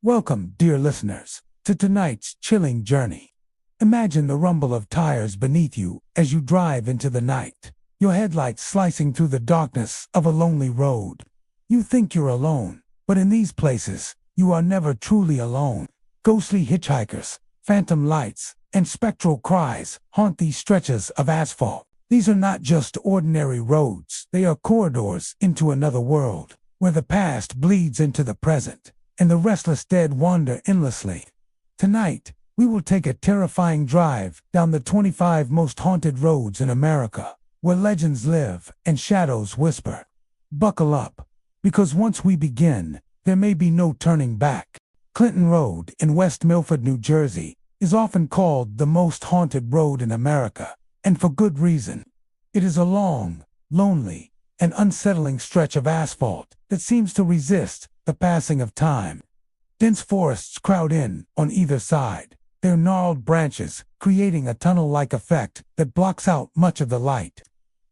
Welcome, dear listeners, to tonight's chilling journey. Imagine the rumble of tires beneath you as you drive into the night, your headlights slicing through the darkness of a lonely road. You think you're alone, but in these places, you are never truly alone. Ghostly hitchhikers, phantom lights, and spectral cries haunt these stretches of asphalt. These are not just ordinary roads, they are corridors into another world, where the past bleeds into the present, and the restless dead wander endlessly. Tonight, we will take a terrifying drive down the 25 most haunted roads in America, where legends live and shadows whisper. Buckle up, because once we begin, there may be no turning back. Clinton Road in West Milford, New Jersey, is often called the most haunted road in America, and for good reason. It is a long, lonely, and unsettling stretch of asphalt that seems to resist the passing of time. Dense forests crowd in on either side, their gnarled branches creating a tunnel-like effect that blocks out much of the light.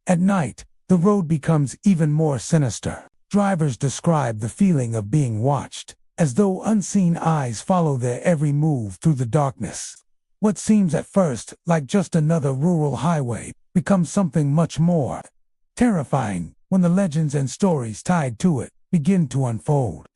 At night, the road becomes even more sinister. Drivers describe the feeling of being watched, as though unseen eyes follow their every move through the darkness. What seems at first like just another rural highway becomes something much more terrifying when the legends and stories tied to it begin to unfold.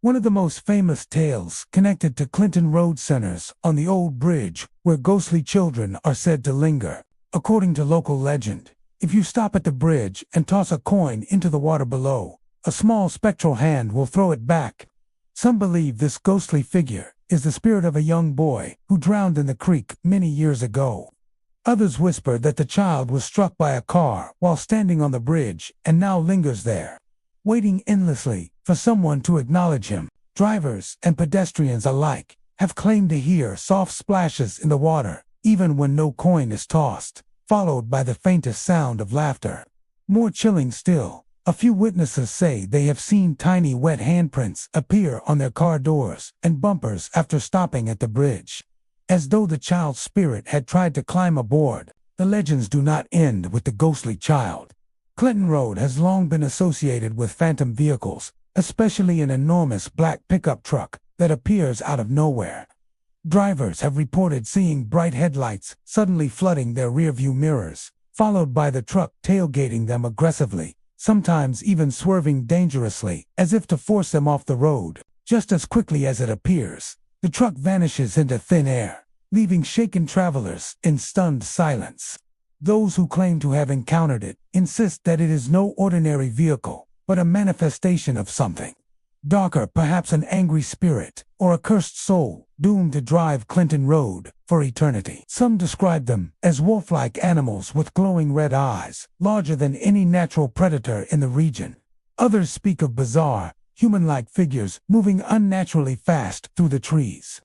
One of the most famous tales connected to Clinton Road centers on the old bridge where ghostly children are said to linger. According to local legend, if you stop at the bridge and toss a coin into the water below, a small spectral hand will throw it back. Some believe this ghostly figure is the spirit of a young boy who drowned in the creek many years ago. Others whisper that the child was struck by a car while standing on the bridge and now lingers there, waiting endlessly for someone to acknowledge him. Drivers and pedestrians alike have claimed to hear soft splashes in the water, even when no coin is tossed, followed by the faintest sound of laughter. More chilling still, a few witnesses say they have seen tiny wet handprints appear on their car doors and bumpers after stopping at the bridge. As though the child's spirit had tried to climb aboard, the legends do not end with the ghostly child. Clinton Road has long been associated with phantom vehicles, especially an enormous black pickup truck that appears out of nowhere. Drivers have reported seeing bright headlights suddenly flooding their rearview mirrors, followed by the truck tailgating them aggressively, sometimes even swerving dangerously as if to force them off the road. Just as quickly as it appears, the truck vanishes into thin air, leaving shaken travelers in stunned silence. Those who claim to have encountered it insist that it is no ordinary vehicle, but a manifestation of something darker, perhaps an angry spirit or a cursed soul doomed to drive Clinton Road for eternity. Some describe them as wolf-like animals with glowing red eyes, larger than any natural predator in the region. Others speak of bizarre, human-like figures moving unnaturally fast through the trees,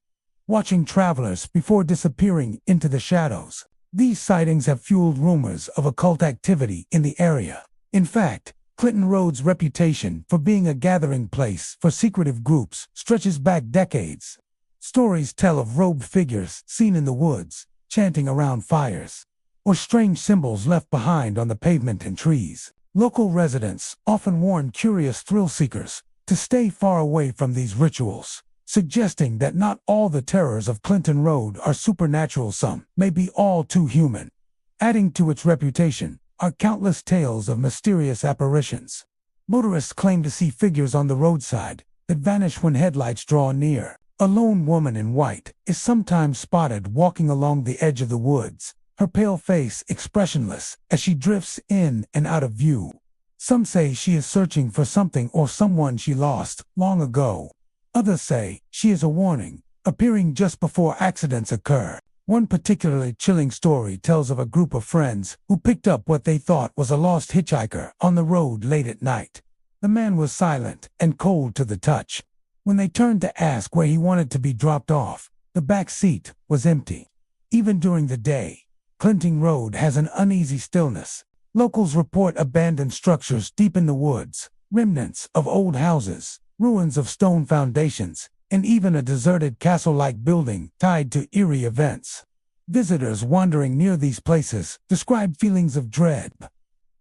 watching travelers before disappearing into the shadows. These sightings have fueled rumors of occult activity in the area. In fact, Clinton Road's reputation for being a gathering place for secretive groups stretches back decades. Stories tell of robed figures seen in the woods, chanting around fires, or strange symbols left behind on the pavement and trees. Local residents often warn curious thrill-seekers to stay far away from these rituals, suggesting that not all the terrors of Clinton Road are supernatural. Some may be all too human. Adding to its reputation are countless tales of mysterious apparitions. Motorists claim to see figures on the roadside that vanish when headlights draw near. A lone woman in white is sometimes spotted walking along the edge of the woods, her pale face expressionless as she drifts in and out of view. Some say she is searching for something or someone she lost long ago. Others say she is a warning, appearing just before accidents occur. One particularly chilling story tells of a group of friends who picked up what they thought was a lost hitchhiker on the road late at night. The man was silent and cold to the touch. When they turned to ask where he wanted to be dropped off, the back seat was empty. Even during the day, Clinton Road has an uneasy stillness. Locals report abandoned structures deep in the woods, remnants of old houses, ruins of stone foundations, and even a deserted castle-like building tied to eerie events. Visitors wandering near these places describe feelings of dread,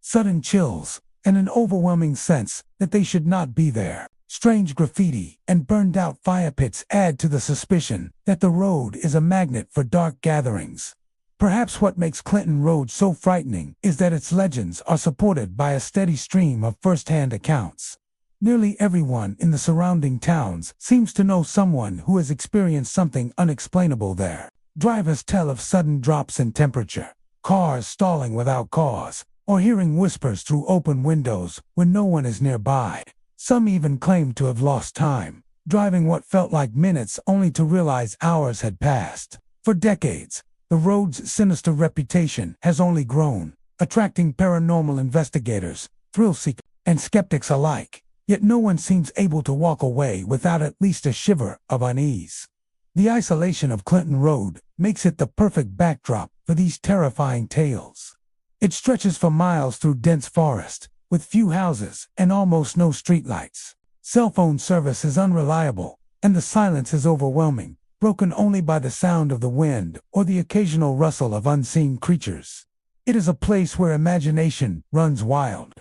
sudden chills, and an overwhelming sense that they should not be there. Strange graffiti and burned-out fire pits add to the suspicion that the road is a magnet for dark gatherings. Perhaps what makes Clinton Road so frightening is that its legends are supported by a steady stream of first-hand accounts. Nearly everyone in the surrounding towns seems to know someone who has experienced something unexplainable there. Drivers tell of sudden drops in temperature, cars stalling without cause, or hearing whispers through open windows when no one is nearby. Some even claim to have lost time, driving what felt like minutes only to realize hours had passed. For decades, the road's sinister reputation has only grown, attracting paranormal investigators, thrill-seekers, and skeptics alike. Yet no one seems able to walk away without at least a shiver of unease. The isolation of Clinton Road makes it the perfect backdrop for these terrifying tales. It stretches for miles through dense forest, with few houses and almost no streetlights. Cell phone service is unreliable, and the silence is overwhelming, broken only by the sound of the wind or the occasional rustle of unseen creatures. It is a place where imagination runs wild.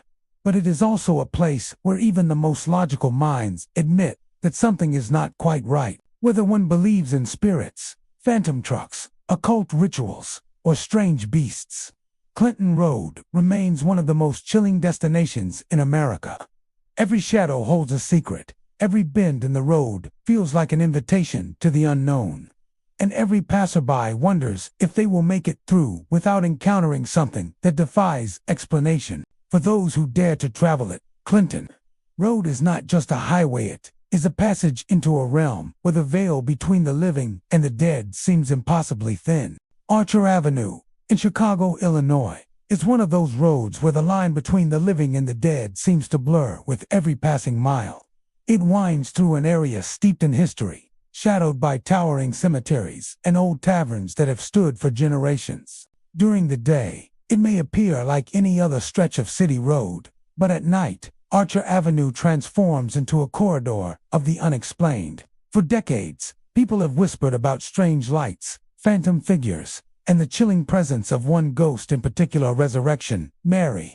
But it is also a place where even the most logical minds admit that something is not quite right. Whether one believes in spirits, phantom trucks, occult rituals, or strange beasts, Clinton Road remains one of the most chilling destinations in America. Every shadow holds a secret, every bend in the road feels like an invitation to the unknown, and every passerby wonders if they will make it through without encountering something that defies explanation. For those who dare to travel it, Clinton Road is not just a highway, it is a passage into a realm where the veil between the living and the dead seems impossibly thin. Archer Avenue, in Chicago, Illinois, is one of those roads where the line between the living and the dead seems to blur with every passing mile. It winds through an area steeped in history, shadowed by towering cemeteries and old taverns that have stood for generations. During the day, it may appear like any other stretch of city road, but at night, Archer Avenue transforms into a corridor of the unexplained. For decades, people have whispered about strange lights, phantom figures, and the chilling presence of one ghost in particular, Resurrection Mary,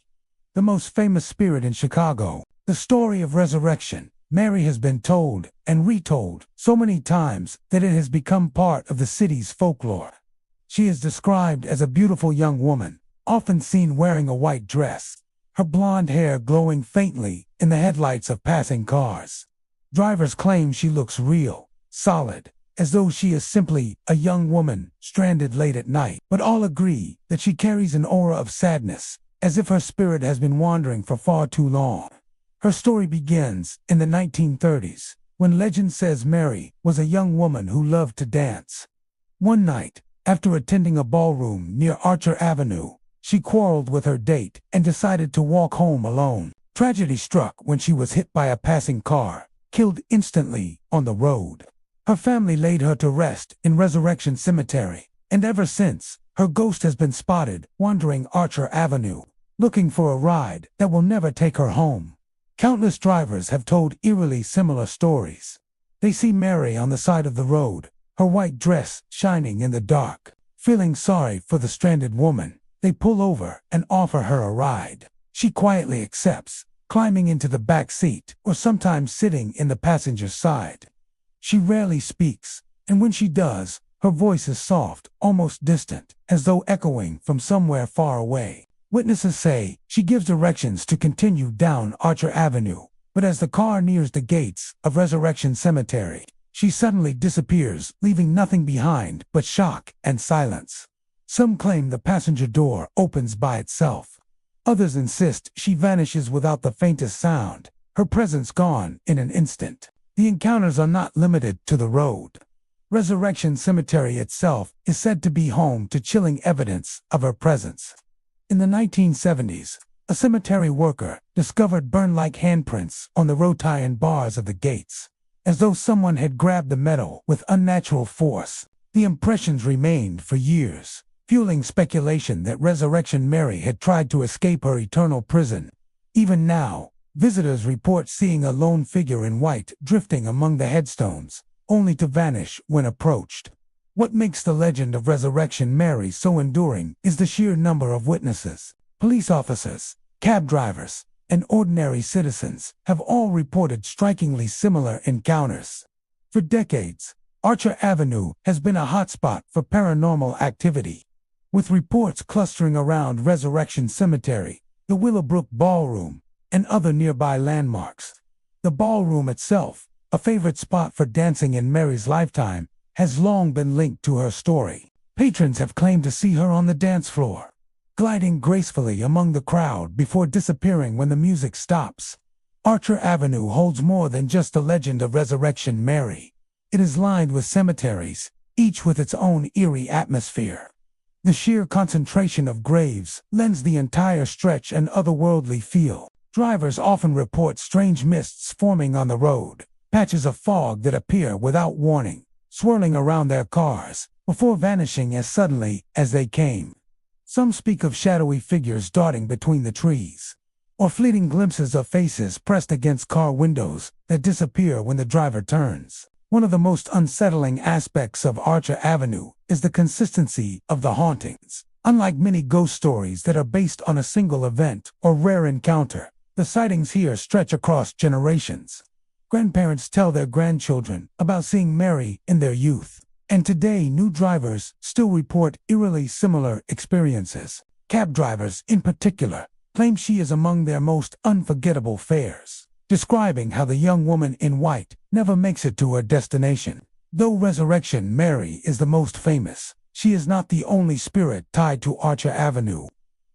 the most famous spirit in Chicago. The story of Resurrection Mary has been told and retold so many times that it has become part of the city's folklore. She is described as a beautiful young woman, often seen wearing a white dress, her blonde hair glowing faintly in the headlights of passing cars. Drivers claim she looks real, solid, as though she is simply a young woman stranded late at night, but all agree that she carries an aura of sadness, as if her spirit has been wandering for far too long. Her story begins in the 1930s, when legend says Mary was a young woman who loved to dance. One night, after attending a ballroom near Archer Avenue, she quarreled with her date and decided to walk home alone. Tragedy struck when she was hit by a passing car, killed instantly on the road. Her family laid her to rest in Resurrection Cemetery, and ever since, her ghost has been spotted wandering Archer Avenue, looking for a ride that will never take her home. Countless drivers have told eerily similar stories. They see Mary on the side of the road, her white dress shining in the dark. Feeling sorry for the stranded woman, they pull over and offer her a ride. She quietly accepts, climbing into the back seat or sometimes sitting in the passenger's side. She rarely speaks, and when she does, her voice is soft, almost distant, as though echoing from somewhere far away. Witnesses say she gives directions to continue down Archer Avenue, but as the car nears the gates of Resurrection Cemetery, she suddenly disappears, leaving nothing behind but shock and silence. Some claim the passenger door opens by itself. Others insist she vanishes without the faintest sound, her presence gone in an instant. The encounters are not limited to the road. Resurrection Cemetery itself is said to be home to chilling evidence of her presence. In the 1970s, a cemetery worker discovered burn-like handprints on the roti and bars of the gates, as though someone had grabbed the metal with unnatural force. The impressions remained for years, fueling speculation that Resurrection Mary had tried to escape her eternal prison. Even now, visitors report seeing a lone figure in white drifting among the headstones, only to vanish when approached. What makes the legend of Resurrection Mary so enduring is the sheer number of witnesses. Police officers, cab drivers, and ordinary citizens have all reported strikingly similar encounters. For decades, Archer Avenue has been a hotspot for paranormal activity, with reports clustering around Resurrection Cemetery, the Willowbrook Ballroom, and other nearby landmarks. The ballroom itself, a favorite spot for dancing in Mary's lifetime, has long been linked to her story. Patrons have claimed to see her on the dance floor, gliding gracefully among the crowd before disappearing when the music stops. Archer Avenue holds more than just the legend of Resurrection Mary. It is lined with cemeteries, each with its own eerie atmosphere. The sheer concentration of graves lends the entire stretch an otherworldly feel. Drivers often report strange mists forming on the road, patches of fog that appear without warning, swirling around their cars, before vanishing as suddenly as they came. Some speak of shadowy figures darting between the trees, or fleeting glimpses of faces pressed against car windows that disappear when the driver turns. One of the most unsettling aspects of Archer Avenue is the consistency of the hauntings. Unlike many ghost stories that are based on a single event or rare encounter, the sightings here stretch across generations. Grandparents tell their grandchildren about seeing Mary in their youth, and today new drivers still report eerily similar experiences. Cab drivers, in particular, claim she is among their most unforgettable fares, describing how the young woman in white never makes it to her destination. Though Resurrection Mary is the most famous, she is not the only spirit tied to Archer Avenue.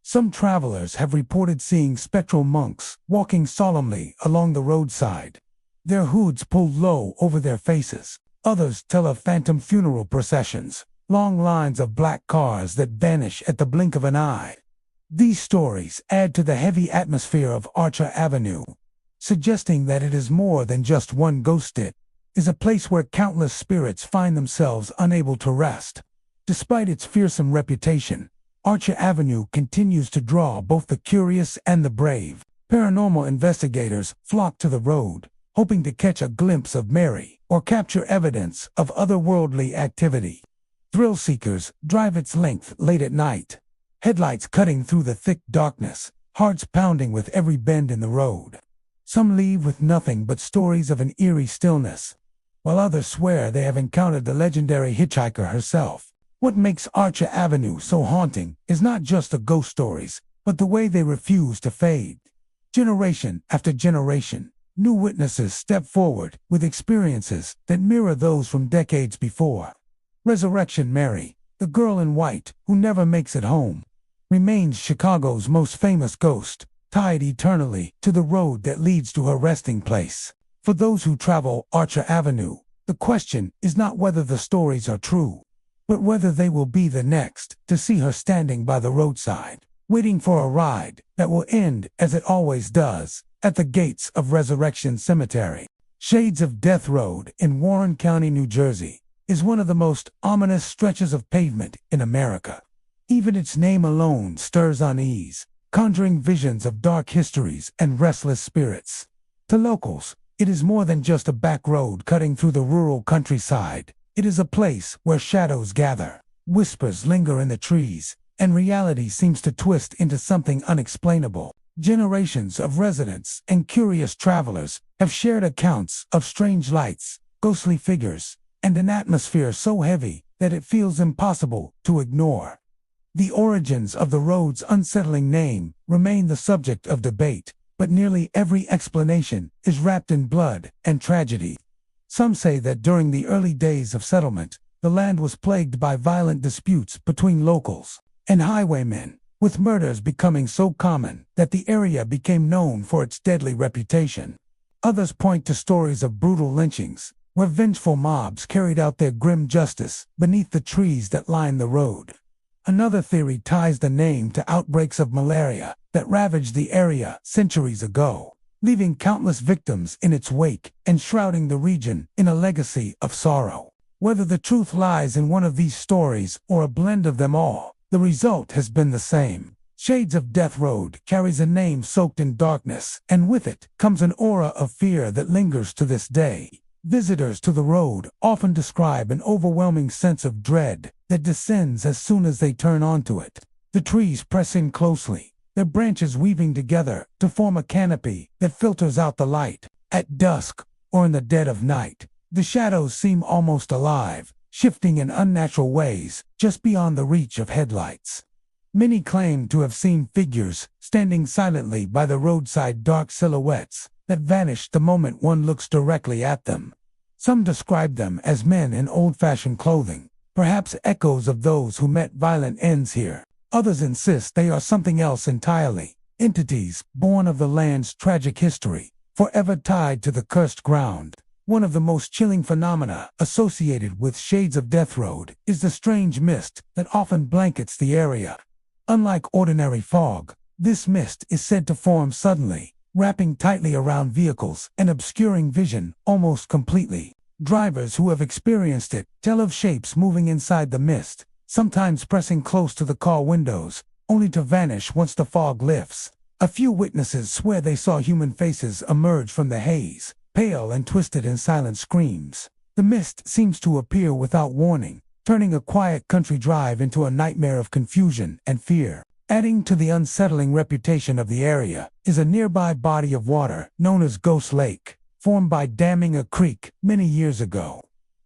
Some travelers have reported seeing spectral monks walking solemnly along the roadside, their hoods pulled low over their faces. Others tell of phantom funeral processions, long lines of black cars that vanish at the blink of an eye. These stories add to the heavy atmosphere of Archer Avenue, suggesting that it is more than just one ghost. It is a place where countless spirits find themselves unable to rest. Despite its fearsome reputation, Archer Avenue continues to draw both the curious and the brave. Paranormal investigators flock to the road, hoping to catch a glimpse of Mary or capture evidence of otherworldly activity. Thrill seekers drive its length late at night, headlights cutting through the thick darkness, hearts pounding with every bend in the road. Some leave with nothing but stories of an eerie stillness, while others swear they have encountered the legendary hitchhiker herself. What makes Archer Avenue so haunting is not just the ghost stories, but the way they refuse to fade. Generation after generation, new witnesses step forward with experiences that mirror those from decades before. Resurrection Mary, the girl in white who never makes it home, remains Chicago's most famous ghost, tied eternally to the road that leads to her resting place. For those who travel Archer Avenue, the question is not whether the stories are true, but whether they will be the next to see her standing by the roadside, waiting for a ride that will end as it always does, at the gates of Resurrection Cemetery. Shades of Death Road in Warren County, New Jersey, is one of the most ominous stretches of pavement in America. Even its name alone stirs unease, conjuring visions of dark histories and restless spirits. To locals, it is more than just a back road cutting through the rural countryside. It is a place where shadows gather, whispers linger in the trees, and reality seems to twist into something unexplainable. Generations of residents and curious travelers have shared accounts of strange lights, ghostly figures, and an atmosphere so heavy that it feels impossible to ignore. The origins of the road's unsettling name remain the subject of debate, but nearly every explanation is wrapped in blood and tragedy. Some say that during the early days of settlement, the land was plagued by violent disputes between locals and highwaymen, with murders becoming so common that the area became known for its deadly reputation. Others point to stories of brutal lynchings, where vengeful mobs carried out their grim justice beneath the trees that line the road. Another theory ties the name to outbreaks of malaria that ravaged the area centuries ago, leaving countless victims in its wake and shrouding the region in a legacy of sorrow. Whether the truth lies in one of these stories or a blend of them all, the result has been the same. Shades of Death Road carries a name soaked in darkness, and with it comes an aura of fear that lingers to this day. Visitors to the road often describe an overwhelming sense of dread that descends as soon as they turn onto it. The trees press in closely, their branches weaving together to form a canopy that filters out the light. At dusk, or in the dead of night, the shadows seem almost alive, shifting in unnatural ways just beyond the reach of headlights. Many claim to have seen figures standing silently by the roadside, dark silhouettes that vanish the moment one looks directly at them. Some describe them as men in old-fashioned clothing, perhaps echoes of those who met violent ends here. Others insist they are something else entirely, entities born of the land's tragic history, forever tied to the cursed ground. One of the most chilling phenomena associated with Shades of Death Road is the strange mist that often blankets the area. Unlike ordinary fog, this mist is said to form suddenly, wrapping tightly around vehicles and obscuring vision almost completely. Drivers who have experienced it tell of shapes moving inside the mist, sometimes pressing close to the car windows, only to vanish once the fog lifts. A few witnesses swear they saw human faces emerge from the haze, pale and twisted in silent screams. The mist seems to appear without warning, turning a quiet country drive into a nightmare of confusion and fear. Adding to the unsettling reputation of the area is a nearby body of water known as Ghost Lake, formed by damming a creek many years ago.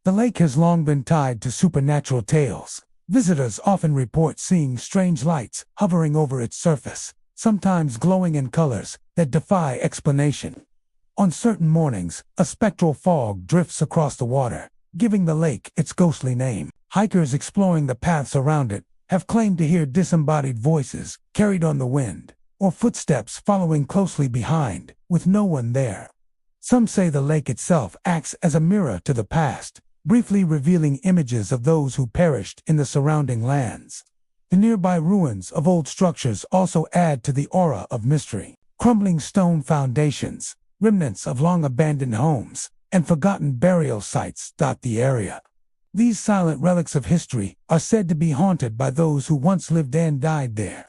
The lake has long been tied to supernatural tales. Visitors often report seeing strange lights hovering over its surface, sometimes glowing in colors that defy explanation. On certain mornings, a spectral fog drifts across the water, giving the lake its ghostly name. Hikers exploring the paths around it have claimed to hear disembodied voices carried on the wind, or footsteps following closely behind, with no one there. Some say the lake itself acts as a mirror to the past, briefly revealing images of those who perished in the surrounding lands. The nearby ruins of old structures also add to the aura of mystery. Crumbling stone foundations, remnants of long-abandoned homes, and forgotten burial sites dot the area. These silent relics of history are said to be haunted by those who once lived and died there.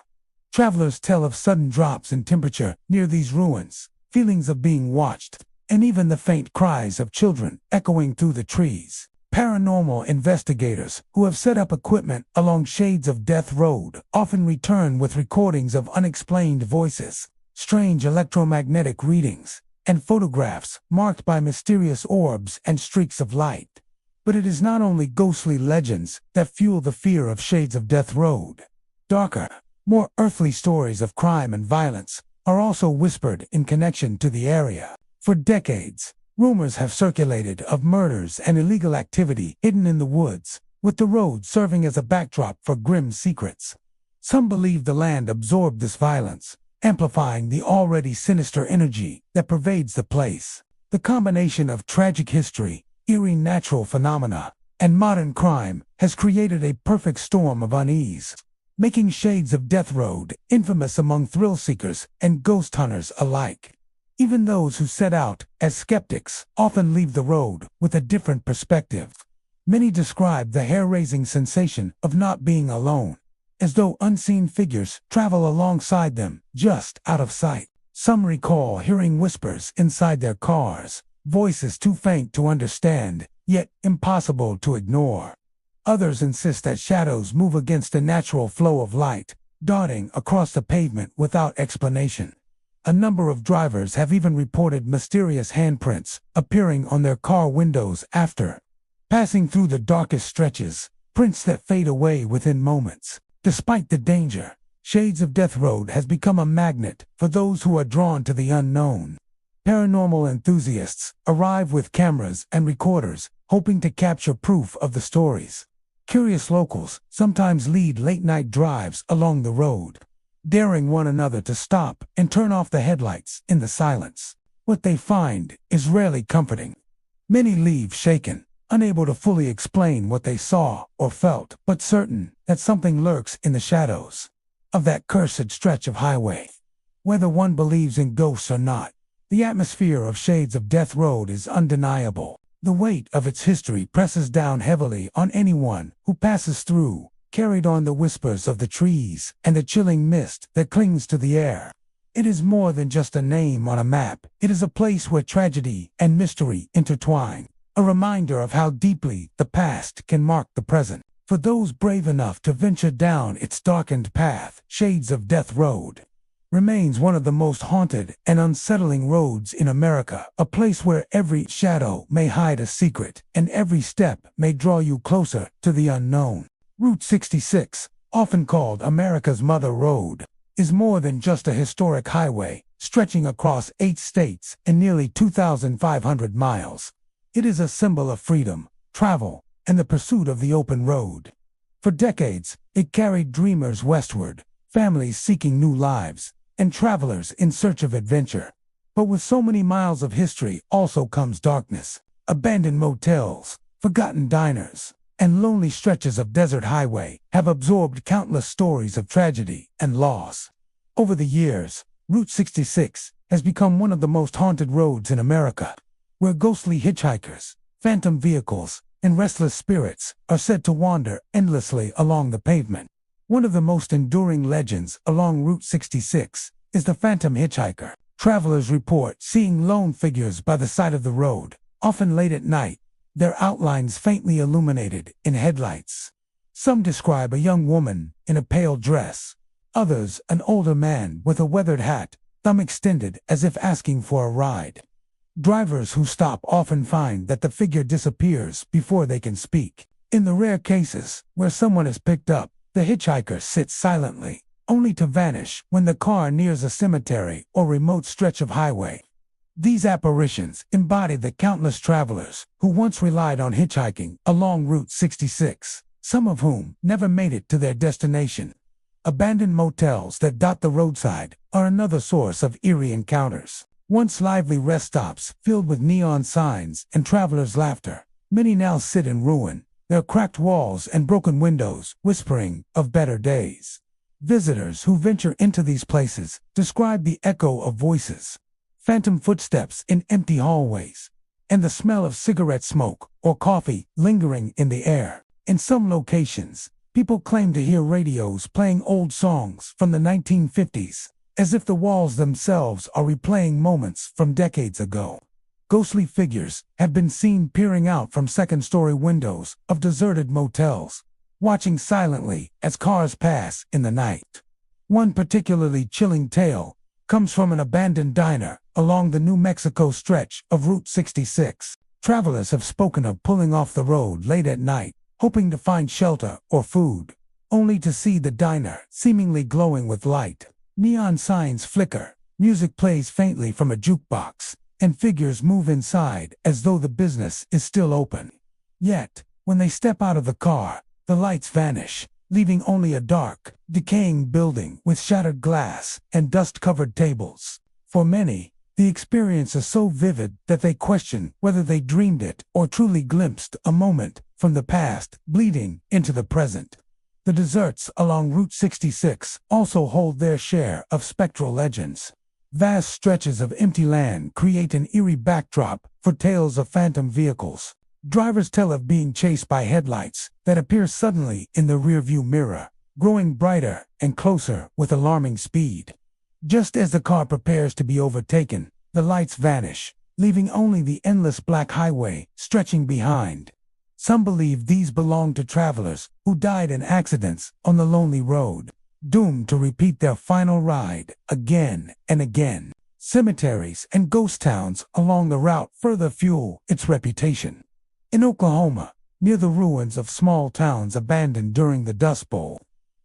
Travelers tell of sudden drops in temperature near these ruins, feelings of being watched, and even the faint cries of children echoing through the trees. Paranormal investigators who have set up equipment along Shades of Death Road often return with recordings of unexplained voices, strange electromagnetic readings, and photographs marked by mysterious orbs and streaks of light. But it is not only ghostly legends that fuel the fear of Shades of Death Road. Darker, more earthly stories of crime and violence are also whispered in connection to the area. For decades, rumors have circulated of murders and illegal activity hidden in the woods, with the road serving as a backdrop for grim secrets. Some believe the land absorbed this violence, amplifying the already sinister energy that pervades the place. The combination of tragic history, eerie natural phenomena, and modern crime has created a perfect storm of unease, making Shades of Death Road infamous among thrill seekers and ghost hunters alike. Even those who set out as skeptics often leave the road with a different perspective. Many describe the hair-raising sensation of not being alone, as though unseen figures travel alongside them, just out of sight. Some recall hearing whispers inside their cars, voices too faint to understand, yet impossible to ignore. Others insist that shadows move against the natural flow of light, darting across the pavement without explanation. A number of drivers have even reported mysterious handprints appearing on their car windows after passing through the darkest stretches, prints that fade away within moments. Despite the danger, Shades of Death Road has become a magnet for those who are drawn to the unknown. Paranormal enthusiasts arrive with cameras and recorders, hoping to capture proof of the stories. Curious locals sometimes lead late-night drives along the road, daring one another to stop and turn off the headlights in the silence. What they find is rarely comforting. Many leave shaken, unable to fully explain what they saw or felt, but certain that something lurks in the shadows of that cursed stretch of highway. Whether one believes in ghosts or not, the atmosphere of Shades of Death Road is undeniable. The weight of its history presses down heavily on anyone who passes through, carried on the whispers of the trees and the chilling mist that clings to the air. It is more than just a name on a map. It is a place where tragedy and mystery intertwine, a reminder of how deeply the past can mark the present. For those brave enough to venture down its darkened path, Shades of Death Road remains one of the most haunted and unsettling roads in America, a place where every shadow may hide a secret and every step may draw you closer to the unknown. Route 66, often called America's Mother Road, is more than just a historic highway stretching across 8 states and nearly 2,500 miles. It is a symbol of freedom, travel, and the pursuit of the open road. For decades, it carried dreamers westward, families seeking new lives, and travelers in search of adventure. But with so many miles of history also comes darkness. Abandoned motels, forgotten diners, and lonely stretches of desert highway have absorbed countless stories of tragedy and loss. Over the years, Route 66 has become one of the most haunted roads in America, where ghostly hitchhikers, phantom vehicles, and restless spirits are said to wander endlessly along the pavement. One of the most enduring legends along Route 66 is the phantom hitchhiker. Travelers report seeing lone figures by the side of the road, often late at night, their outlines faintly illuminated in headlights. Some describe a young woman in a pale dress, others an older man with a weathered hat, thumb extended as if asking for a ride. Drivers who stop often find that the figure disappears before they can speak. In the rare cases where someone is picked up, the hitchhiker sits silently, only to vanish when the car nears a cemetery or remote stretch of highway. These apparitions embody the countless travelers who once relied on hitchhiking along Route 66, some of whom never made it to their destination. Abandoned motels that dot the roadside are another source of eerie encounters. Once lively rest stops filled with neon signs and travelers' laughter, many now sit in ruin, their cracked walls and broken windows whispering of better days. Visitors who venture into these places describe the echo of voices, phantom footsteps in empty hallways, and the smell of cigarette smoke or coffee lingering in the air. In some locations, people claim to hear radios playing old songs from the 1950s, as if the walls themselves are replaying moments from decades ago. Ghostly figures have been seen peering out from second-story windows of deserted motels, watching silently as cars pass in the night. One particularly chilling tale comes from an abandoned diner along the New Mexico stretch of Route 66. Travelers have spoken of pulling off the road late at night, hoping to find shelter or food, only to see the diner seemingly glowing with light. Neon signs flicker, music plays faintly from a jukebox, and figures move inside as though the business is still open. Yet, when they step out of the car, the lights vanish, leaving only a dark, decaying building with shattered glass and dust-covered tables. For many, the experience is so vivid that they question whether they dreamed it or truly glimpsed a moment from the past bleeding into the present. The deserts along Route 66 also hold their share of spectral legends. Vast stretches of empty land create an eerie backdrop for tales of phantom vehicles. Drivers tell of being chased by headlights that appear suddenly in the rearview mirror, growing brighter and closer with alarming speed. Just as the car prepares to be overtaken, the lights vanish, leaving only the endless black highway stretching behind. Some believe these belong to travelers who died in accidents on the lonely road, doomed to repeat their final ride again and again. Cemeteries and ghost towns along the route further fuel its reputation. In Oklahoma, near the ruins of small towns abandoned during the Dust Bowl,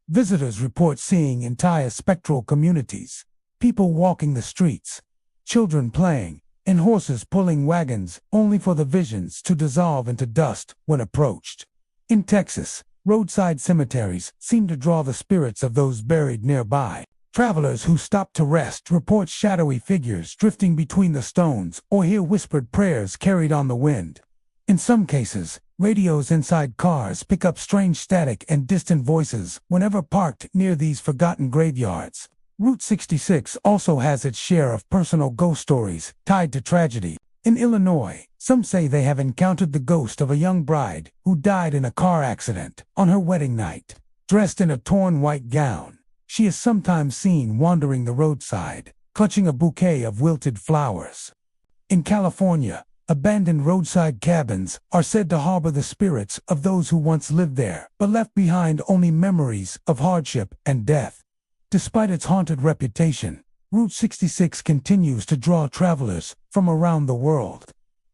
visitors report seeing entire spectral communities, people walking the streets, children playing, and horses pulling wagons only for the visions to dissolve into dust when approached. In Texas, roadside cemeteries seem to draw the spirits of those buried nearby. Travelers who stop to rest report shadowy figures drifting between the stones or hear whispered prayers carried on the wind. In some cases, radios inside cars pick up strange static and distant voices whenever parked near these forgotten graveyards. Route 66 also has its share of personal ghost stories tied to tragedy. In Illinois, some say they have encountered the ghost of a young bride who died in a car accident on her wedding night. Dressed in a torn white gown, she is sometimes seen wandering the roadside, clutching a bouquet of wilted flowers. In California, abandoned roadside cabins are said to harbor the spirits of those who once lived there, but left behind only memories of hardship and death. Despite its haunted reputation, Route 66 continues to draw travelers from around the world.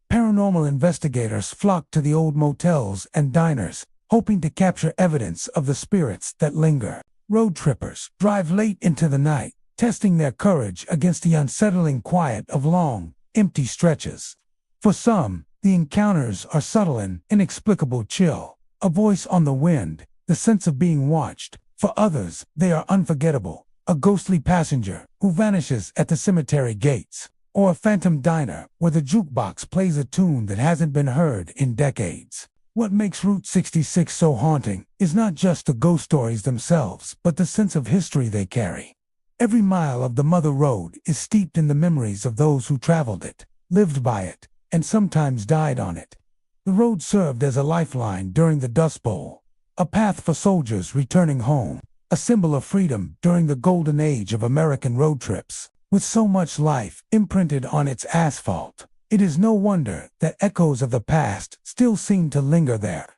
Paranormal investigators flock to the old motels and diners, hoping to capture evidence of the spirits that linger. Road trippers drive late into the night, testing their courage against the unsettling quiet of long, empty stretches. For some, the encounters are subtle and inexplicable chill, a voice on the wind, the sense of being watched. For others, they are unforgettable, a ghostly passenger who vanishes at the cemetery gates, or a phantom diner where the jukebox plays a tune that hasn't been heard in decades. What makes Route 66 so haunting is not just the ghost stories themselves, but the sense of history they carry. Every mile of the Mother Road is steeped in the memories of those who traveled it, lived by it, and sometimes died on it. The road served as a lifeline during the Dust Bowl, a path for soldiers returning home, a symbol of freedom during the golden age of American road trips. With so much life imprinted on its asphalt, it is no wonder that echoes of the past still seem to linger there.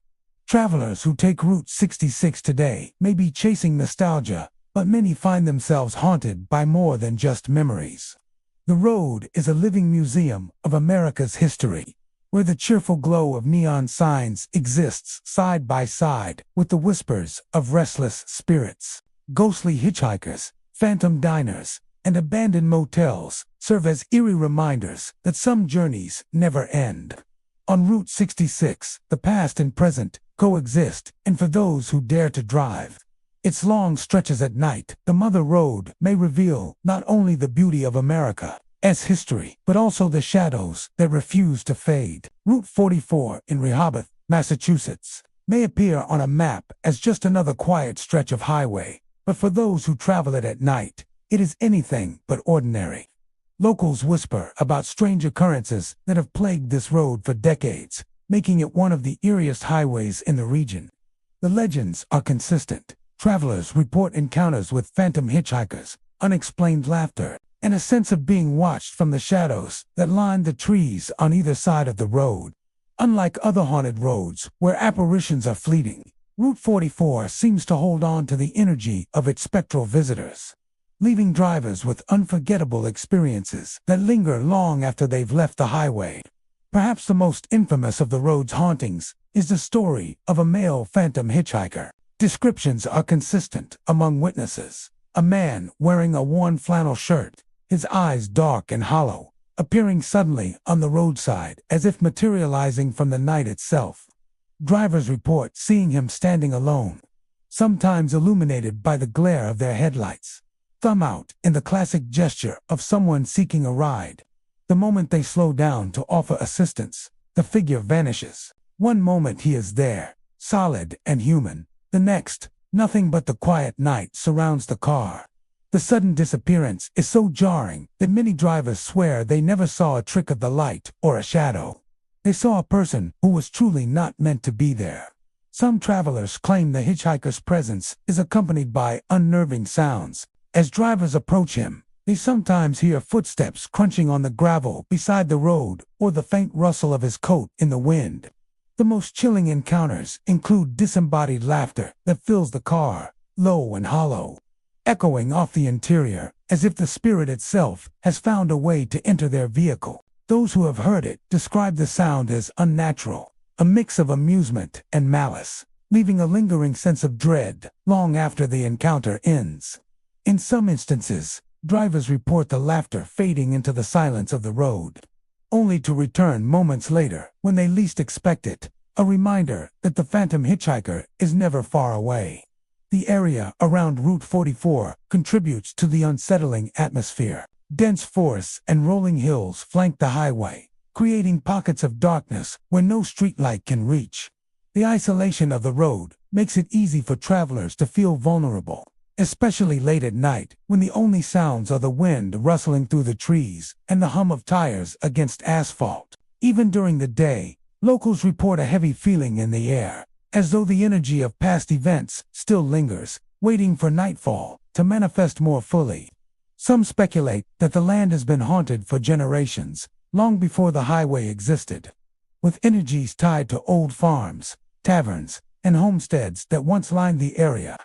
Travelers who take Route 66 today may be chasing nostalgia, but many find themselves haunted by more than just memories. The road is a living museum of America's history, where the cheerful glow of neon signs exists side by side with the whispers of restless spirits. Ghostly hitchhikers, phantom diners, and abandoned motels serve as eerie reminders that some journeys never end. On Route 66, the past and present coexist, and for those who dare to drive its long stretches at night, the Mother Road may reveal not only the beauty of America as history, but also the shadows that refuse to fade. Route 44 in Rehoboth, Massachusetts, may appear on a map as just another quiet stretch of highway, but for those who travel it at night, it is anything but ordinary. Locals whisper about strange occurrences that have plagued this road for decades, making it one of the eeriest highways in the region. The legends are consistent. Travelers report encounters with phantom hitchhikers, unexplained laughter, and a sense of being watched from the shadows that line the trees on either side of the road. Unlike other haunted roads, where apparitions are fleeting, Route 44 seems to hold on to the energy of its spectral visitors, leaving drivers with unforgettable experiences that linger long after they've left the highway. Perhaps the most infamous of the road's hauntings is the story of a male phantom hitchhiker. Descriptions are consistent among witnesses. A man wearing a worn flannel shirt, his eyes dark and hollow, appearing suddenly on the roadside as if materializing from the night itself. Drivers report seeing him standing alone, sometimes illuminated by the glare of their headlights, thumb out in the classic gesture of someone seeking a ride. The moment they slow down to offer assistance, the figure vanishes. One moment he is there, solid and human. The next, nothing but the quiet night surrounds the car. The sudden disappearance is so jarring that many drivers swear they never saw a trick of the light or a shadow. They saw a person who was truly not meant to be there. Some travelers claim the hitchhiker's presence is accompanied by unnerving sounds. As drivers approach him, they sometimes hear footsteps crunching on the gravel beside the road or the faint rustle of his coat in the wind. The most chilling encounters include disembodied laughter that fills the car, low and hollow, echoing off the interior as if the spirit itself has found a way to enter their vehicle. Those who have heard it describe the sound as unnatural, a mix of amusement and malice, leaving a lingering sense of dread long after the encounter ends. In some instances, drivers report the laughter fading into the silence of the road, only to return moments later when they least expect it, a reminder that the phantom hitchhiker is never far away. The area around Route 44 contributes to the unsettling atmosphere. Dense forests and rolling hills flank the highway, creating pockets of darkness where no streetlight can reach. The isolation of the road makes it easy for travelers to feel vulnerable, especially late at night when the only sounds are the wind rustling through the trees and the hum of tires against asphalt. Even during the day, locals report a heavy feeling in the air, as though the energy of past events still lingers, waiting for nightfall to manifest more fully. Some speculate that the land has been haunted for generations, long before the highway existed, with energies tied to old farms, taverns, and homesteads that once lined the area.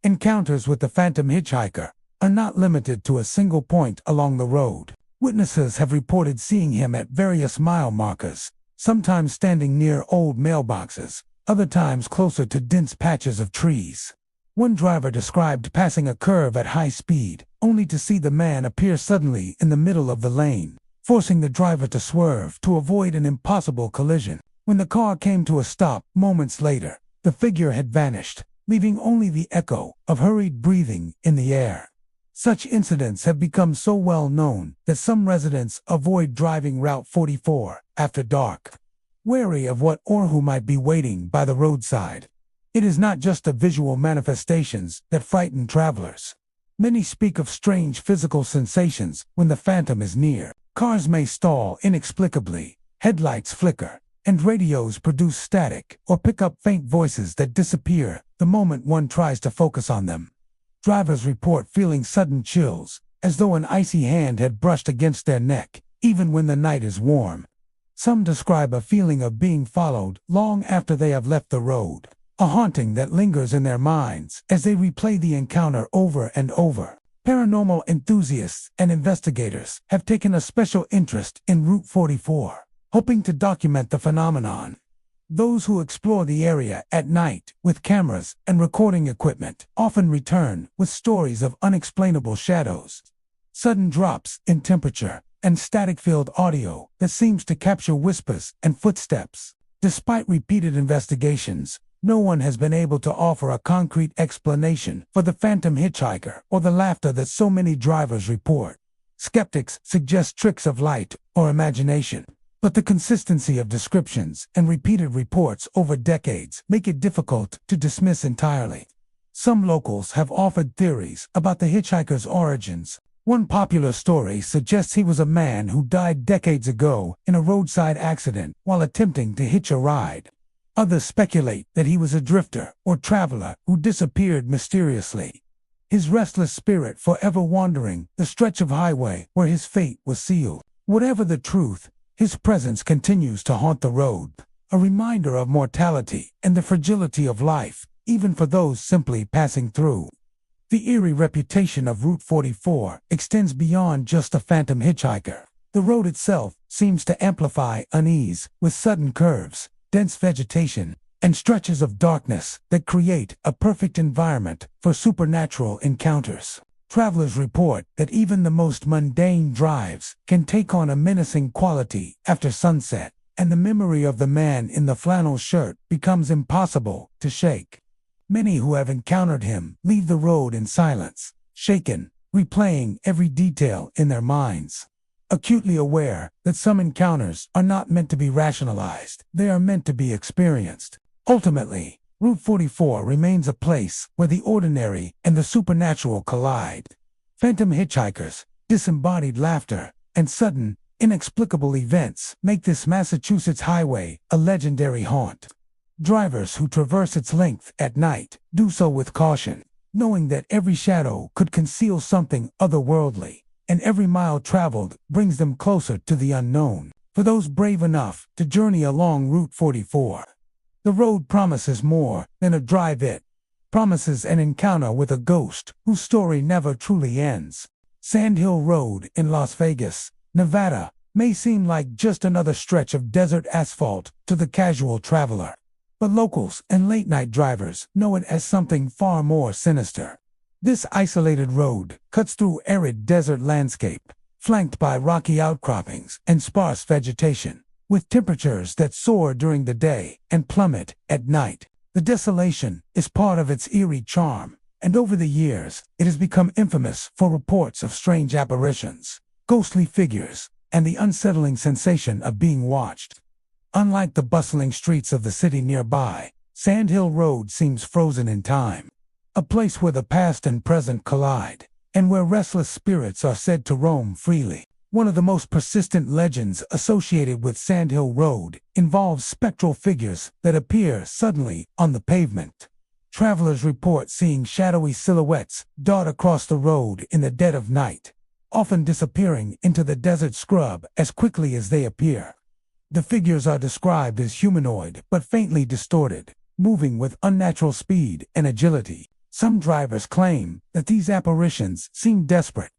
Encounters with the phantom hitchhiker are not limited to a single point along the road. Witnesses have reported seeing him at various mile markers, sometimes standing near old mailboxes, other times closer to dense patches of trees. One driver described passing a curve at high speed, only to see the man appear suddenly in the middle of the lane, forcing the driver to swerve to avoid an impossible collision. When the car came to a stop moments later, the figure had vanished, leaving only the echo of hurried breathing in the air. Such incidents have become so well known that some residents avoid driving Route 44 after dark, wary of what or who might be waiting by the roadside. It is not just the visual manifestations that frighten travelers. Many speak of strange physical sensations when the phantom is near. Cars may stall inexplicably, headlights flicker, and radios produce static or pick up faint voices that disappear the moment one tries to focus on them. Drivers report feeling sudden chills, as though an icy hand had brushed against their neck, even when the night is warm. Some describe a feeling of being followed long after they have left the road, a haunting that lingers in their minds as they replay the encounter over and over. Paranormal enthusiasts and investigators have taken a special interest in Route 44, hoping to document the phenomenon. Those who explore the area at night with cameras and recording equipment often return with stories of unexplainable shadows, sudden drops in temperature, and static-filled audio that seems to capture whispers and footsteps. Despite repeated investigations, no one has been able to offer a concrete explanation for the phantom hitchhiker or the laughter that so many drivers report. Skeptics suggest tricks of light or imagination, but the consistency of descriptions and repeated reports over decades make it difficult to dismiss entirely. Some locals have offered theories about the hitchhiker's origins. One popular story suggests he was a man who died decades ago in a roadside accident while attempting to hitch a ride. Others speculate that he was a drifter or traveler who disappeared mysteriously, his restless spirit forever wandering the stretch of highway where his fate was sealed. Whatever the truth, his presence continues to haunt the road, a reminder of mortality and the fragility of life, even for those simply passing through. The eerie reputation of Route 44 extends beyond just a phantom hitchhiker. The road itself seems to amplify unease with sudden curves, dense vegetation, and stretches of darkness that create a perfect environment for supernatural encounters. Travelers report that even the most mundane drives can take on a menacing quality after sunset, and the memory of the man in the flannel shirt becomes impossible to shake. Many who have encountered him leave the road in silence, shaken, replaying every detail in their minds, acutely aware that some encounters are not meant to be rationalized, they are meant to be experienced. Ultimately, Route 44 remains a place where the ordinary and the supernatural collide. Phantom hitchhikers, disembodied laughter, and sudden, inexplicable events make this Massachusetts highway a legendary haunt. Drivers who traverse its length at night do so with caution, knowing that every shadow could conceal something otherworldly, and every mile traveled brings them closer to the unknown. For those brave enough to journey along Route 44, the road promises more than a drive. It promises an encounter with a ghost whose story never truly ends. Sand Hill Road in Las Vegas, Nevada, may seem like just another stretch of desert asphalt to the casual traveler, but locals and late-night drivers know it as something far more sinister. This isolated road cuts through arid desert landscape, flanked by rocky outcroppings and sparse vegetation, with temperatures that soar during the day and plummet at night. The desolation is part of its eerie charm, and over the years, it has become infamous for reports of strange apparitions, ghostly figures, and the unsettling sensation of being watched. Unlike the bustling streets of the city nearby, Sand Hill Road seems frozen in time, a place where the past and present collide, and where restless spirits are said to roam freely. One of the most persistent legends associated with Sand Hill Road involves spectral figures that appear suddenly on the pavement. Travelers report seeing shadowy silhouettes dart across the road in the dead of night, often disappearing into the desert scrub as quickly as they appear. The figures are described as humanoid but faintly distorted, moving with unnatural speed and agility. Some drivers claim that these apparitions seem desperate,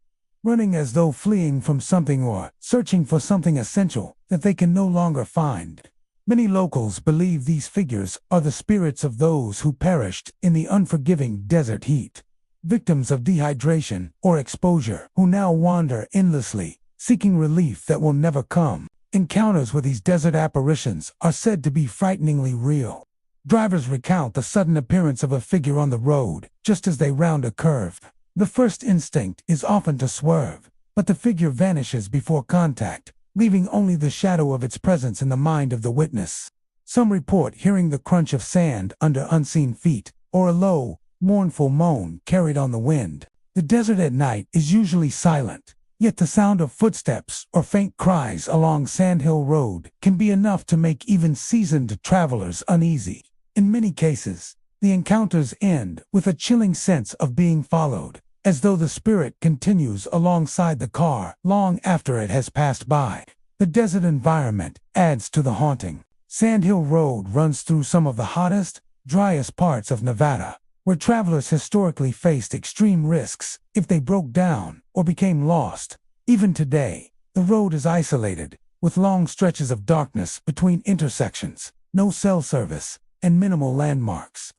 running as though fleeing from something or searching for something essential that they can no longer find. Many locals believe these figures are the spirits of those who perished in the unforgiving desert heat, victims of dehydration or exposure who now wander endlessly, seeking relief that will never come. Encounters with these desert apparitions are said to be frighteningly real. Drivers recount the sudden appearance of a figure on the road just as they round a curve. The first instinct is often to swerve, but the figure vanishes before contact, leaving only the shadow of its presence in the mind of the witness. Some report hearing the crunch of sand under unseen feet, or a low, mournful moan carried on the wind. The desert at night is usually silent, yet the sound of footsteps or faint cries along Sandhill Road can be enough to make even seasoned travelers uneasy. In many cases, the encounters end with a chilling sense of being followed, as though the spirit continues alongside the car long after it has passed by. The desert environment adds to the haunting. Sandhill Road runs through some of the hottest, driest parts of Nevada, where travelers historically faced extreme risks if they broke down or became lost. Even today, the road is isolated, with long stretches of darkness between intersections, no cell service, and minimal landmarks.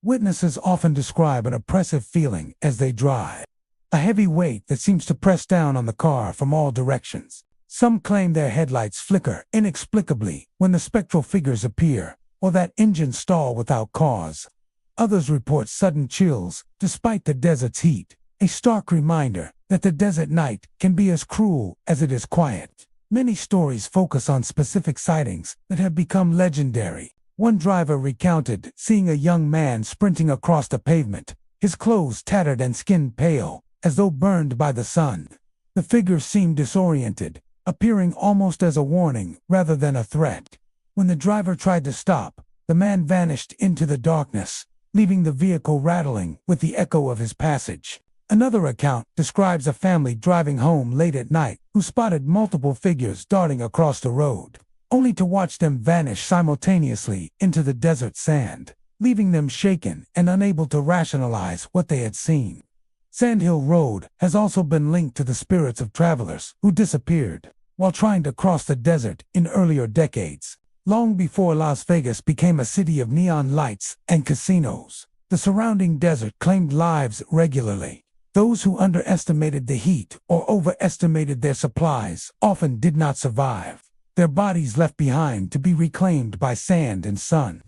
Witnesses often describe an oppressive feeling as they drive, a heavy weight that seems to press down on the car from all directions. Some claim their headlights flicker inexplicably when the spectral figures appear, or that engines stall without cause. Others report sudden chills despite the desert's heat, a stark reminder that the desert night can be as cruel as it is quiet. Many stories focus on specific sightings that have become legendary. One driver recounted seeing a young man sprinting across the pavement, his clothes tattered and skin pale, as though burned by the sun. The figure seemed disoriented, appearing almost as a warning rather than a threat. When the driver tried to stop, the man vanished into the darkness, leaving the vehicle rattling with the echo of his passage. Another account describes a family driving home late at night who spotted multiple figures darting across the road, only to watch them vanish simultaneously into the desert sand, leaving them shaken and unable to rationalize what they had seen. Sandhill Road has also been linked to the spirits of travelers who disappeared while trying to cross the desert in earlier decades. Long before Las Vegas became a city of neon lights and casinos, the surrounding desert claimed lives regularly. Those who underestimated the heat or overestimated their supplies often did not survive, their bodies left behind to be reclaimed by sand and sun.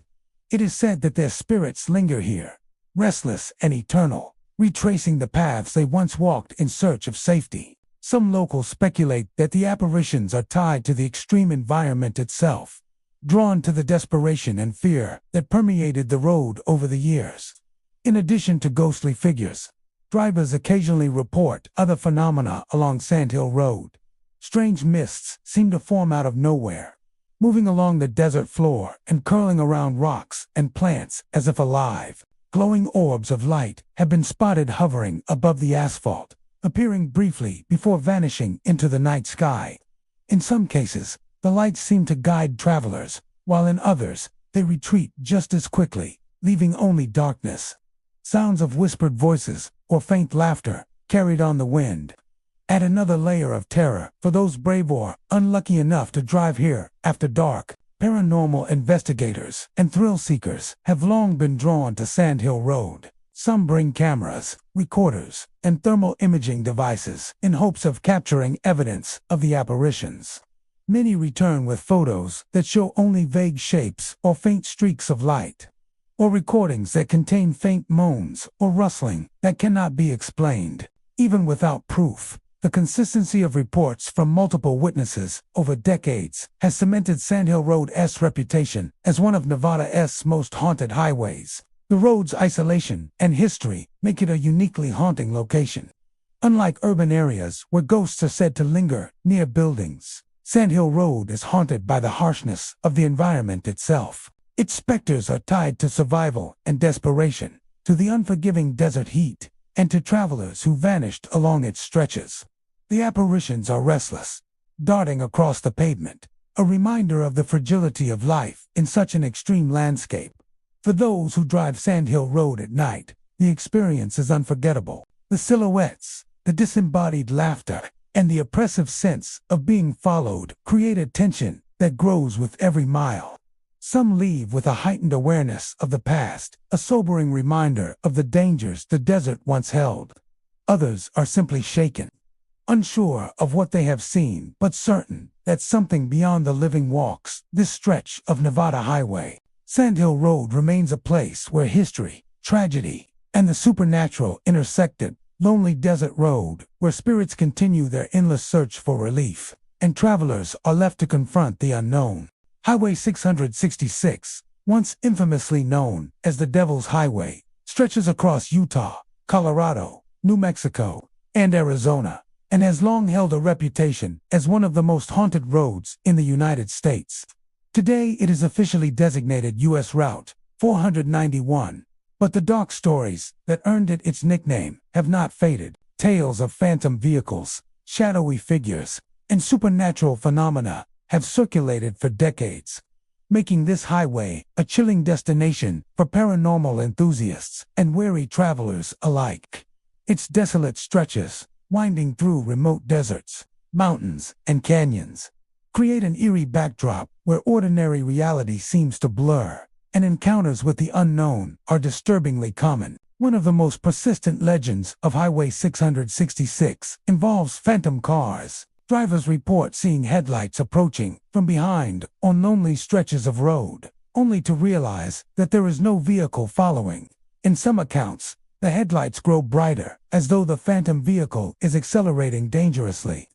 It is said that their spirits linger here, restless and eternal, retracing the paths they once walked in search of safety. Some locals speculate that the apparitions are tied to the extreme environment itself, drawn to the desperation and fear that permeated the road over the years. In addition to ghostly figures, drivers occasionally report other phenomena along Sandhill Road. Strange mists seem to form out of nowhere, moving along the desert floor and curling around rocks and plants as if alive. Glowing orbs of light have been spotted hovering above the asphalt, appearing briefly before vanishing into the night sky. In some cases, the lights seem to guide travelers, while in others, they retreat just as quickly, leaving only darkness. Sounds of whispered voices or faint laughter carried on the wind add another layer of terror for those brave or unlucky enough to drive here after dark. Paranormal investigators and thrill seekers have long been drawn to Sandhill Road. Some bring cameras, recorders, and thermal imaging devices in hopes of capturing evidence of the apparitions. Many return with photos that show only vague shapes or faint streaks of light, or recordings that contain faint moans or rustling that cannot be explained. Even without proof, the consistency of reports from multiple witnesses over decades has cemented Sandhill Road's reputation as one of Nevada's most haunted highways. The road's isolation and history make it a uniquely haunting location. Unlike urban areas where ghosts are said to linger near buildings, Sandhill Road is haunted by the harshness of the environment itself. Its specters are tied to survival and desperation, to the unforgiving desert heat, and to travelers who vanished along its stretches. The apparitions are restless, darting across the pavement, a reminder of the fragility of life in such an extreme landscape. For those who drive Sandhill Road at night, the experience is unforgettable. The silhouettes, the disembodied laughter, and the oppressive sense of being followed create a tension that grows with every mile. Some leave with a heightened awareness of the past, a sobering reminder of the dangers the desert once held. Others are simply shaken, unsure of what they have seen, but certain that something beyond the living walks this stretch of Nevada highway. Sandhill Road remains a place where history, tragedy, and the supernatural intersected. Lonely desert road, where spirits continue their endless search for relief, and travelers are left to confront the unknown. Highway 666, once infamously known as the Devil's Highway, stretches across Utah, Colorado, New Mexico, and Arizona, and has long held a reputation as one of the most haunted roads in the United States. Today it is officially designated U.S. Route 491. But the dark stories that earned it its nickname have not faded. Tales of phantom vehicles, shadowy figures, and supernatural phenomena have circulated for decades, making this highway a chilling destination for paranormal enthusiasts and wary travelers alike. Its desolate stretches, winding through remote deserts, mountains, and canyons, create an eerie backdrop where ordinary reality seems to blur, and encounters with the unknown are disturbingly common. One of the most persistent legends of Highway 666 involves phantom cars. Drivers report seeing headlights approaching from behind on lonely stretches of road, only to realize that there is no vehicle following. In some accounts, the headlights grow brighter, as though the phantom vehicle is accelerating dangerously,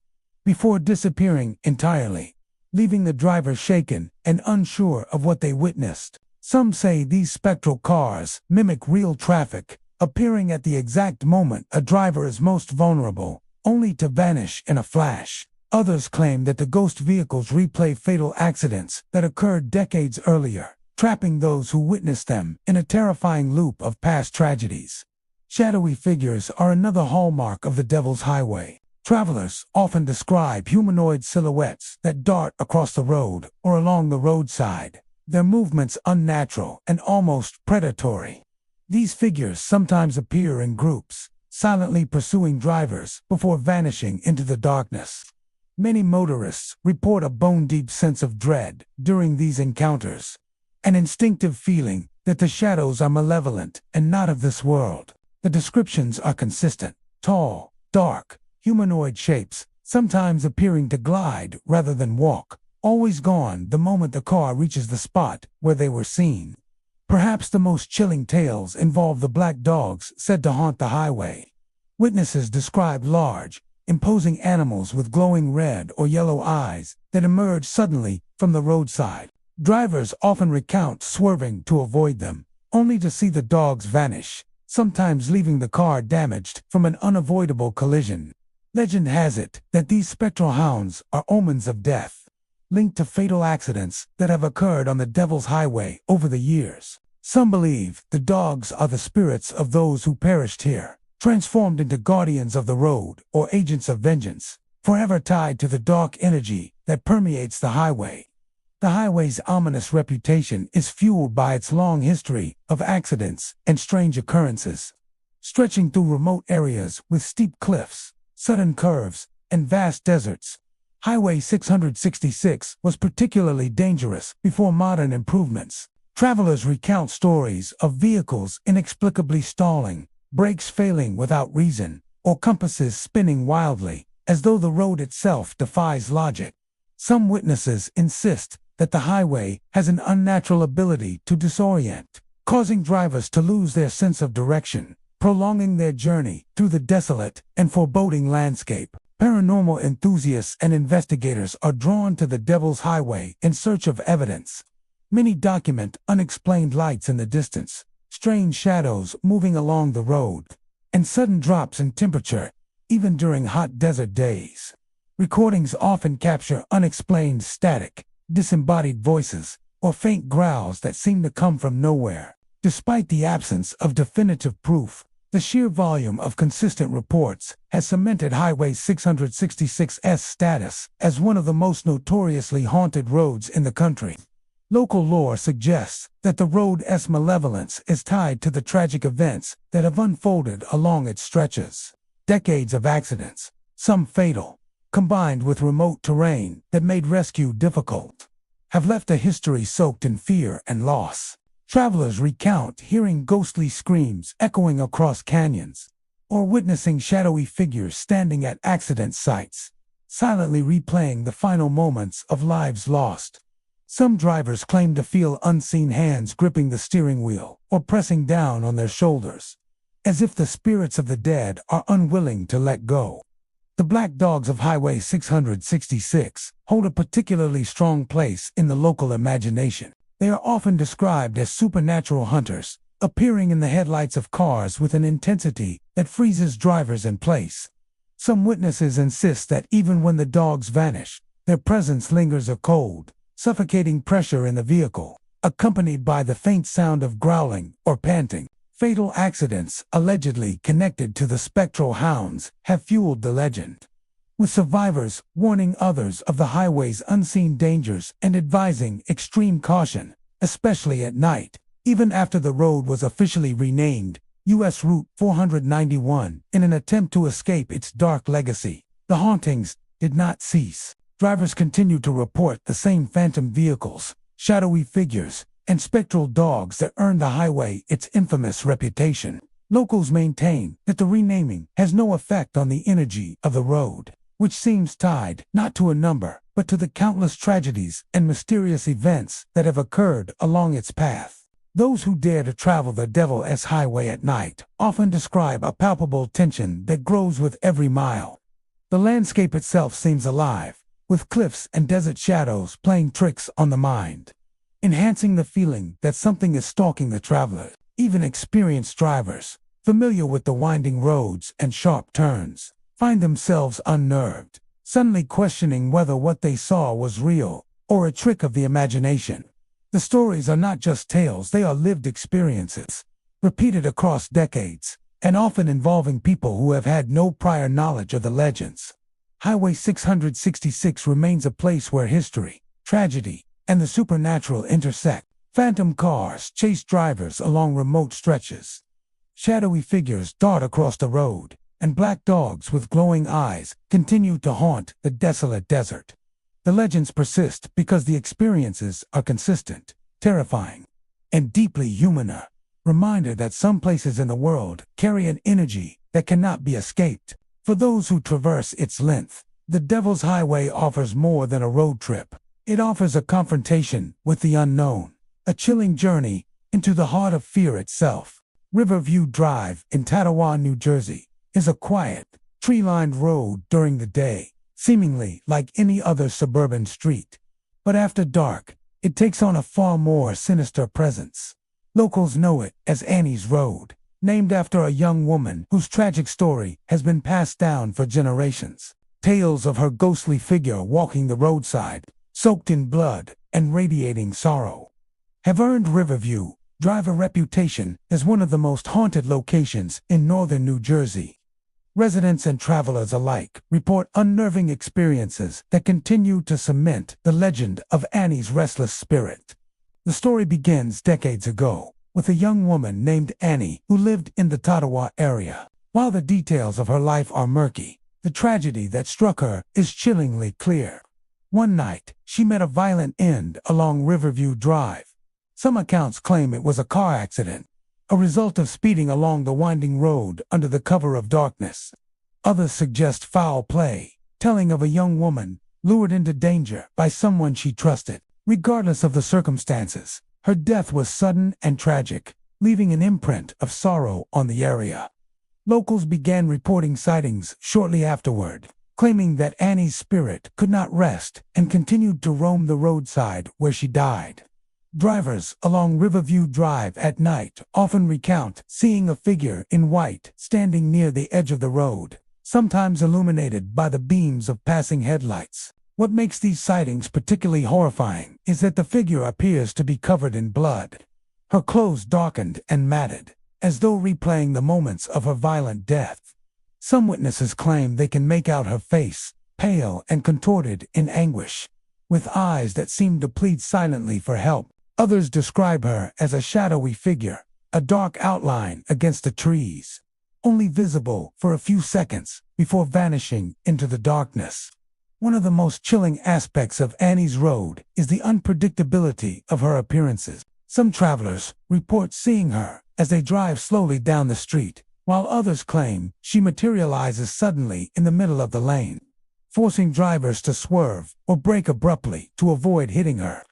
before disappearing entirely, leaving the driver shaken and unsure of what they witnessed. Some say these spectral cars mimic real traffic, appearing at the exact moment a driver is most vulnerable, only to vanish in a flash. Others claim that the ghost vehicles replay fatal accidents that occurred decades earlier, trapping those who witnessed them in a terrifying loop of past tragedies. Shadowy figures are another hallmark of the Devil's Highway. Travelers often describe humanoid silhouettes that dart across the road or along the roadside, their movements unnatural and almost predatory. These figures sometimes appear in groups, silently pursuing drivers before vanishing into the darkness. Many motorists report a bone-deep sense of dread during these encounters, an instinctive feeling that the shadows are malevolent and not of this world. The descriptions are consistent: tall, dark, humanoid shapes, sometimes appearing to glide rather than walk, always gone the moment the car reaches the spot where they were seen. Perhaps the most chilling tales involve the black dogs said to haunt the highway. Witnesses describe large, imposing animals with glowing red or yellow eyes that emerge suddenly from the roadside. Drivers often recount swerving to avoid them, only to see the dogs vanish, sometimes leaving the car damaged from an unavoidable collision. Legend has it that these spectral hounds are omens of death, linked to fatal accidents that have occurred on the Devil's Highway over the years. Some believe the dogs are the spirits of those who perished here, transformed into guardians of the road or agents of vengeance, forever tied to the dark energy that permeates the highway. The highway's ominous reputation is fueled by its long history of accidents and strange occurrences. Stretching through remote areas with steep cliffs, sudden curves, and vast deserts, Highway 666 was particularly dangerous before modern improvements. Travelers recount stories of vehicles inexplicably stalling, brakes failing without reason, or compasses spinning wildly, as though the road itself defies logic. Some witnesses insist that the highway has an unnatural ability to disorient, causing drivers to lose their sense of direction, prolonging their journey through the desolate and foreboding landscape. Paranormal enthusiasts and investigators are drawn to the Devil's Highway in search of evidence. Many document unexplained lights in the distance, strange shadows moving along the road, and sudden drops in temperature, even during hot desert days. Recordings often capture unexplained static, disembodied voices, or faint growls that seem to come from nowhere. Despite the absence of definitive proof, the sheer volume of consistent reports has cemented Highway 666's status as one of the most notoriously haunted roads in the country. Local lore suggests that the road's malevolence is tied to the tragic events that have unfolded along its stretches. Decades of accidents, some fatal, combined with remote terrain that made rescue difficult, have left a history soaked in fear and loss. Travelers recount hearing ghostly screams echoing across canyons, or witnessing shadowy figures standing at accident sites, silently replaying the final moments of lives lost. Some drivers claim to feel unseen hands gripping the steering wheel or pressing down on their shoulders, as if the spirits of the dead are unwilling to let go. The Black Dogs of Highway 666 hold a particularly strong place in the local imagination. They are often described as supernatural hunters, appearing in the headlights of cars with an intensity that freezes drivers in place. Some witnesses insist that even when the dogs vanish, their presence lingers a cold, suffocating pressure in the vehicle, accompanied by the faint sound of growling or panting. Fatal accidents allegedly connected to the spectral hounds have fueled the legend, with survivors warning others of the highway's unseen dangers and advising extreme caution, especially at night. Even after the road was officially renamed U.S. Route 491 in an attempt to escape its dark legacy, the hauntings did not cease. Drivers continued to report the same phantom vehicles, shadowy figures, and spectral dogs that earned the highway its infamous reputation. Locals maintain that the renaming has no effect on the energy of the road, which seems tied not to a number, but to the countless tragedies and mysterious events that have occurred along its path. Those who dare to travel the Devil's Highway at night often describe a palpable tension that grows with every mile. The landscape itself seems alive, with cliffs and desert shadows playing tricks on the mind, enhancing the feeling that something is stalking the traveler. Even experienced drivers, familiar with the winding roads and sharp turns, find themselves unnerved, suddenly questioning whether what they saw was real or a trick of the imagination. The stories are not just tales, they are lived experiences, repeated across decades, and often involving people who have had no prior knowledge of the legends. Highway 666 remains a place where history, tragedy, and the supernatural intersect. Phantom cars chase drivers along remote stretches. Shadowy figures dart across the road, and black dogs with glowing eyes continue to haunt the desolate desert. The legends persist because the experiences are consistent, terrifying, and deeply human. A reminder that some places in the world carry an energy that cannot be escaped. For those who traverse its length, the Devil's Highway offers more than a road trip. It offers a confrontation with the unknown, a chilling journey into the heart of fear itself. Riverview Drive in Tattawa, New Jersey, is a quiet, tree-lined road during the day, seemingly like any other suburban street. But after dark, it takes on a far more sinister presence. Locals know it as Annie's Road, named after a young woman whose tragic story has been passed down for generations. Tales of her ghostly figure walking the roadside, soaked in blood and radiating sorrow, have earned Riverview Drive a reputation as one of the most haunted locations in northern New Jersey. Residents and travelers alike report unnerving experiences that continue to cement the legend of Annie's restless spirit. The story begins decades ago, with a young woman named Annie who lived in the Tattawa area. While the details of her life are murky, the tragedy that struck her is chillingly clear. One night, she met a violent end along Riverview Drive. Some accounts claim it was a car accident, a result of speeding along the winding road under the cover of darkness. Others suggest foul play, telling of a young woman lured into danger by someone she trusted. Regardless of the circumstances, her death was sudden and tragic, leaving an imprint of sorrow on the area. Locals began reporting sightings shortly afterward, claiming that Annie's spirit could not rest and continued to roam the roadside where she died. Drivers along Riverview Drive at night often recount seeing a figure in white standing near the edge of the road, sometimes illuminated by the beams of passing headlights. What makes these sightings particularly horrifying is that the figure appears to be covered in blood, her clothes darkened and matted, as though replaying the moments of her violent death. Some witnesses claim they can make out her face, pale and contorted in anguish, with eyes that seem to plead silently for help. Others describe her as a shadowy figure, a dark outline against the trees, only visible for a few seconds before vanishing into the darkness. One of the most chilling aspects of Annie's Road is the unpredictability of her appearances. Some travelers report seeing her as they drive slowly down the street, while others claim she materializes suddenly in the middle of the lane, forcing drivers to swerve or brake abruptly to avoid hitting her.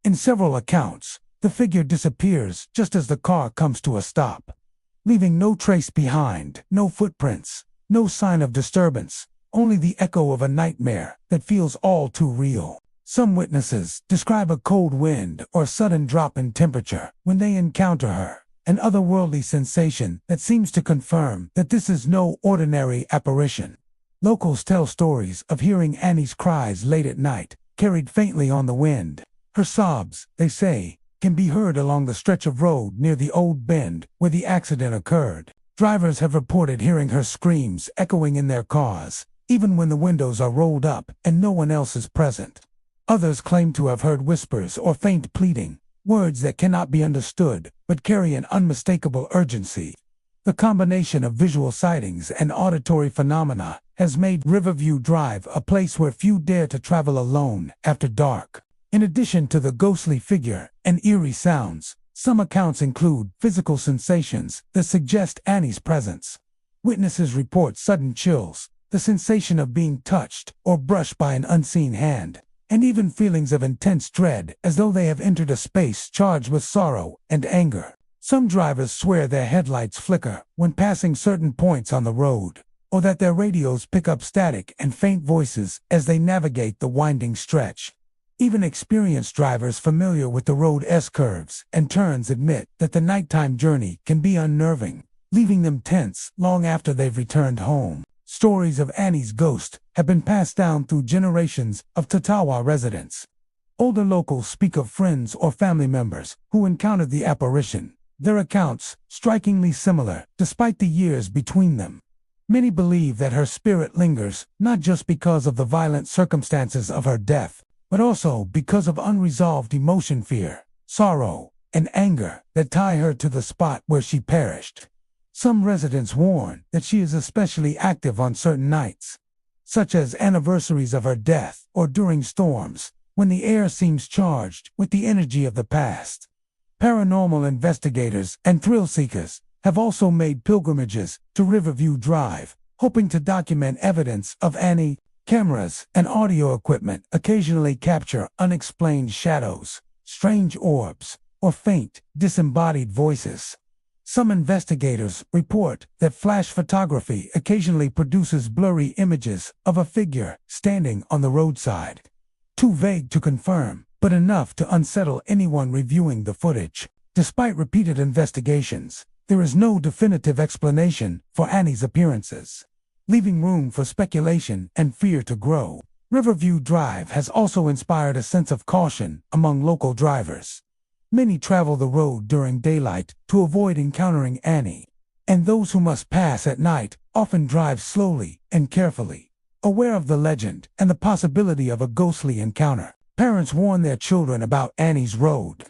In several accounts, the figure disappears just as the car comes to a stop, leaving no trace behind, no footprints, no sign of disturbance, only the echo of a nightmare that feels all too real. Some witnesses describe a cold wind or sudden drop in temperature when they encounter her, an otherworldly sensation that seems to confirm that this is no ordinary apparition. Locals tell stories of hearing Annie's cries late at night, carried faintly on the wind. Her sobs, they say, can be heard along the stretch of road near the old bend where the accident occurred. Drivers have reported hearing her screams echoing in their cars, even when the windows are rolled up and no one else is present. Others claim to have heard whispers or faint pleading, words that cannot be understood but carry an unmistakable urgency. The combination of visual sightings and auditory phenomena has made Riverview Drive a place where few dare to travel alone after dark. In addition to the ghostly figure and eerie sounds, some accounts include physical sensations that suggest Annie's presence. Witnesses report sudden chills, the sensation of being touched or brushed by an unseen hand, and even feelings of intense dread as though they have entered a space charged with sorrow and anger. Some drivers swear their headlights flicker when passing certain points on the road, or that their radios pick up static and faint voices as they navigate the winding stretch. Even experienced drivers familiar with the road's S-curves and turns admit that the nighttime journey can be unnerving, leaving them tense long after they've returned home. Stories of Annie's ghost have been passed down through generations of Tatawa residents. Older locals speak of friends or family members who encountered the apparition, their accounts strikingly similar despite the years between them. Many believe that her spirit lingers not just because of the violent circumstances of her death, but also because of unresolved emotion, fear, sorrow, and anger that tie her to the spot where she perished. Some residents warn that she is especially active on certain nights, such as anniversaries of her death or during storms, when the air seems charged with the energy of the past. Paranormal investigators and thrill seekers have also made pilgrimages to Riverview Drive, hoping to document evidence of Annie. Cameras and audio equipment occasionally capture unexplained shadows, strange orbs, or faint, disembodied voices. Some investigators report that flash photography occasionally produces blurry images of a figure standing on the roadside. Too vague to confirm, but enough to unsettle anyone reviewing the footage. Despite repeated investigations, there is no definitive explanation for Annie's appearances, leaving room for speculation and fear to grow. Riverview Drive has also inspired a sense of caution among local drivers. Many travel the road during daylight to avoid encountering Annie, and those who must pass at night often drive slowly and carefully, aware of the legend and the possibility of a ghostly encounter. Parents warn their children about Annie's Road,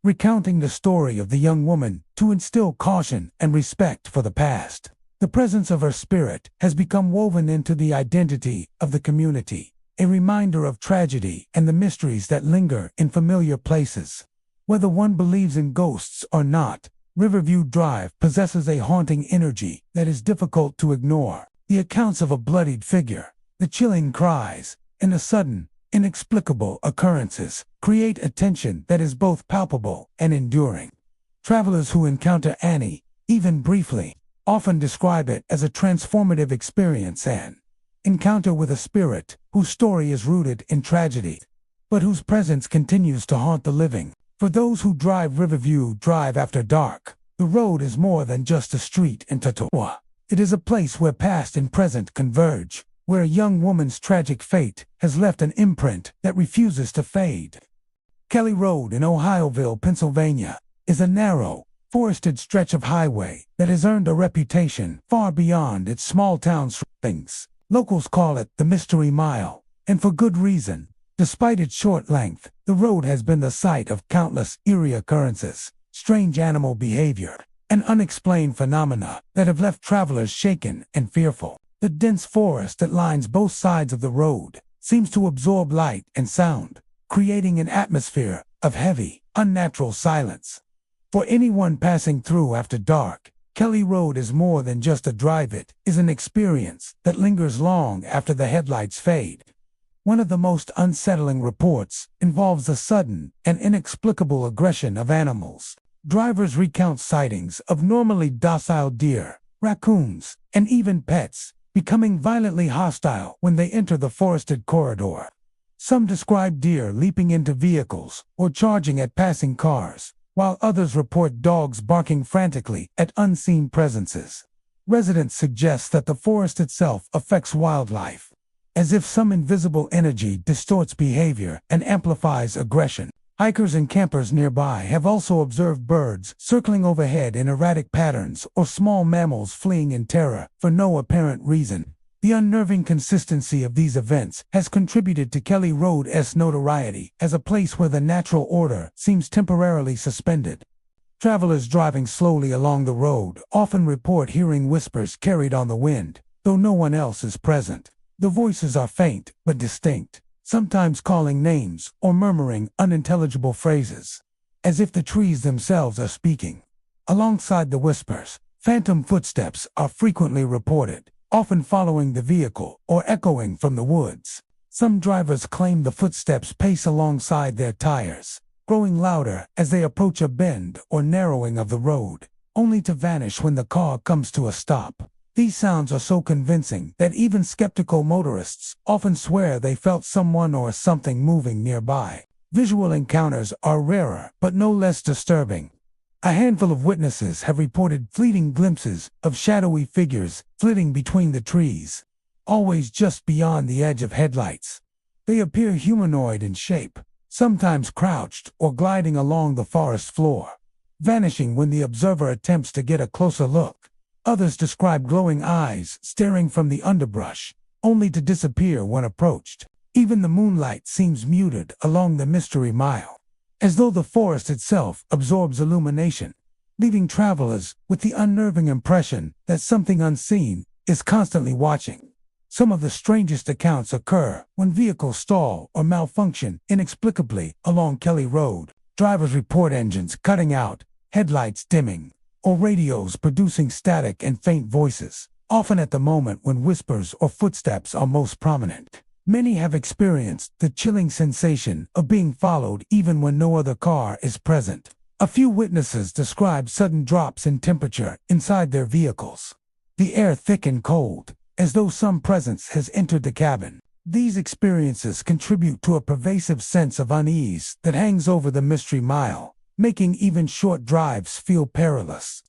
recounting the story of the young woman to instill caution and respect for the past. The presence of her spirit has become woven into the identity of the community, a reminder of tragedy and the mysteries that linger in familiar places. Whether one believes in ghosts or not, Riverview Drive possesses a haunting energy that is difficult to ignore. The accounts of a bloodied figure, the chilling cries, and the sudden, inexplicable occurrences create a tension that is both palpable and enduring. Travelers who encounter Annie, even briefly, often describe it as a transformative experience, an encounter with a spirit whose story is rooted in tragedy, but whose presence continues to haunt the living. For those who drive Riverview Drive after dark, the road is more than just a street in Tatawa. It is a place where past and present converge, where a young woman's tragic fate has left an imprint that refuses to fade. Kelly Road in Ohioville, Pennsylvania, is a narrow, forested stretch of highway that has earned a reputation far beyond its small town surroundings. Locals call it the Mystery Mile, and for good reason. Despite its short length, the road has been the site of countless eerie occurrences, strange animal behavior, and unexplained phenomena that have left travelers shaken and fearful. The dense forest that lines both sides of the road seems to absorb light and sound, creating an atmosphere of heavy, unnatural silence. For anyone passing through after dark, Kelly Road is more than just a drive. It is an experience that lingers long after the headlights fade. One of the most unsettling reports involves the sudden and inexplicable aggression of animals. Drivers recount sightings of normally docile deer, raccoons, and even pets becoming violently hostile when they enter the forested corridor. Some describe deer leaping into vehicles or charging at passing cars, while others report dogs barking frantically at unseen presences. Residents suggest that the forest itself affects wildlife, as if some invisible energy distorts behavior and amplifies aggression. Hikers and campers nearby have also observed birds circling overhead in erratic patterns or small mammals fleeing in terror for no apparent reason. The unnerving consistency of these events has contributed to Kelly Road's notoriety as a place where the natural order seems temporarily suspended. Travelers driving slowly along the road often report hearing whispers carried on the wind, though no one else is present. The voices are faint but distinct, sometimes calling names or murmuring unintelligible phrases, as if the trees themselves are speaking. Alongside the whispers, phantom footsteps are frequently reported, often following the vehicle or echoing from the woods. Some drivers claim the footsteps pace alongside their tires, growing louder as they approach a bend or narrowing of the road, only to vanish when the car comes to a stop. These sounds are so convincing that even skeptical motorists often swear they felt someone or something moving nearby. Visual encounters are rarer but no less disturbing. A handful of witnesses have reported fleeting glimpses of shadowy figures flitting between the trees, always just beyond the edge of headlights. They appear humanoid in shape, sometimes crouched or gliding along the forest floor, vanishing when the observer attempts to get a closer look. Others describe glowing eyes staring from the underbrush, only to disappear when approached. Even the moonlight seems muted along the mystery mile, as though the forest itself absorbs illumination, leaving travelers with the unnerving impression that something unseen is constantly watching. Some of the strangest accounts occur when vehicles stall or malfunction inexplicably along Kelly Road. Drivers report engines cutting out, headlights dimming, or radios producing static and faint voices, often at the moment when whispers or footsteps are most prominent. Many have experienced the chilling sensation of being followed even when no other car is present. A few witnesses describe sudden drops in temperature inside their vehicles. The air thick and cold, as though some presence has entered the cabin. These experiences contribute to a pervasive sense of unease that hangs over the mystery mile, making even short drives feel perilous.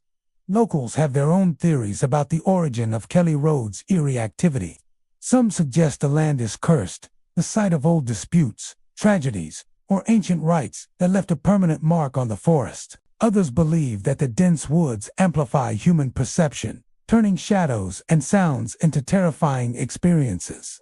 Locals have their own theories about the origin of Kelly Road's eerie activity. Some suggest the land is cursed, the site of old disputes, tragedies, or ancient rites that left a permanent mark on the forest. Others believe that the dense woods amplify human perception, turning shadows and sounds into terrifying experiences.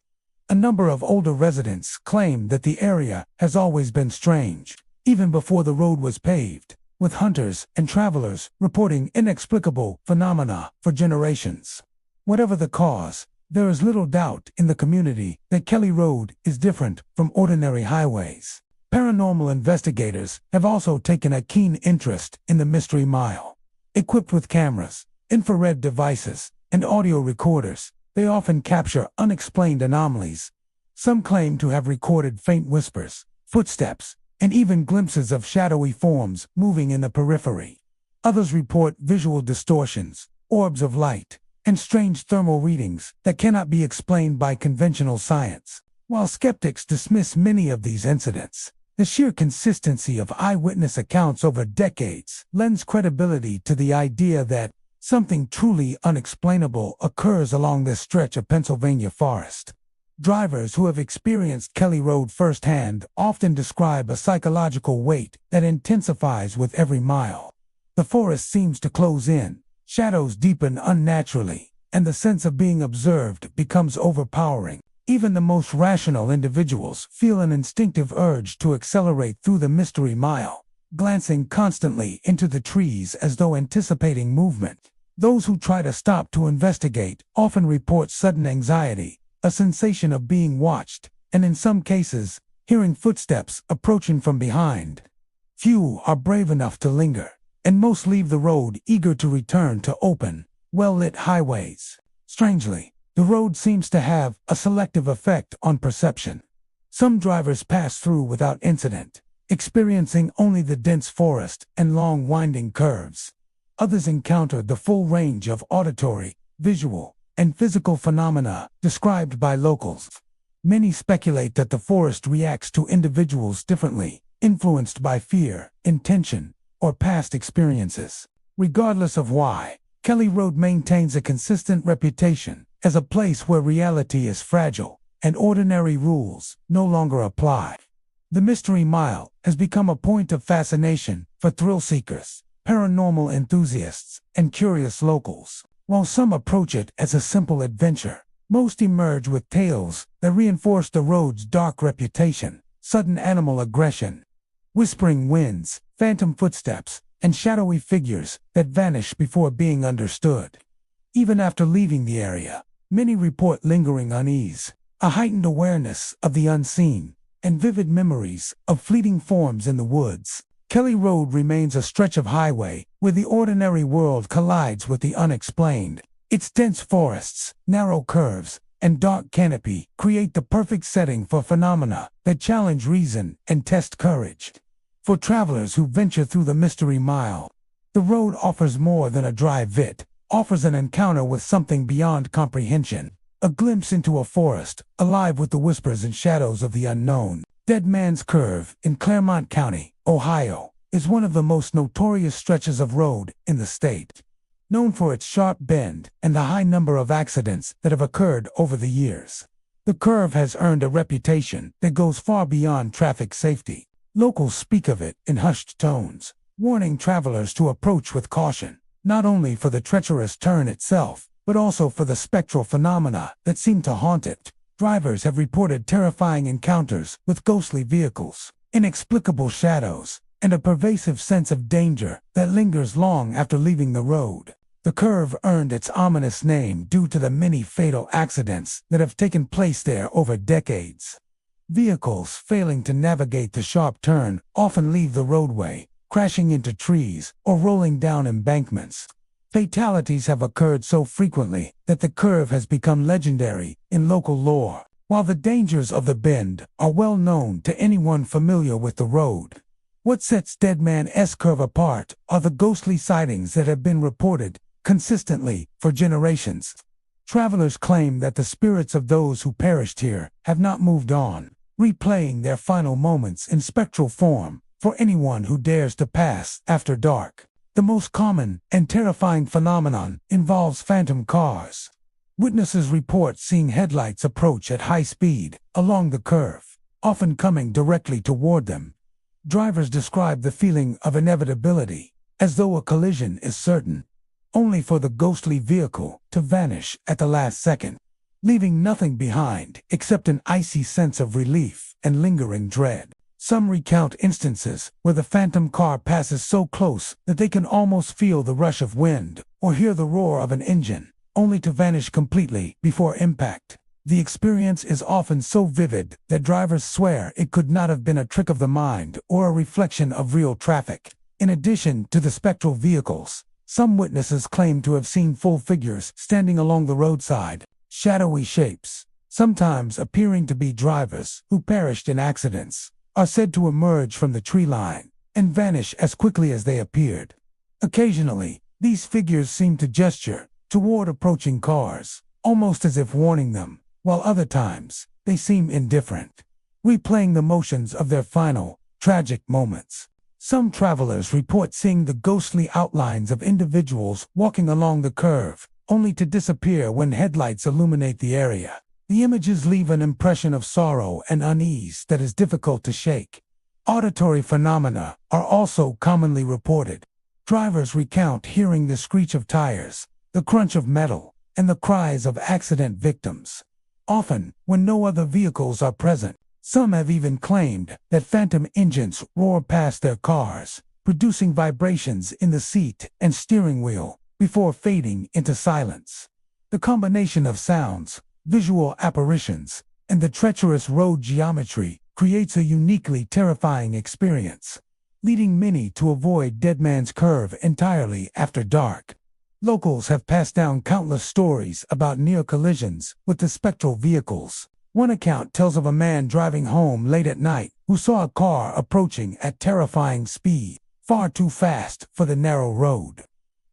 A number of older residents claim that the area has always been strange, even before the road was paved, with hunters and travelers reporting inexplicable phenomena for generations. Whatever the cause, there is little doubt in the community that Kelly Road is different from ordinary highways. Paranormal investigators have also taken a keen interest in the mystery mile. Equipped with cameras, infrared devices, and audio recorders, they often capture unexplained anomalies. Some claim to have recorded faint whispers, footsteps, and even glimpses of shadowy forms moving in the periphery. Others report visual distortions, orbs of light, and strange thermal readings that cannot be explained by conventional science. While skeptics dismiss many of these incidents, the sheer consistency of eyewitness accounts over decades lends credibility to the idea that something truly unexplainable occurs along this stretch of Pennsylvania forest. Drivers who have experienced Kelly Road firsthand often describe a psychological weight that intensifies with every mile. The forest seems to close in, shadows deepen unnaturally, and the sense of being observed becomes overpowering. Even the most rational individuals feel an instinctive urge to accelerate through the mystery mile, glancing constantly into the trees as though anticipating movement. Those who try to stop to investigate often report sudden anxiety, a sensation of being watched, and in some cases, hearing footsteps approaching from behind. Few are brave enough to linger, and most leave the road eager to return to open, well-lit highways. Strangely, the road seems to have a selective effect on perception. Some drivers pass through without incident, experiencing only the dense forest and long winding curves. Others encounter the full range of auditory, visual, and physical phenomena described by locals. Many speculate that the forest reacts to individuals differently, influenced by fear, intention, or past experiences. Regardless of why, Kelly Road maintains a consistent reputation as a place where reality is fragile and ordinary rules no longer apply. The Mystery Mile has become a point of fascination for thrill seekers, paranormal enthusiasts, and curious locals. While some approach it as a simple adventure, most emerge with tales that reinforce the road's dark reputation: sudden animal aggression, whispering winds, phantom footsteps, and shadowy figures that vanish before being understood. Even after leaving the area, many report lingering unease, a heightened awareness of the unseen, and vivid memories of fleeting forms in the woods. Kelly Road remains a stretch of highway where the ordinary world collides with the unexplained. Its dense forests, narrow curves, and dark canopy create the perfect setting for phenomena that challenge reason and test courage. For travelers who venture through the Mystery Mile, the road offers more than a drive. It offers an encounter with something beyond comprehension, a glimpse into a forest alive with the whispers and shadows of the unknown. Dead Man's Curve in Claremont County, Ohio, is one of the most notorious stretches of road in the state. Known for its sharp bend and the high number of accidents that have occurred over the years, the curve has earned a reputation that goes far beyond traffic safety. Locals speak of it in hushed tones, warning travelers to approach with caution, not only for the treacherous turn itself, but also for the spectral phenomena that seem to haunt it. Drivers have reported terrifying encounters with ghostly vehicles, inexplicable shadows, and a pervasive sense of danger that lingers long after leaving the road. The curve earned its ominous name due to the many fatal accidents that have taken place there over decades. Vehicles failing to navigate the sharp turn often leave the roadway, crashing into trees or rolling down embankments. Fatalities have occurred so frequently that the curve has become legendary in local lore, while the dangers of the bend are well known to anyone familiar with the road. What sets Dead Man's Curve apart are the ghostly sightings that have been reported consistently for generations. Travelers claim that the spirits of those who perished here have not moved on, replaying their final moments in spectral form for anyone who dares to pass after dark. The most common and terrifying phenomenon involves phantom cars. Witnesses report seeing headlights approach at high speed along the curve, often coming directly toward them. Drivers describe the feeling of inevitability, as though a collision is certain, only for the ghostly vehicle to vanish at the last second, leaving nothing behind except an icy sense of relief and lingering dread. Some recount instances where the phantom car passes so close that they can almost feel the rush of wind or hear the roar of an engine, only to vanish completely before impact. The experience is often so vivid that drivers swear it could not have been a trick of the mind or a reflection of real traffic. In addition to the spectral vehicles, some witnesses claim to have seen full figures standing along the roadside, shadowy shapes, sometimes appearing to be drivers who perished in accidents, are said to emerge from the tree line and vanish as quickly as they appeared. Occasionally, these figures seem to gesture toward approaching cars, almost as if warning them, while other times, they seem indifferent, replaying the motions of their final, tragic moments. Some travelers report seeing the ghostly outlines of individuals walking along the curve, only to disappear when headlights illuminate the area. The images leave an impression of sorrow and unease that is difficult to shake. Auditory phenomena are also commonly reported. Drivers recount hearing the screech of tires, the crunch of metal, and the cries of accident victims. often when no other vehicles are present. Some have even claimed that phantom engines roar past their cars, producing vibrations in the seat and steering wheel before fading into silence. The combination of sounds, visual apparitions, and the treacherous road geometry creates a uniquely terrifying experience, leading many to avoid Dead Man's Curve entirely after dark. Locals have passed down countless stories about near collisions with the spectral vehicles. One account tells of a man driving home late at night who saw a car approaching at terrifying speed, far too fast for the narrow road.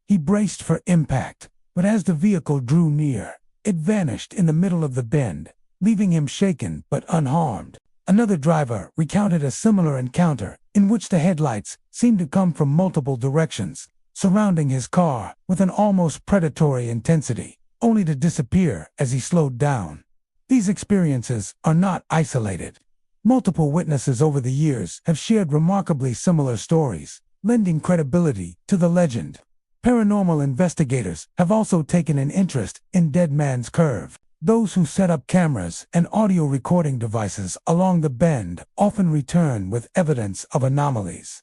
He braced for impact, but as the vehicle drew near, it vanished in the middle of the bend, leaving him shaken but unharmed. Another driver recounted a similar encounter in which the headlights seemed to come from multiple directions, surrounding his car with an almost predatory intensity, only to disappear as he slowed down. These experiences are not isolated. Multiple witnesses over the years have shared remarkably similar stories, lending credibility to the legend. Paranormal investigators have also taken an interest in Dead Man's Curve. Those who set up cameras and audio recording devices along the bend often return with evidence of anomalies.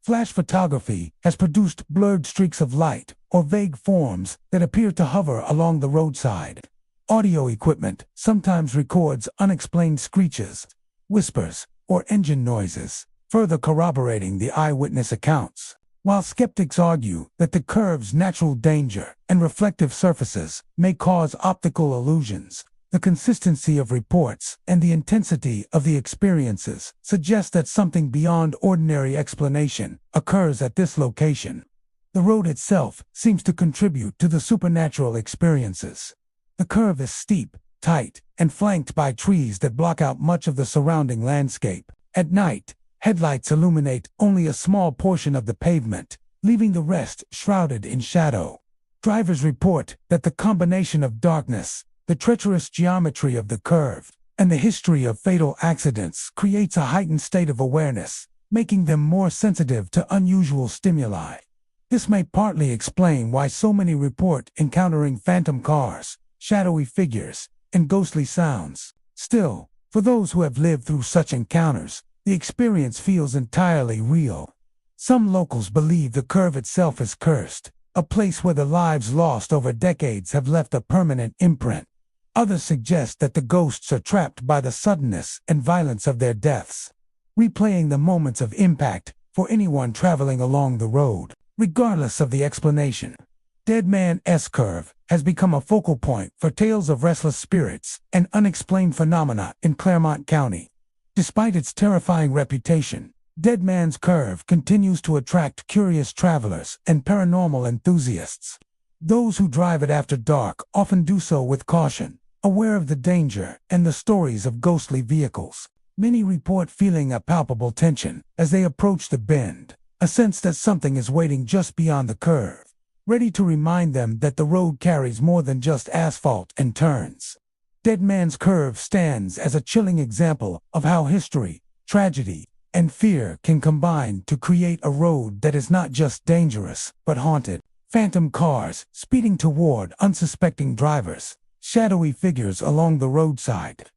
Flash photography has produced blurred streaks of light or vague forms that appear to hover along the roadside. Audio equipment sometimes records unexplained screeches, whispers, or engine noises, further corroborating the eyewitness accounts. While skeptics argue that the curve's natural danger and reflective surfaces may cause optical illusions, the consistency of reports and the intensity of the experiences suggest that something beyond ordinary explanation occurs at this location. The road itself seems to contribute to the supernatural experiences. The curve is steep, tight, and flanked by trees that block out much of the surrounding landscape. At night, headlights illuminate only a small portion of the pavement, leaving the rest shrouded in shadow. Drivers report that the combination of darkness, the treacherous geometry of the curve, and the history of fatal accidents creates a heightened state of awareness, making them more sensitive to unusual stimuli. This may partly explain why so many report encountering phantom cars, shadowy figures, and ghostly sounds. Still, for those who have lived through such encounters, the experience feels entirely real. Some locals believe the curve itself is cursed, a place where the lives lost over decades have left a permanent imprint. Others suggest that the ghosts are trapped by the suddenness and violence of their deaths, replaying the moments of impact for anyone traveling along the road. Regardless of the explanation, Dead Man's Curve has become a focal point for tales of restless spirits and unexplained phenomena in Claremont County. Despite its terrifying reputation, Dead Man's Curve continues to attract curious travelers and paranormal enthusiasts. Those who drive it after dark often do so with caution, aware of the danger and the stories of ghostly vehicles. Many report feeling a palpable tension as they approach the bend, a sense that something is waiting just beyond the curve, ready to remind them that the road carries more than just asphalt and turns. Dead Man's Curve stands as a chilling example of how history, tragedy, and fear can combine to create a road that is not just dangerous, but haunted. Phantom cars speeding toward unsuspecting drivers, shadowy figures along the roadside,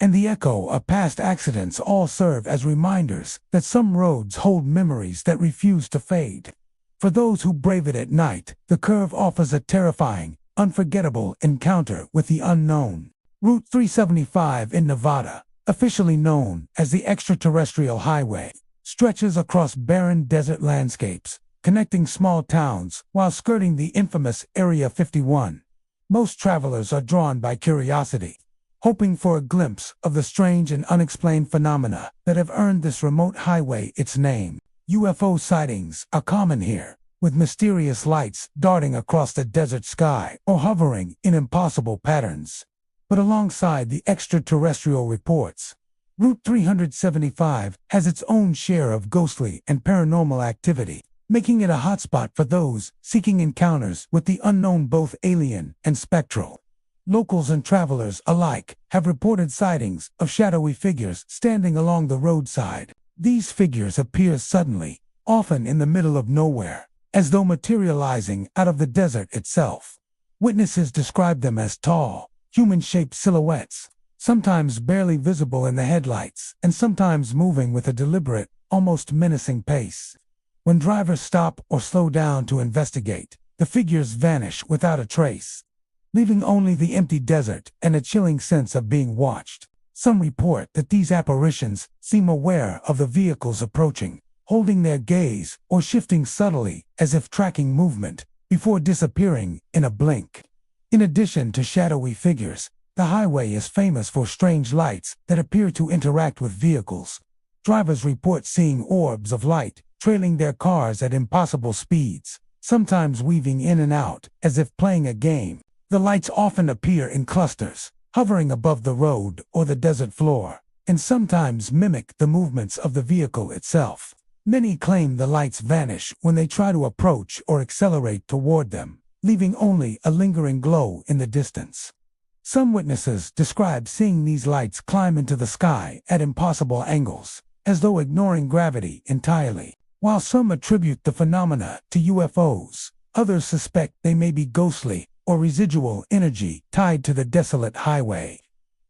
and the echo of past accidents all serve as reminders that some roads hold memories that refuse to fade. For those who brave it at night, the curve offers a terrifying, unforgettable encounter with the unknown. Route 375 in Nevada, officially known as the Extraterrestrial Highway, stretches across barren desert landscapes, connecting small towns while skirting the infamous Area 51. Most travelers are drawn by curiosity, hoping for a glimpse of the strange and unexplained phenomena that have earned this remote highway its name. UFO sightings are common here, with mysterious lights darting across the desert sky or hovering in impossible patterns. But alongside the extraterrestrial reports, Route 375 has its own share of ghostly and paranormal activity, making it a hotspot for those seeking encounters with the unknown, both alien and spectral. Locals and travelers alike have reported sightings of shadowy figures standing along the roadside. These figures appear suddenly, often in the middle of nowhere, as though materializing out of the desert itself. Witnesses describe them as tall, human-shaped silhouettes, sometimes barely visible in the headlights, and sometimes moving with a deliberate, almost menacing pace. When drivers stop or slow down to investigate, the figures vanish without a trace, leaving only the empty desert and a chilling sense of being watched. Some report that these apparitions seem aware of the vehicles approaching, holding their gaze or shifting subtly as if tracking movement, before disappearing in a blink. In addition to shadowy figures, the highway is famous for strange lights that appear to interact with vehicles. Drivers report seeing orbs of light trailing their cars at impossible speeds, sometimes weaving in and out as if playing a game. The lights often appear in clusters, hovering above the road or the desert floor, and sometimes mimic the movements of the vehicle itself. Many claim the lights vanish when they try to approach or accelerate toward them, leaving only a lingering glow in the distance. Some witnesses describe seeing these lights climb into the sky at impossible angles, as though ignoring gravity entirely. While some attribute the phenomena to UFOs, others suspect they may be ghostly or residual energy tied to the desolate highway.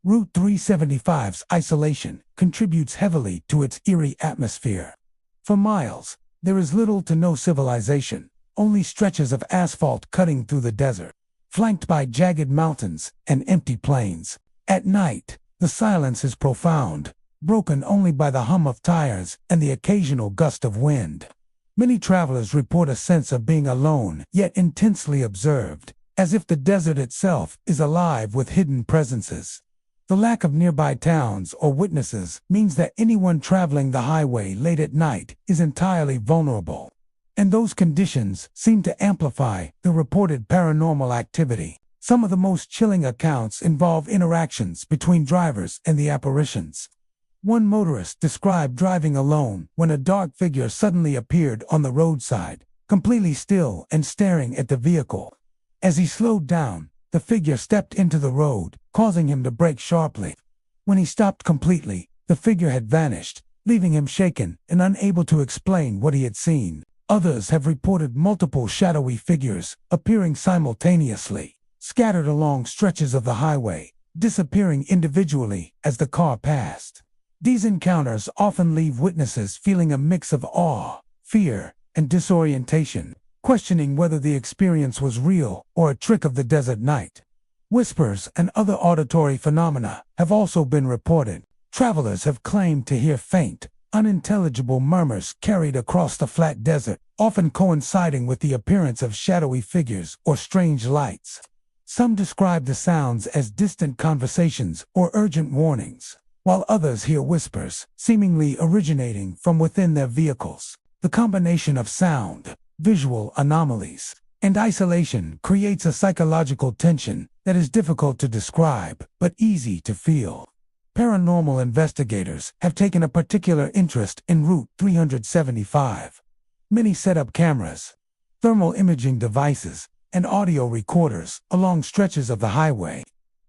Route 375's isolation contributes heavily to its eerie atmosphere. For miles, there is little to no civilization, only stretches of asphalt cutting through the desert, flanked by jagged mountains and empty plains. At night, the silence is profound, broken only by the hum of tires and the occasional gust of wind. Many travelers report a sense of being alone, yet intensely observed, as if the desert itself is alive with hidden presences. The lack of nearby towns or witnesses means that anyone traveling the highway late at night is entirely vulnerable. And those conditions seem to amplify the reported paranormal activity. Some of the most chilling accounts involve interactions between drivers and the apparitions. One motorist described driving alone when a dark figure suddenly appeared on the roadside, completely still and staring at the vehicle. As he slowed down, the figure stepped into the road, causing him to brake sharply. When he stopped completely, the figure had vanished, leaving him shaken and unable to explain what he had seen. Others have reported multiple shadowy figures appearing simultaneously, scattered along stretches of the highway, disappearing individually as the car passed. These encounters often leave witnesses feeling a mix of awe, fear, and disorientation, questioning whether the experience was real or a trick of the desert night. Whispers and other auditory phenomena have also been reported. Travelers have claimed to hear faint, unintelligible murmurs carried across the flat desert, often coinciding with the appearance of shadowy figures or strange lights. Some describe the sounds as distant conversations or urgent warnings, while others hear whispers, seemingly originating from within their vehicles. The combination of sound, visual anomalies, and isolation creates a psychological tension that is difficult to describe, but easy to feel. Paranormal investigators have taken a particular interest in Route 375. Many set up cameras, thermal imaging devices, and audio recorders along stretches of the highway,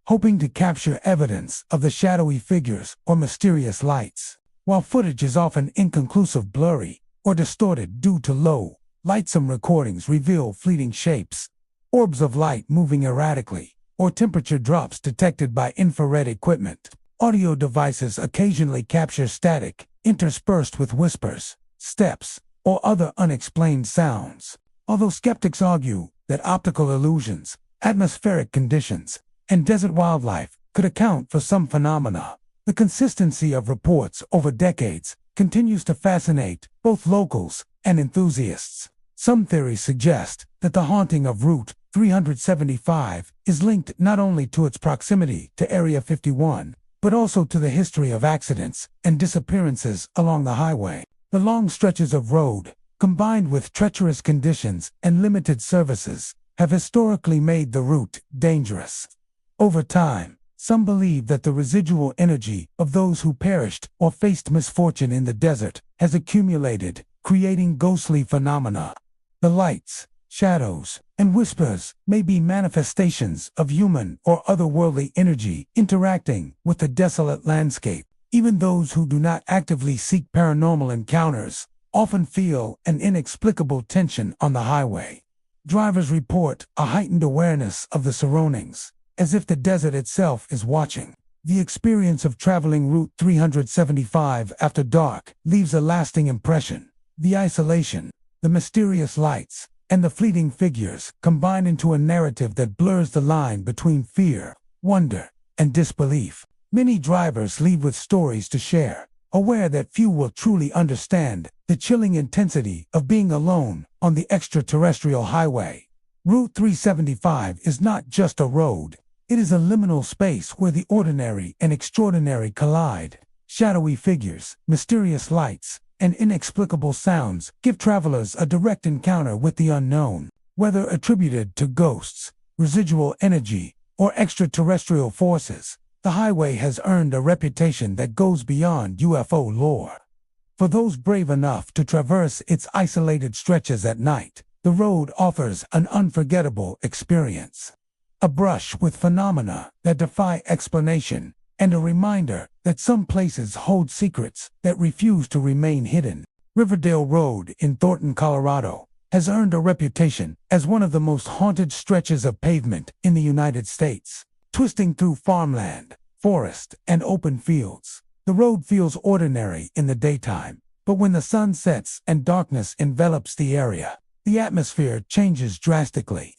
hoping to capture evidence of the shadowy figures or mysterious lights. While footage is often inconclusive, blurry, or distorted due to low light, some recordings reveal fleeting shapes, orbs of light moving erratically, or temperature drops detected by infrared equipment. Audio devices occasionally capture static, interspersed with whispers, steps, or other unexplained sounds. Although skeptics argue that optical illusions, atmospheric conditions, and desert wildlife could account for some phenomena, the consistency of reports over decades continues to fascinate both locals and enthusiasts. Some theories suggest that the haunting of Route 375 is linked not only to its proximity to Area 51, but also to the history of accidents and disappearances along the highway. The long stretches of road, combined with treacherous conditions and limited services, have historically made the route dangerous. Over time, some believe that the residual energy of those who perished or faced misfortune in the desert has accumulated, creating ghostly phenomena. The lights, shadows, and whispers may be manifestations of human or otherworldly energy interacting with the desolate landscape. Even those who do not actively seek paranormal encounters often feel an inexplicable tension on the highway. Drivers report a heightened awareness of the surroundings, as if the desert itself is watching. The experience of traveling Route 375 after dark leaves a lasting impression. The isolation, the mysterious lights, and the fleeting figures combine into a narrative that blurs the line between fear, wonder, and disbelief. Many drivers leave with stories to share, aware that few will truly understand the chilling intensity of being alone on the extraterrestrial highway. Route 375 is not just a road, it is a liminal space where the ordinary and extraordinary collide. Shadowy figures, mysterious lights, and inexplicable sounds give travelers a direct encounter with the unknown. Whether attributed to ghosts, residual energy, or extraterrestrial forces, the highway has earned a reputation that goes beyond UFO lore. For those brave enough to traverse its isolated stretches at night, the road offers an unforgettable experience. A brush with phenomena that defy explanation, and a reminder that some places hold secrets that refuse to remain hidden. Riverdale Road in Thornton, Colorado, has earned a reputation as one of the most haunted stretches of pavement in the United States. Twisting through farmland, forest, and open fields, the road feels ordinary in the daytime, but when the sun sets and darkness envelops the area, the atmosphere changes drastically.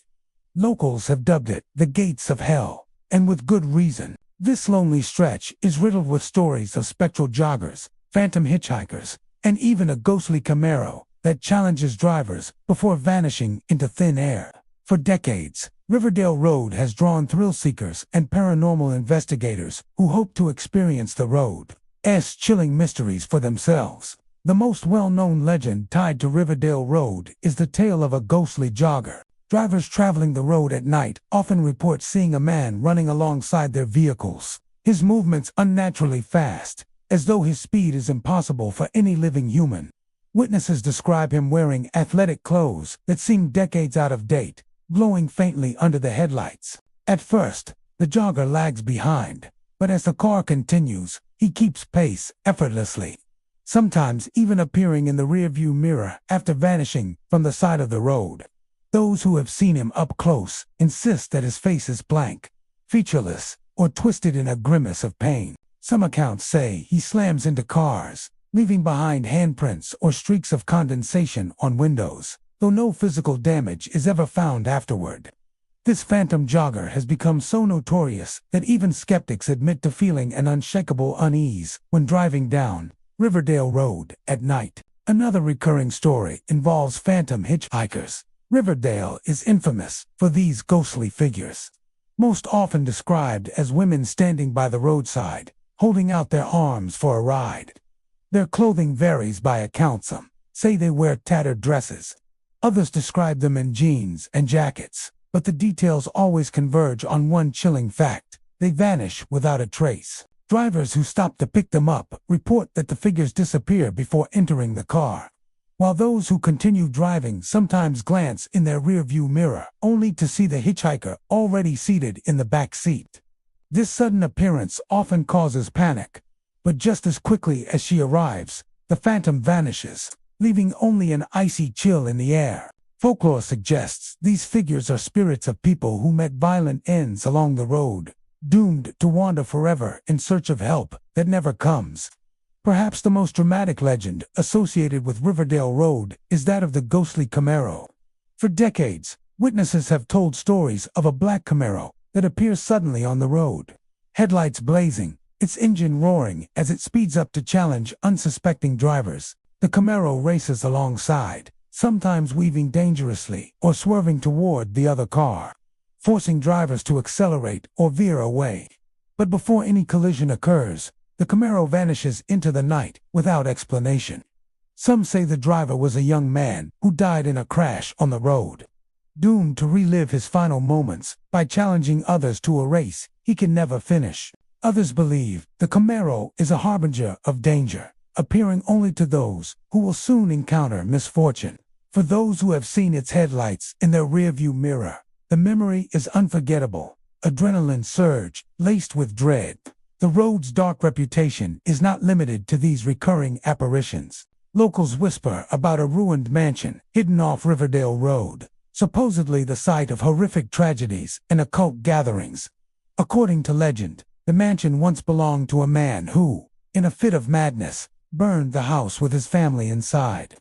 Locals have dubbed it the gates of hell, and with good reason. This lonely stretch is riddled with stories of spectral joggers, phantom hitchhikers, and even a ghostly Camaro that challenges drivers before vanishing into thin air. For decades, Riverdale Road has drawn thrill seekers and paranormal investigators who hope to experience the road's chilling mysteries for themselves. The most well-known legend tied to Riverdale Road is the tale of a ghostly jogger. Drivers traveling the road at night often report seeing a man running alongside their vehicles, his movements unnaturally fast, as though his speed is impossible for any living human. Witnesses describe him wearing athletic clothes that seem decades out of date, glowing faintly under the headlights. At first, the jogger lags behind, but as the car continues, he keeps pace effortlessly, sometimes even appearing in the rearview mirror after vanishing from the side of the road. Those who have seen him up close insist that his face is blank, featureless, or twisted in a grimace of pain. Some accounts say he slams into cars, leaving behind handprints or streaks of condensation on windows, though no physical damage is ever found afterward. This phantom jogger has become so notorious that even skeptics admit to feeling an unshakable unease when driving down Riverdale Road at night. Another recurring story involves phantom hitchhikers. Riverdale is infamous for these ghostly figures, most often described as women standing by the roadside, holding out their arms for a ride. Their clothing varies by account. Some say they wear tattered dresses. Others describe them in jeans and jackets, but the details always converge on one chilling fact: they vanish without a trace. Drivers who stop to pick them up report that the figures disappear before entering the car, while those who continue driving sometimes glance in their rearview mirror, only to see the hitchhiker already seated in the back seat. This sudden appearance often causes panic, but just as quickly as she arrives, the phantom vanishes, leaving only an icy chill in the air. Folklore suggests these figures are spirits of people who met violent ends along the road, doomed to wander forever in search of help that never comes. Perhaps the most dramatic legend associated with Riverdale Road is that of the ghostly Camaro. For decades, witnesses have told stories of a black Camaro that appears suddenly on the road, headlights blazing, its engine roaring as it speeds up to challenge unsuspecting drivers. The Camaro races alongside, sometimes weaving dangerously or swerving toward the other car, forcing drivers to accelerate or veer away. But before any collision occurs, the Camaro vanishes into the night without explanation. Some say the driver was a young man who died in a crash on the road, doomed to relive his final moments by challenging others to a race he can never finish. Others believe the Camaro is a harbinger of danger, appearing only to those who will soon encounter misfortune. For those who have seen its headlights in their rearview mirror, the memory is unforgettable. Adrenaline surge, laced with dread. The road's dark reputation is not limited to these recurring apparitions. Locals whisper about a ruined mansion hidden off Riverdale Road, supposedly the site of horrific tragedies and occult gatherings. According to legend, the mansion once belonged to a man who, in a fit of madness, burned the house with his family inside.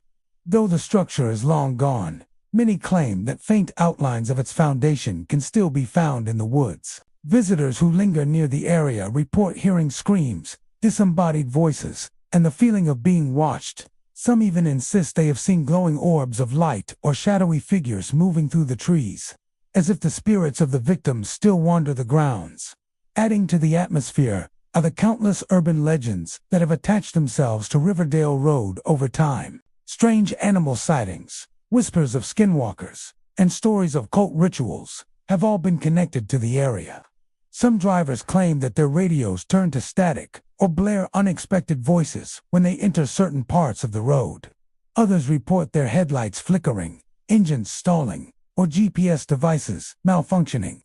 Though the structure is long gone, many claim that faint outlines of its foundation can still be found in the woods. Visitors who linger near the area report hearing screams, disembodied voices, and the feeling of being watched. Some even insist they have seen glowing orbs of light or shadowy figures moving through the trees, as if the spirits of the victims still wander the grounds. Adding to the atmosphere are the countless urban legends that have attached themselves to Riverdale Road over time. Strange animal sightings, whispers of skinwalkers, and stories of cult rituals have all been connected to the area. Some drivers claim that their radios turn to static or blare unexpected voices when they enter certain parts of the road. Others report their headlights flickering, engines stalling, or GPS devices malfunctioning,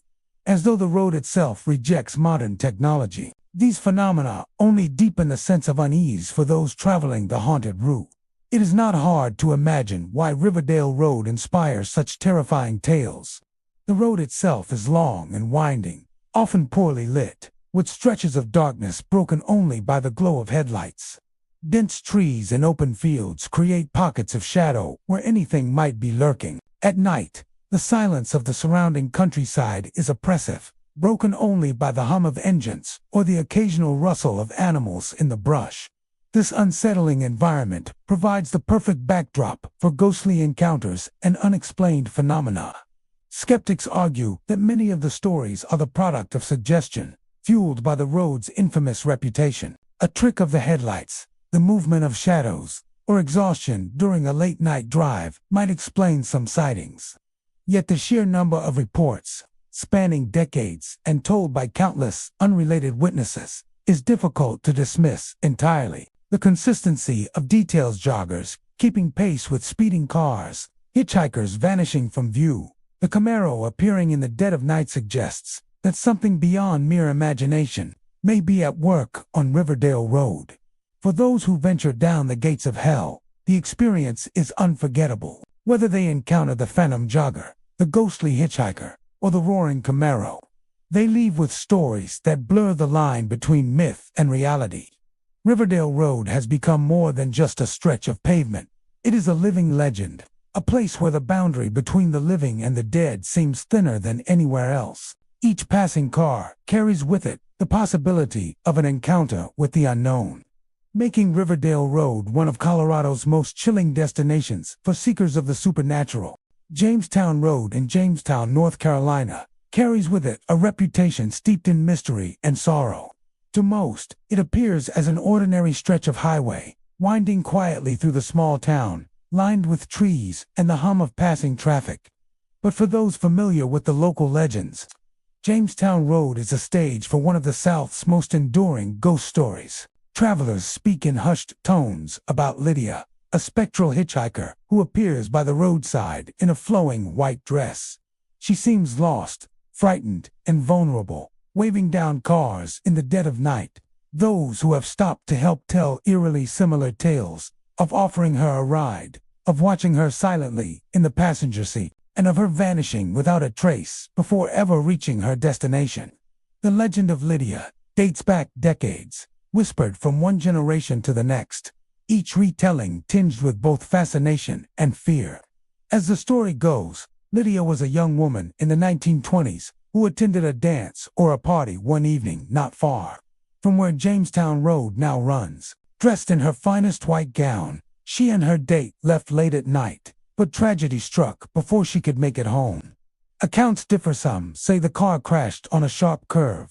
as though the road itself rejects modern technology. These phenomena only deepen the sense of unease for those traveling the haunted route. It is not hard to imagine why Riverdale Road inspires such terrifying tales. The road itself is long and winding, often poorly lit, with stretches of darkness broken only by the glow of headlights. Dense trees and open fields create pockets of shadow where anything might be lurking. At night, the silence of the surrounding countryside is oppressive, broken only by the hum of engines or the occasional rustle of animals in the brush. This unsettling environment provides the perfect backdrop for ghostly encounters and unexplained phenomena. Skeptics argue that many of the stories are the product of suggestion, fueled by the road's infamous reputation. A trick of the headlights, the movement of shadows, or exhaustion during a late-night drive might explain some sightings. Yet the sheer number of reports, spanning decades and told by countless unrelated witnesses, is difficult to dismiss entirely. The consistency of details, joggers keeping pace with speeding cars, hitchhikers vanishing from view, the Camaro appearing in the dead of night suggests that something beyond mere imagination may be at work on Riverdale Road. For those who venture down the gates of hell, the experience is unforgettable. Whether they encounter the phantom jogger, the ghostly hitchhiker, or the roaring Camaro, they leave with stories that blur the line between myth and reality. Riverdale Road has become more than just a stretch of pavement. It is a living legend, a place where the boundary between the living and the dead seems thinner than anywhere else. Each passing car carries with it the possibility of an encounter with the unknown, making Riverdale Road one of Colorado's most chilling destinations for seekers of the supernatural. Jamestown Road in Jamestown, North Carolina, carries with it a reputation steeped in mystery and sorrow. To most, it appears as an ordinary stretch of highway, winding quietly through the small town, lined with trees and the hum of passing traffic. But for those familiar with the local legends, Jamestown Road is a stage for one of the South's most enduring ghost stories. Travelers speak in hushed tones about Lydia, a spectral hitchhiker who appears by the roadside in a flowing white dress. She seems lost, frightened, and vulnerable, waving down cars in the dead of night. Those who have stopped to help tell eerily similar tales of offering her a ride, of watching her silently in the passenger seat, and of her vanishing without a trace before ever reaching her destination. The legend of Lydia dates back decades, whispered from one generation to the next, each retelling tinged with both fascination and fear. As the story goes, Lydia was a young woman in the 1920s who attended a dance or a party one evening not far from where Jamestown Road now runs. Dressed in her finest white gown, she and her date left late at night, but tragedy struck before she could make it home. Accounts differ. Some say the car crashed on a sharp curve.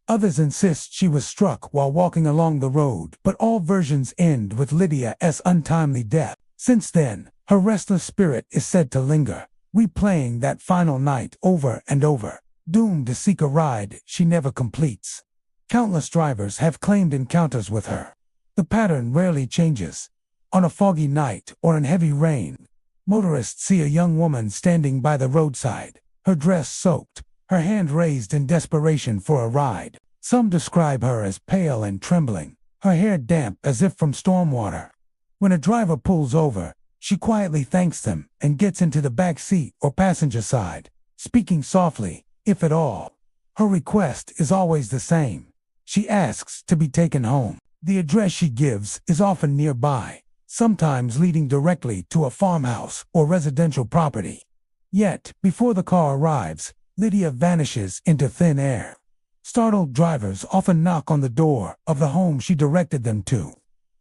Others insist she was struck while walking along the road, but all versions end with Lydia's untimely death. Since then, her restless spirit is said to linger, replaying that final night over and over, doomed to seek a ride she never completes. Countless drivers have claimed encounters with her. The pattern rarely changes. On a foggy night or in heavy rain, motorists see a young woman standing by the roadside, her dress soaked, her hand raised in desperation for a ride. Some describe her as pale and trembling, her hair damp as if from storm water. When a driver pulls over, she quietly thanks them and gets into the back seat or passenger side, speaking softly, if at all. Her request is always the same. She asks to be taken home. The address she gives is often nearby, sometimes leading directly to a farmhouse or residential property. Yet, before the car arrives, Lydia vanishes into thin air. Startled drivers often knock on the door of the home she directed them to,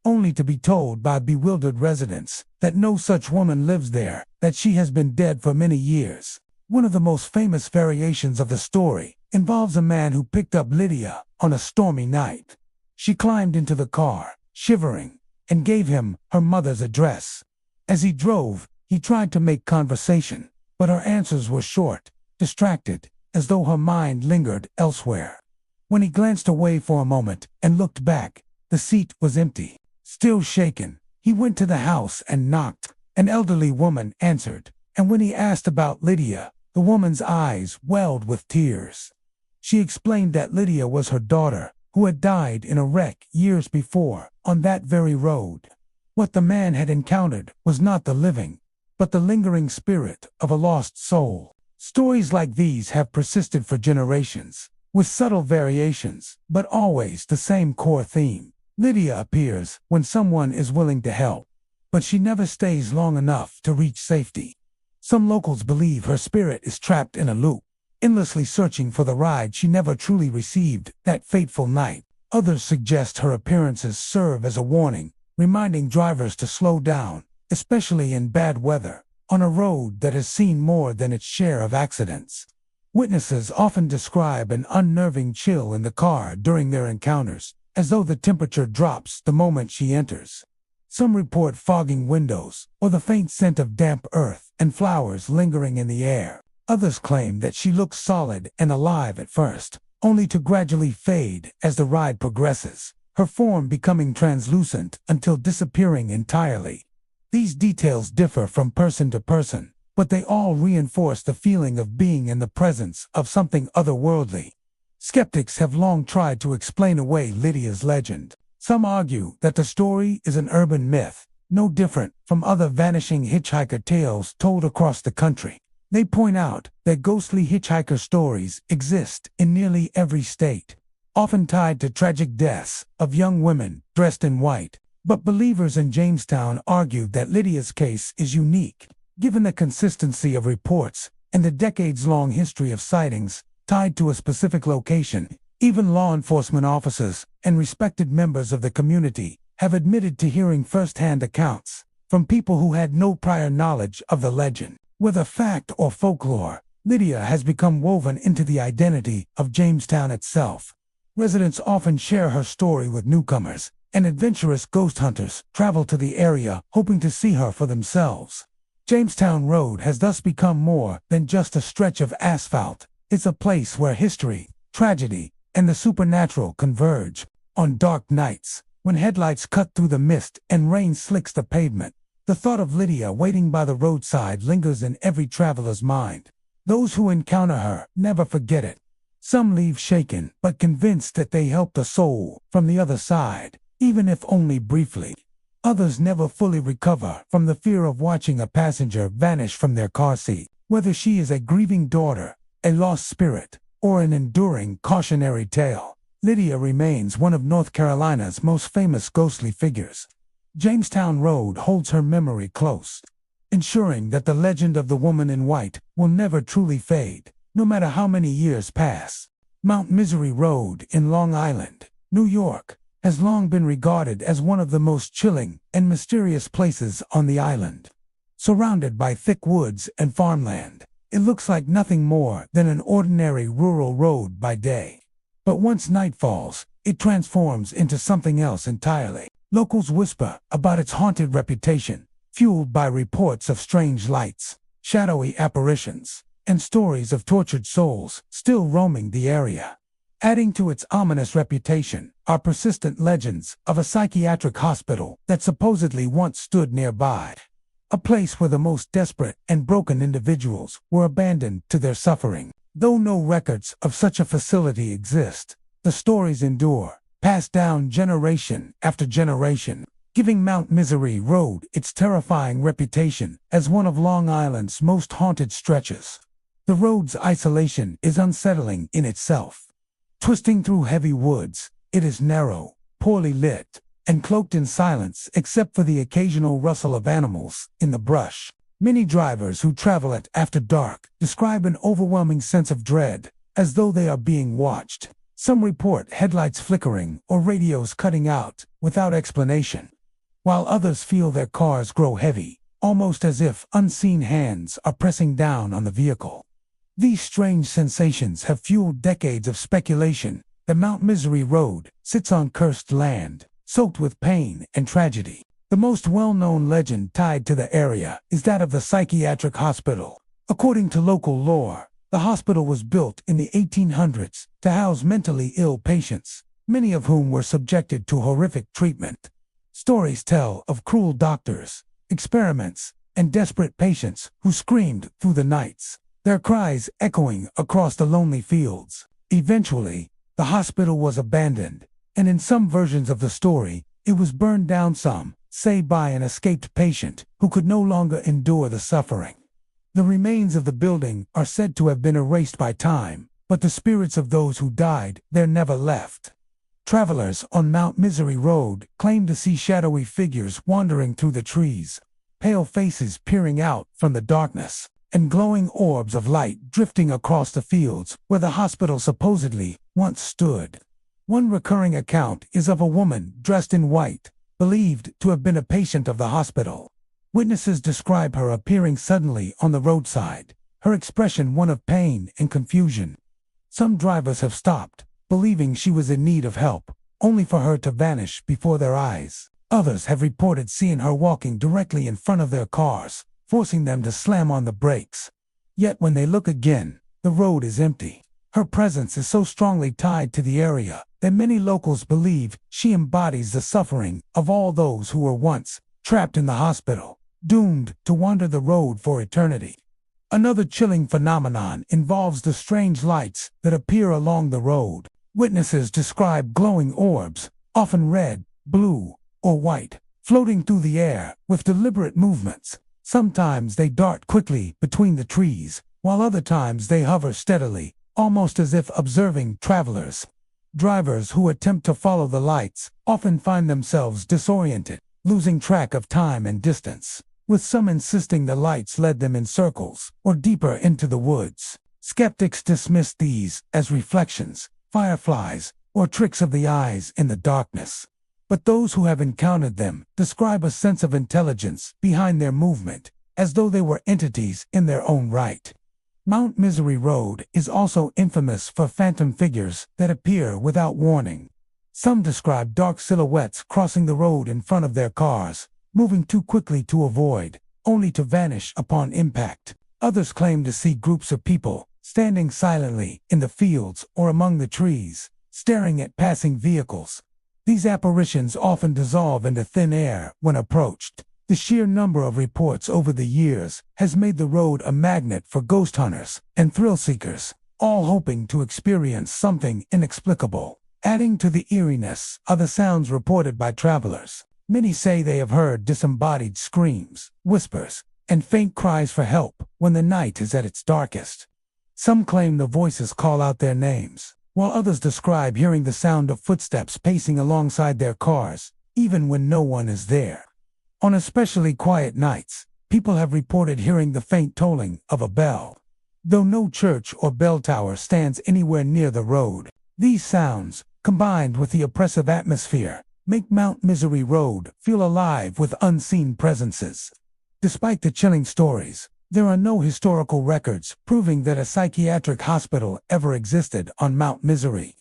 only to be told by bewildered residents that no such woman lives there, that she has been dead for many years. One of the most famous variations of the story involves a man who picked up Lydia on a stormy night. She climbed into the car, shivering, and gave him her mother's address. As he drove, he tried to make conversation, but her answers were short, distracted, as though her mind lingered elsewhere. When he glanced away for a moment and looked back, the seat was empty. Still shaken, he went to the house and knocked. An elderly woman answered, and when he asked about Lydia, the woman's eyes welled with tears. She explained that Lydia was her daughter, who had died in a wreck years before, on that very road. What the man had encountered was not the living, but the lingering spirit of a lost soul. Stories like these have persisted for generations, with subtle variations, but always the same core theme. Lydia appears when someone is willing to help, but she never stays long enough to reach safety. Some locals believe her spirit is trapped in a loop, endlessly searching for the ride she never truly received that fateful night. Others suggest her appearances serve as a warning, reminding drivers to slow down, especially in bad weather, on a road that has seen more than its share of accidents. Witnesses often describe an unnerving chill in the car during their encounters, as though the temperature drops the moment she enters. Some report fogging windows, or the faint scent of damp earth and flowers lingering in the air. Others claim that she looks solid and alive at first, only to gradually fade as the ride progresses, her form becoming translucent until disappearing entirely. These details differ from person to person, but they all reinforce the feeling of being in the presence of something otherworldly. Skeptics have long tried to explain away Lydia's legend. Some argue that the story is an urban myth, no different from other vanishing hitchhiker tales told across the country. They point out that ghostly hitchhiker stories exist in nearly every state, often tied to tragic deaths of young women dressed in white. But believers in Jamestown argued that Lydia's case is unique, given the consistency of reports and the decades-long history of sightings tied to a specific location. Even law enforcement officers and respected members of the community have admitted to hearing first-hand accounts from people who had no prior knowledge of the legend. Whether fact or folklore, Lydia has become woven into the identity of Jamestown itself. Residents often share her story with newcomers, and adventurous ghost hunters travel to the area hoping to see her for themselves. Jamestown Road has thus become more than just a stretch of asphalt. It's a place where history, tragedy, and the supernatural converge. On dark nights, when headlights cut through the mist and rain slicks the pavement, the thought of Lydia waiting by the roadside lingers in every traveler's mind. Those who encounter her never forget it. Some leave shaken, but convinced that they helped a soul from the other side, even if only briefly. Others never fully recover from the fear of watching a passenger vanish from their car seat. Whether she is a grieving daughter, a lost spirit, or an enduring cautionary tale, Lydia remains one of North Carolina's most famous ghostly figures. Jamestown Road holds her memory close, ensuring that the legend of the woman in white will never truly fade, no matter how many years pass. Mount Misery Road in Long Island, New York, has long been regarded as one of the most chilling and mysterious places on the island. Surrounded by thick woods and farmland, it looks like nothing more than an ordinary rural road by day. But once night falls, it transforms into something else entirely. Locals whisper about its haunted reputation, fueled by reports of strange lights, shadowy apparitions, and stories of tortured souls still roaming the area. Adding to its ominous reputation are persistent legends of a psychiatric hospital that supposedly once stood nearby, a place where the most desperate and broken individuals were abandoned to their suffering. Though no records of such a facility exist, the stories endure, passed down generation after generation, giving Mount Misery Road its terrifying reputation as one of Long Island's most haunted stretches. The road's isolation is unsettling in itself. Twisting through heavy woods, it is narrow, poorly lit, and cloaked in silence except for the occasional rustle of animals in the brush. Many drivers who travel it after dark describe an overwhelming sense of dread, as though they are being watched. Some report headlights flickering or radios cutting out without explanation, while others feel their cars grow heavy, almost as if unseen hands are pressing down on the vehicle. These strange sensations have fueled decades of speculation that Mount Misery Road sits on cursed land, soaked with pain and tragedy. The most well-known legend tied to the area is that of the psychiatric hospital. According to local lore, the hospital was built in the 1800s to house mentally ill patients, many of whom were subjected to horrific treatment. Stories tell of cruel doctors, experiments, and desperate patients who screamed through the nights, their cries echoing across the lonely fields. Eventually, the hospital was abandoned, and in some versions of the story, it was burned down, some say by an escaped patient who could no longer endure the suffering. The remains of the building are said to have been erased by time, but the spirits of those who died there never left. Travelers on Mount Misery Road claim to see shadowy figures wandering through the trees, pale faces peering out from the darkness, and glowing orbs of light drifting across the fields where the hospital supposedly once stood. One recurring account is of a woman dressed in white, believed to have been a patient of the hospital. Witnesses describe her appearing suddenly on the roadside, her expression one of pain and confusion. Some drivers have stopped, believing she was in need of help, only for her to vanish before their eyes. Others have reported seeing her walking directly in front of their cars, forcing them to slam on the brakes. Yet when they look again, the road is empty. Her presence is so strongly tied to the area that many locals believe she embodies the suffering of all those who were once trapped in the hospital, doomed to wander the road for eternity. Another chilling phenomenon involves the strange lights that appear along the road. Witnesses describe glowing orbs, often red, blue, or white, floating through the air with deliberate movements. Sometimes they dart quickly between the trees, while other times they hover steadily, almost as if observing travelers. Drivers who attempt to follow the lights often find themselves disoriented, losing track of time and distance, with some insisting the lights led them in circles or deeper into the woods. Skeptics dismiss these as reflections, fireflies, or tricks of the eyes in the darkness. But those who have encountered them describe a sense of intelligence behind their movement, as though they were entities in their own right. Mount Misery Road is also infamous for phantom figures that appear without warning. Some describe dark silhouettes crossing the road in front of their cars, moving too quickly to avoid, only to vanish upon impact. Others claim to see groups of people standing silently in the fields or among the trees, staring at passing vehicles. These apparitions often dissolve into thin air when approached. The sheer number of reports over the years has made the road a magnet for ghost hunters and thrill seekers, all hoping to experience something inexplicable. Adding to the eeriness are the sounds reported by travelers. Many say they have heard disembodied screams, whispers, and faint cries for help when the night is at its darkest. Some claim the voices call out their names, while others describe hearing the sound of footsteps pacing alongside their cars, even when no one is there. On especially quiet nights, people have reported hearing the faint tolling of a bell. Though no church or bell tower stands anywhere near the road, these sounds, combined with the oppressive atmosphere, make Mount Misery Road feel alive with unseen presences. Despite the chilling stories, there are no historical records proving that a psychiatric hospital ever existed on Mount Misery.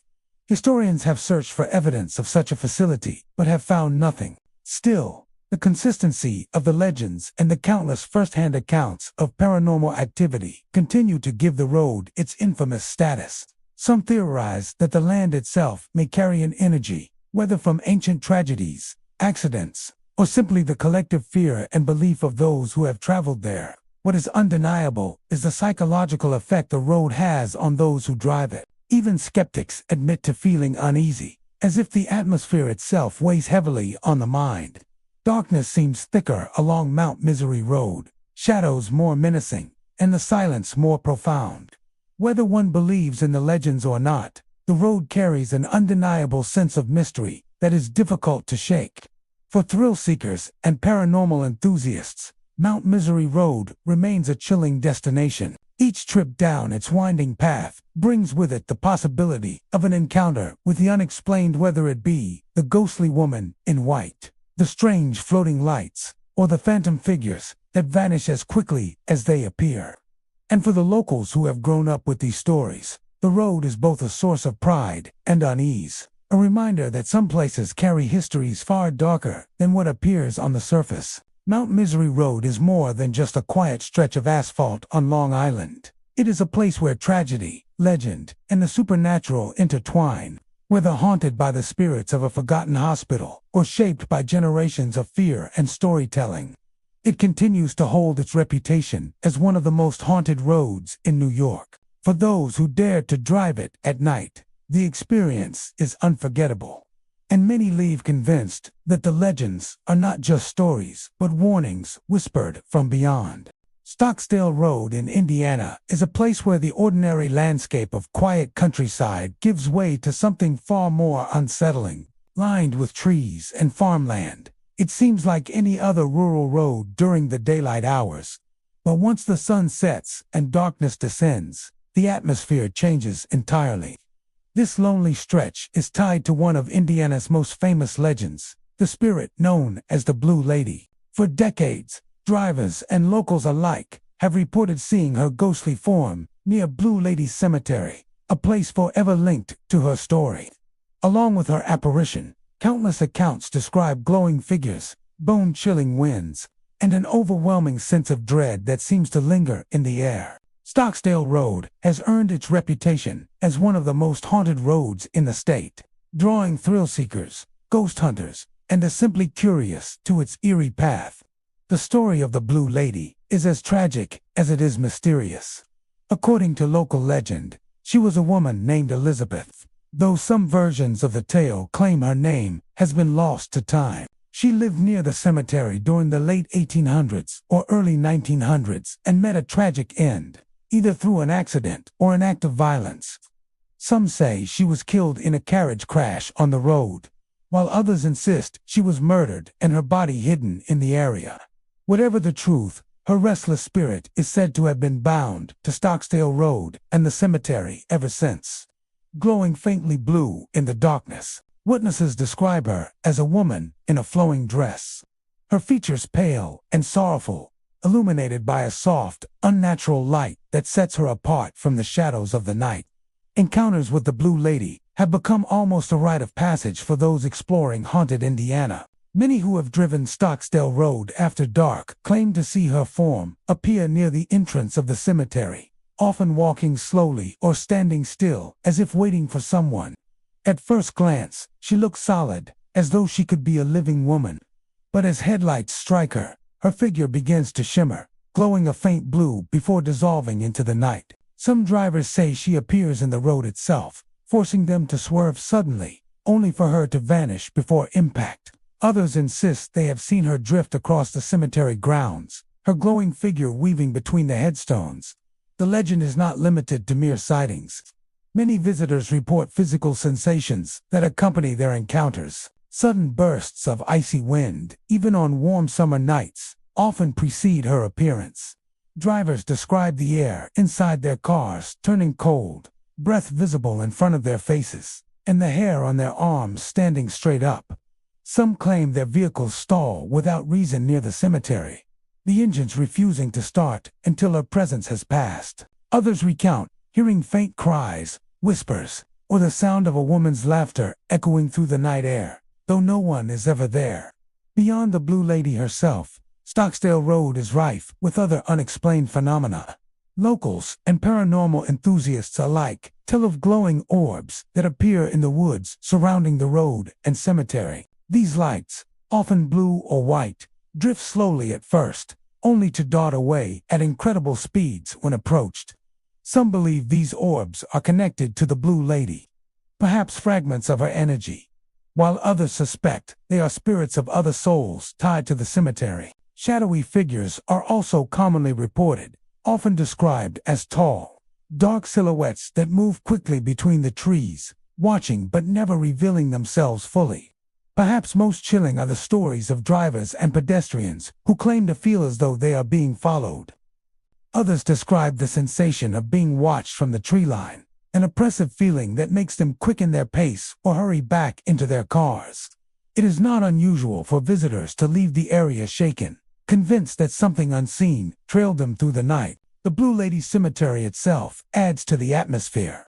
Historians have searched for evidence of such a facility, but have found nothing. Still, the consistency of the legends and the countless first-hand accounts of paranormal activity continue to give the road its infamous status. Some theorize that the land itself may carry an energy, whether from ancient tragedies, accidents, or simply the collective fear and belief of those who have traveled there. What is undeniable is the psychological effect the road has on those who drive it. Even skeptics admit to feeling uneasy, as if the atmosphere itself weighs heavily on the mind. Darkness seems thicker along Mount Misery Road, shadows more menacing, and the silence more profound. Whether one believes in the legends or not, the road carries an undeniable sense of mystery that is difficult to shake. For thrill seekers and paranormal enthusiasts, Mount Misery Road remains a chilling destination. Each trip down its winding path brings with it the possibility of an encounter with the unexplained, whether it be the ghostly woman in white, the strange floating lights, or the phantom figures that vanish as quickly as they appear. And for the locals who have grown up with these stories, the road is both a source of pride and unease, a reminder that some places carry histories far darker than what appears on the surface. Mount Misery Road is more than just a quiet stretch of asphalt on Long Island. It is a place where tragedy, legend, and the supernatural intertwine, whether haunted by the spirits of a forgotten hospital or shaped by generations of fear and storytelling. It continues to hold its reputation as one of the most haunted roads in New York. For those who dare to drive it at night, the experience is unforgettable. And many leave convinced that the legends are not just stories, but warnings whispered from beyond. Stockdale Road in Indiana is a place where the ordinary landscape of quiet countryside gives way to something far more unsettling. Lined with trees and farmland, it seems like any other rural road during the daylight hours. But once the sun sets and darkness descends, the atmosphere changes entirely. This lonely stretch is tied to one of Indiana's most famous legends, the spirit known as the Blue Lady. For decades, drivers and locals alike have reported seeing her ghostly form near Blue Lady Cemetery, a place forever linked to her story. Along with her apparition, countless accounts describe glowing figures, bone-chilling winds, and an overwhelming sense of dread that seems to linger in the air. Stockdale Road has earned its reputation as one of the most haunted roads in the state, drawing thrill seekers, ghost hunters, and the simply curious to its eerie path. The story of the Blue Lady is as tragic as it is mysterious. According to local legend, she was a woman named Elizabeth, though some versions of the tale claim her name has been lost to time. She lived near the cemetery during the late 1800s or early 1900s and met a tragic end, either through an accident or an act of violence. Some say she was killed in a carriage crash on the road, while others insist she was murdered and her body hidden in the area. Whatever the truth, her restless spirit is said to have been bound to Stockdale Road and the cemetery ever since. Glowing faintly blue in the darkness, witnesses describe her as a woman in a flowing dress. Her features pale and sorrowful, illuminated by a soft, unnatural light that sets her apart from the shadows of the night. Encounters with the Blue Lady have become almost a rite of passage for those exploring haunted Indiana. Many who have driven Stockdale Road after dark claim to see her form appear near the entrance of the cemetery, often walking slowly or standing still as if waiting for someone. At first glance, she looks solid, as though she could be a living woman. But as headlights strike her, her figure begins to shimmer, glowing a faint blue before dissolving into the night. Some drivers say she appears in the road itself, forcing them to swerve suddenly, only for her to vanish before impact. Others insist they have seen her drift across the cemetery grounds, her glowing figure weaving between the headstones. The legend is not limited to mere sightings. Many visitors report physical sensations that accompany their encounters. Sudden bursts of icy wind, even on warm summer nights, often precede her appearance. Drivers describe the air inside their cars turning cold, breath visible in front of their faces, and the hair on their arms standing straight up. Some claim their vehicles stall without reason near the cemetery, the engines refusing to start until her presence has passed. Others recount hearing faint cries, whispers, or the sound of a woman's laughter echoing through the night air, though no one is ever there. Beyond the Blue Lady herself, Stockdale Road is rife with other unexplained phenomena. Locals and paranormal enthusiasts alike tell of glowing orbs that appear in the woods surrounding the road and cemetery. These lights, often blue or white, drift slowly at first, only to dart away at incredible speeds when approached. Some believe these orbs are connected to the Blue Lady, perhaps fragments of her energy, while others suspect they are spirits of other souls tied to the cemetery. Shadowy figures are also commonly reported, often described as tall, dark silhouettes that move quickly between the trees, watching but never revealing themselves fully. Perhaps most chilling are the stories of drivers and pedestrians who claim to feel as though they are being followed. Others describe the sensation of being watched from the tree line, an oppressive feeling that makes them quicken their pace or hurry back into their cars. It is not unusual for visitors to leave the area shaken, convinced that something unseen trailed them through the night. The Blue Lady Cemetery itself adds to the atmosphere.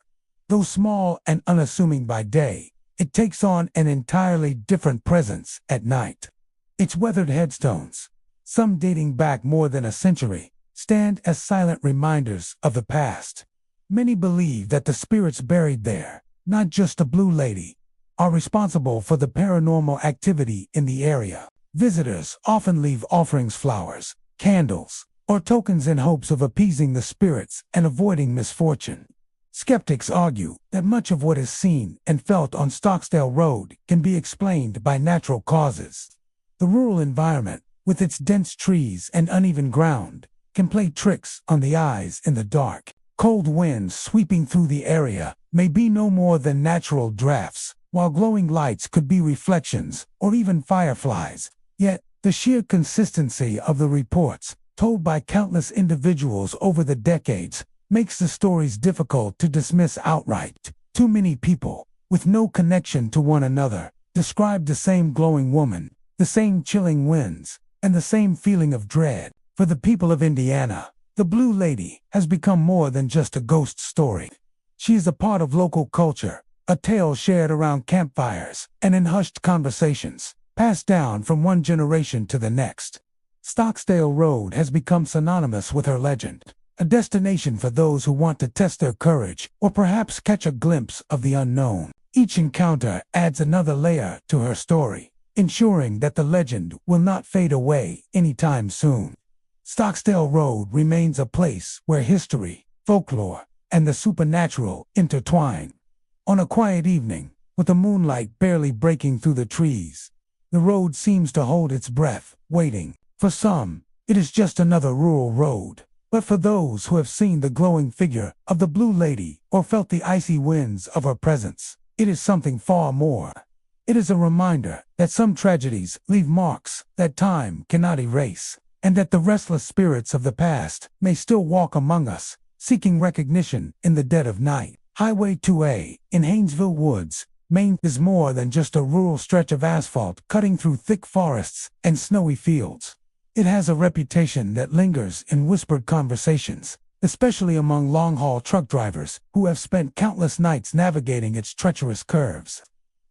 Though small and unassuming by day, it takes on an entirely different presence at night. Its weathered headstones, some dating back more than a century, stand as silent reminders of the past. Many believe that the spirits buried there, not just the Blue Lady, are responsible for the paranormal activity in the area. Visitors often leave offerings, flowers, candles, or tokens in hopes of appeasing the spirits and avoiding misfortune. Skeptics argue that much of what is seen and felt on Stockdale Road can be explained by natural causes. The rural environment, with its dense trees and uneven ground, can play tricks on the eyes in the dark. Cold winds sweeping through the area may be no more than natural drafts, while glowing lights could be reflections or even fireflies. Yet, the sheer consistency of the reports, told by countless individuals over the decades, makes the stories difficult to dismiss outright. Too many people, with no connection to one another, describe the same glowing woman, the same chilling winds, and the same feeling of dread. For the people of Indiana, the Blue Lady has become more than just a ghost story. She is a part of local culture, a tale shared around campfires and in hushed conversations, passed down from one generation to the next. Stockdale Road has become synonymous with her legend, a destination for those who want to test their courage or perhaps catch a glimpse of the unknown. Each encounter adds another layer to her story, ensuring that the legend will not fade away anytime soon. Stockdale Road remains a place where history, folklore, and the supernatural intertwine. On a quiet evening, with the moonlight barely breaking through the trees, the road seems to hold its breath, waiting. For some, it is just another rural road. But for those who have seen the glowing figure of the Blue Lady or felt the icy winds of her presence, it is something far more. It is a reminder that some tragedies leave marks that time cannot erase, and that the restless spirits of the past may still walk among us, seeking recognition in the dead of night. Highway 2A in Haynesville Woods, Maine is more than just a rural stretch of asphalt cutting through thick forests and snowy fields. It has a reputation that lingers in whispered conversations, especially among long-haul truck drivers who have spent countless nights navigating its treacherous curves.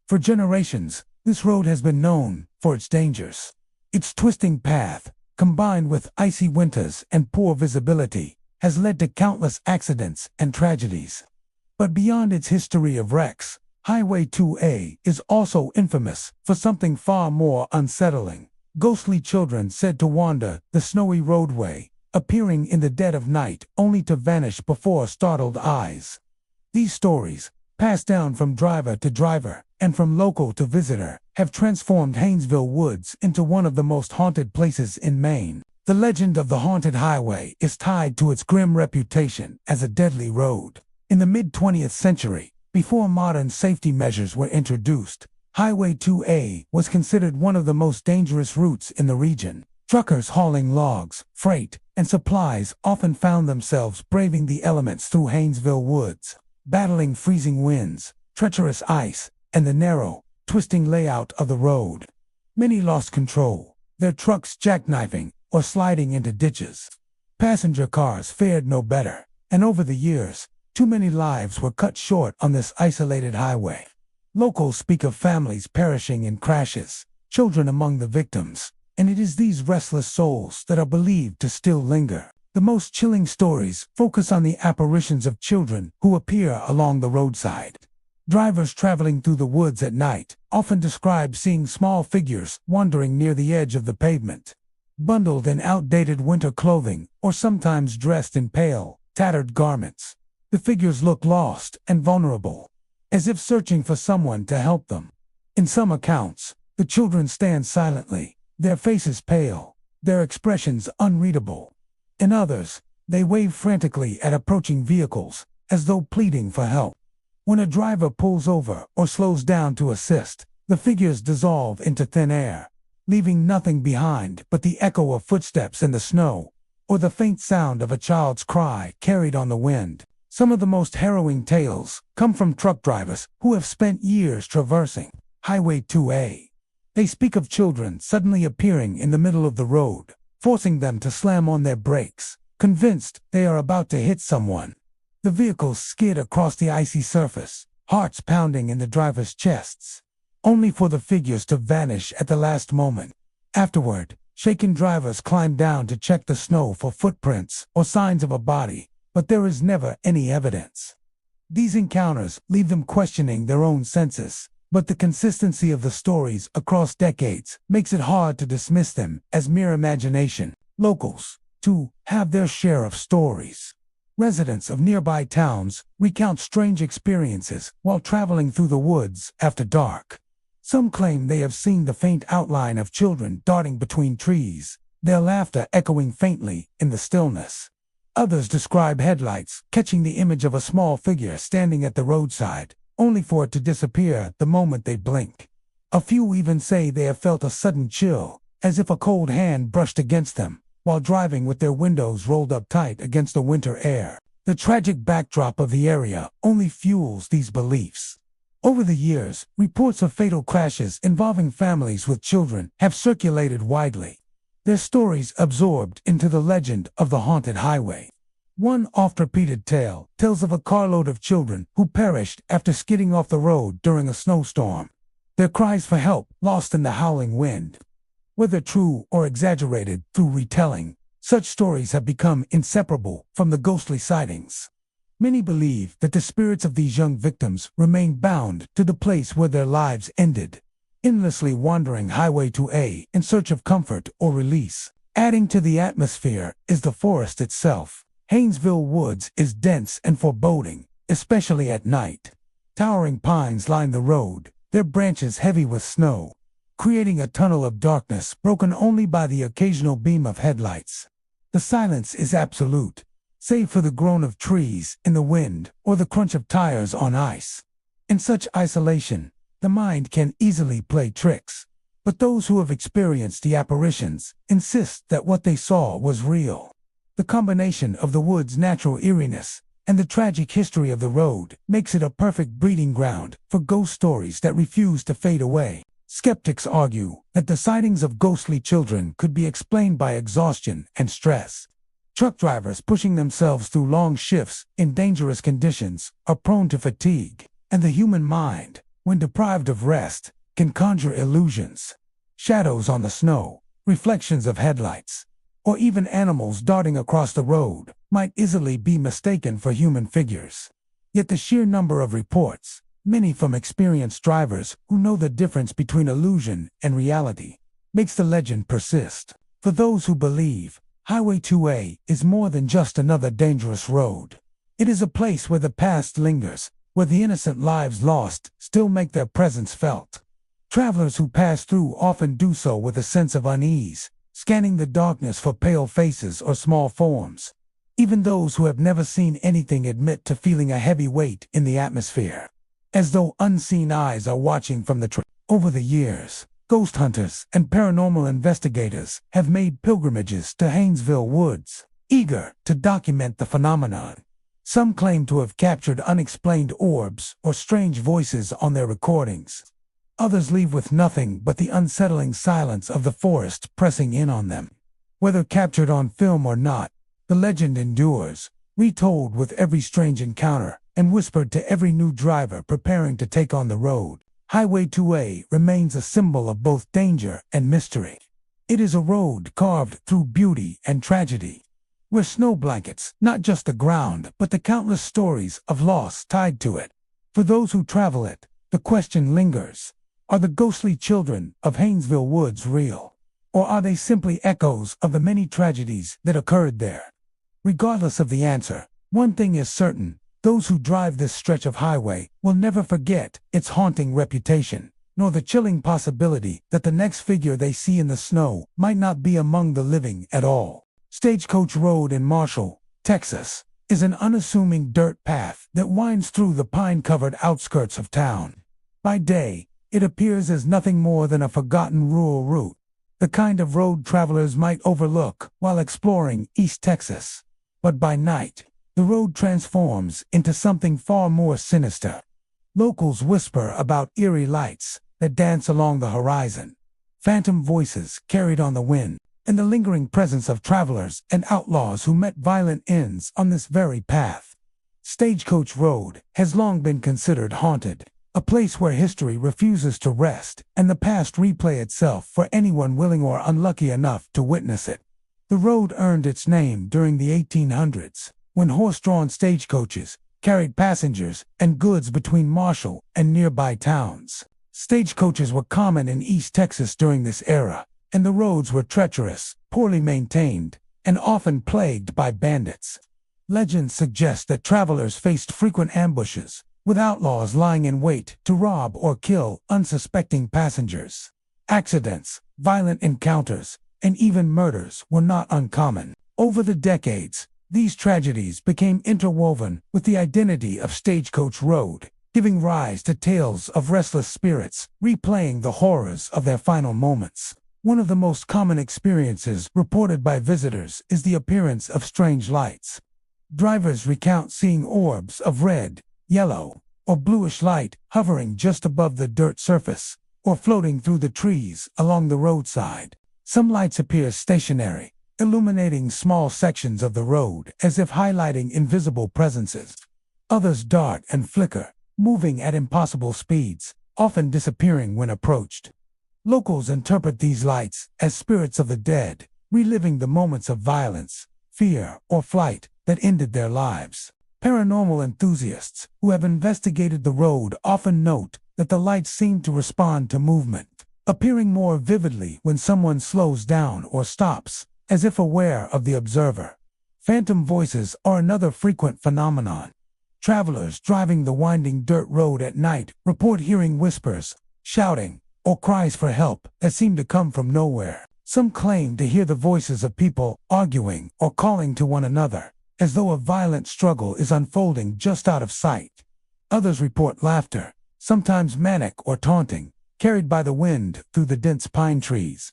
For generations, this road has been known for its dangers. Its twisting path, combined with icy winters and poor visibility, has led to countless accidents and tragedies. But beyond its history of wrecks, Highway 2A is also infamous for something far more unsettling. Ghostly children said to wander the snowy roadway, appearing in the dead of night only to vanish before startled eyes. These stories, passed down from driver to driver and from local to visitor, have transformed Haynesville Woods into one of the most haunted places in Maine. The legend of the haunted highway is tied to its grim reputation as a deadly road. In the mid-20th century, before modern safety measures were introduced, Highway 2A was considered one of the most dangerous routes in the region. Truckers hauling logs, freight, and supplies often found themselves braving the elements through Haynesville Woods, battling freezing winds, treacherous ice, and the narrow, twisting layout of the road. Many lost control, their trucks jackknifing or sliding into ditches. Passenger cars fared no better, and over the years, too many lives were cut short on this isolated highway. Locals speak of families perishing in crashes, children among the victims, and it is these restless souls that are believed to still linger. The most chilling stories focus on the apparitions of children who appear along the roadside. Drivers traveling through the woods at night often describe seeing small figures wandering near the edge of the pavement, bundled in outdated winter clothing or sometimes dressed in pale, tattered garments. The figures look lost and vulnerable, as if searching for someone to help them. In some accounts, the children stand silently, their faces pale, their expressions unreadable. In others, They wave frantically at approaching vehicles, as though pleading for help. When a driver pulls over or slows down to assist, the figures dissolve into thin air, leaving nothing behind but the echo of footsteps in the snow, or the faint sound of a child's cry carried on the wind. Some of the most harrowing tales come from truck drivers who have spent years traversing Highway 2A. They speak of children suddenly appearing in the middle of the road, forcing them to slam on their brakes, convinced they are about to hit someone. The vehicles skid across the icy surface, hearts pounding in the drivers' chests, only for the figures to vanish at the last moment. Afterward, shaken drivers climb down to check the snow for footprints or signs of a body, but there is never any evidence. These encounters leave them questioning their own senses, but the consistency of the stories across decades makes it hard to dismiss them as mere imagination. Locals, too, have their share of stories. Residents of nearby towns recount strange experiences while traveling through the woods after dark. Some claim they have seen the faint outline of children darting between trees, their laughter echoing faintly in the stillness. Others describe headlights catching the image of a small figure standing at the roadside, only for it to disappear the moment they blink. A few even say they have felt a sudden chill, as if a cold hand brushed against them, while driving with their windows rolled up tight against the winter air. The tragic backdrop of the area only fuels these beliefs. Over the years, reports of fatal crashes involving families with children have circulated widely, their stories absorbed into the legend of the haunted highway. One oft-repeated tale tells of a carload of children who perished after skidding off the road during a snowstorm, their cries for help lost in the howling wind. Whether true or exaggerated through retelling, such stories have become inseparable from the ghostly sightings. Many believe that the spirits of these young victims remain bound to the place where their lives ended, endlessly wandering Highway 2A in search of comfort or release. Adding to the atmosphere is the forest itself. Haynesville Woods is dense and foreboding, especially at night. Towering pines line the road, their branches heavy with snow, creating a tunnel of darkness broken only by the occasional beam of headlights. The silence is absolute, save for the groan of trees in the wind or the crunch of tires on ice. In such isolation, the mind can easily play tricks, but those who have experienced the apparitions insist that what they saw was real. The combination of the wood's natural eeriness and the tragic history of the road makes it a perfect breeding ground for ghost stories that refuse to fade away. Skeptics argue that the sightings of ghostly children could be explained by exhaustion and stress. Truck drivers pushing themselves through long shifts in dangerous conditions are prone to fatigue, and the human mind, when deprived of rest, can conjure illusions. Shadows on the snow, reflections of headlights, or even animals darting across the road might easily be mistaken for human figures. Yet the sheer number of reports, many from experienced drivers who know the difference between illusion and reality, makes the legend persist. For those who believe, Highway 2A is more than just another dangerous road. It is a place where the past lingers, where the innocent lives lost still make their presence felt. Travelers who pass through often do so with a sense of unease, scanning the darkness for pale faces or small forms. Even those who have never seen anything admit to feeling a heavy weight in the atmosphere, as though unseen eyes are watching from the Over the years, ghost hunters and paranormal investigators have made pilgrimages to Haynesville Woods, eager to document the phenomenon. Some claim to have captured unexplained orbs or strange voices on their recordings. Others leave with nothing but the unsettling silence of the forest pressing in on them. Whether captured on film or not, the legend endures, retold with every strange encounter, and whispered to every new driver preparing to take on the road. Highway 2A remains a symbol of both danger and mystery. It is a road carved through beauty and tragedy, where snow blankets not just the ground but the countless stories of loss tied to it. For those who travel it, the question lingers: are the ghostly children of Haynesville Woods real? Or are they simply echoes of the many tragedies that occurred there? Regardless of the answer, one thing is certain: those who drive this stretch of highway will never forget its haunting reputation, nor the chilling possibility that the next figure they see in the snow might not be among the living at all. Stagecoach Road in Marshall, Texas, is an unassuming dirt path that winds through the pine-covered outskirts of town. By day, it appears as nothing more than a forgotten rural route, the kind of road travelers might overlook while exploring East Texas. But by night, the road transforms into something far more sinister. Locals whisper about eerie lights that dance along the horizon, phantom voices carried on the wind, and the lingering presence of travelers and outlaws who met violent ends on this very path. Stagecoach Road has long been considered haunted, a place where history refuses to rest and the past replay itself for anyone willing or unlucky enough to witness it. The road earned its name during the 1800s, when horse-drawn stagecoaches carried passengers and goods between Marshall and nearby towns. Stagecoaches were common in East Texas during this era, and the roads were treacherous, poorly maintained, and often plagued by bandits. Legends suggest that travelers faced frequent ambushes, with outlaws lying in wait to rob or kill unsuspecting passengers. Accidents, violent encounters, and even murders were not uncommon. Over the decades, these tragedies became interwoven with the identity of Stagecoach Road, giving rise to tales of restless spirits replaying the horrors of their final moments. One of the most common experiences reported by visitors is the appearance of strange lights. Drivers recount seeing orbs of red, yellow, or bluish light hovering just above the dirt surface, or floating through the trees along the roadside. Some lights appear stationary, illuminating small sections of the road as if highlighting invisible presences. Others dart and flicker, moving at impossible speeds, often disappearing when approached. Locals interpret these lights as spirits of the dead, reliving the moments of violence, fear, or flight that ended their lives. Paranormal enthusiasts who have investigated the road often note that the lights seem to respond to movement, appearing more vividly when someone slows down or stops, as if aware of the observer. Phantom voices are another frequent phenomenon. Travelers driving the winding dirt road at night report hearing whispers, shouting, or cries for help that seem to come from nowhere. Some claim to hear the voices of people arguing or calling to one another, as though a violent struggle is unfolding just out of sight. Others report laughter, sometimes manic or taunting, carried by the wind through the dense pine trees.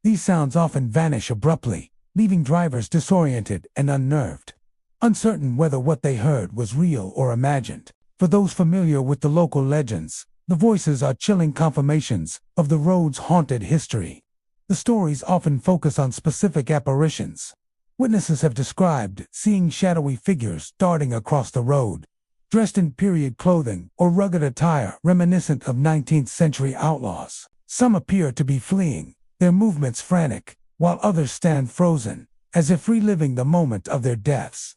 These sounds often vanish abruptly, leaving drivers disoriented and unnerved, uncertain whether what they heard was real or imagined. For those familiar with the local legends, the voices are chilling confirmations of the road's haunted history. The stories often focus on specific apparitions. Witnesses have described seeing shadowy figures darting across the road, dressed in period clothing or rugged attire reminiscent of 19th century outlaws. Some appear to be fleeing, their movements frantic, while others stand frozen, as if reliving the moment of their deaths.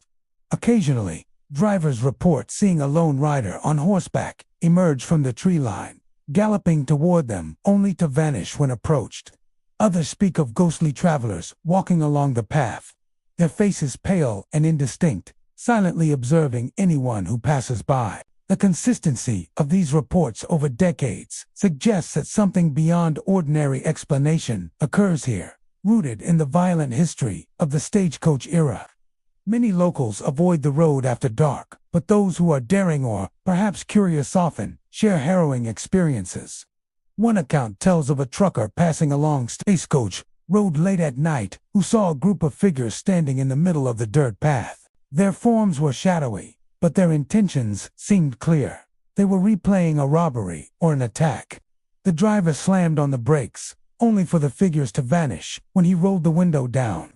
Occasionally, drivers report seeing a lone rider on horseback emerge from the tree line, galloping toward them only to vanish when approached. Others speak of ghostly travelers walking along the path, their faces pale and indistinct, silently observing anyone who passes by. The consistency of these reports over decades suggests that something beyond ordinary explanation occurs here, rooted in the violent history of the stagecoach era. Many locals avoid the road after dark, but those who are daring or perhaps curious often share harrowing experiences. One account tells of a trucker passing along Stagecoach Road late at night who saw a group of figures standing in the middle of the dirt path. Their forms were shadowy, but their intentions seemed clear. They were replaying a robbery or an attack. The driver slammed on the brakes, only for the figures to vanish when he rolled the window down.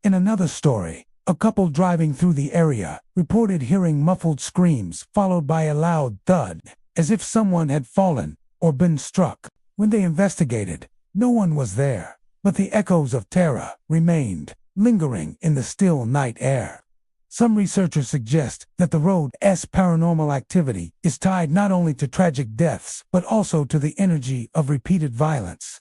In another story, a couple driving through the area reported hearing muffled screams followed by a loud thud, as if someone had fallen or been struck. When they investigated, no one was there, but the echoes of terror remained, lingering in the still night air. Some researchers suggest that the road's paranormal activity is tied not only to tragic deaths but also to the energy of repeated violence.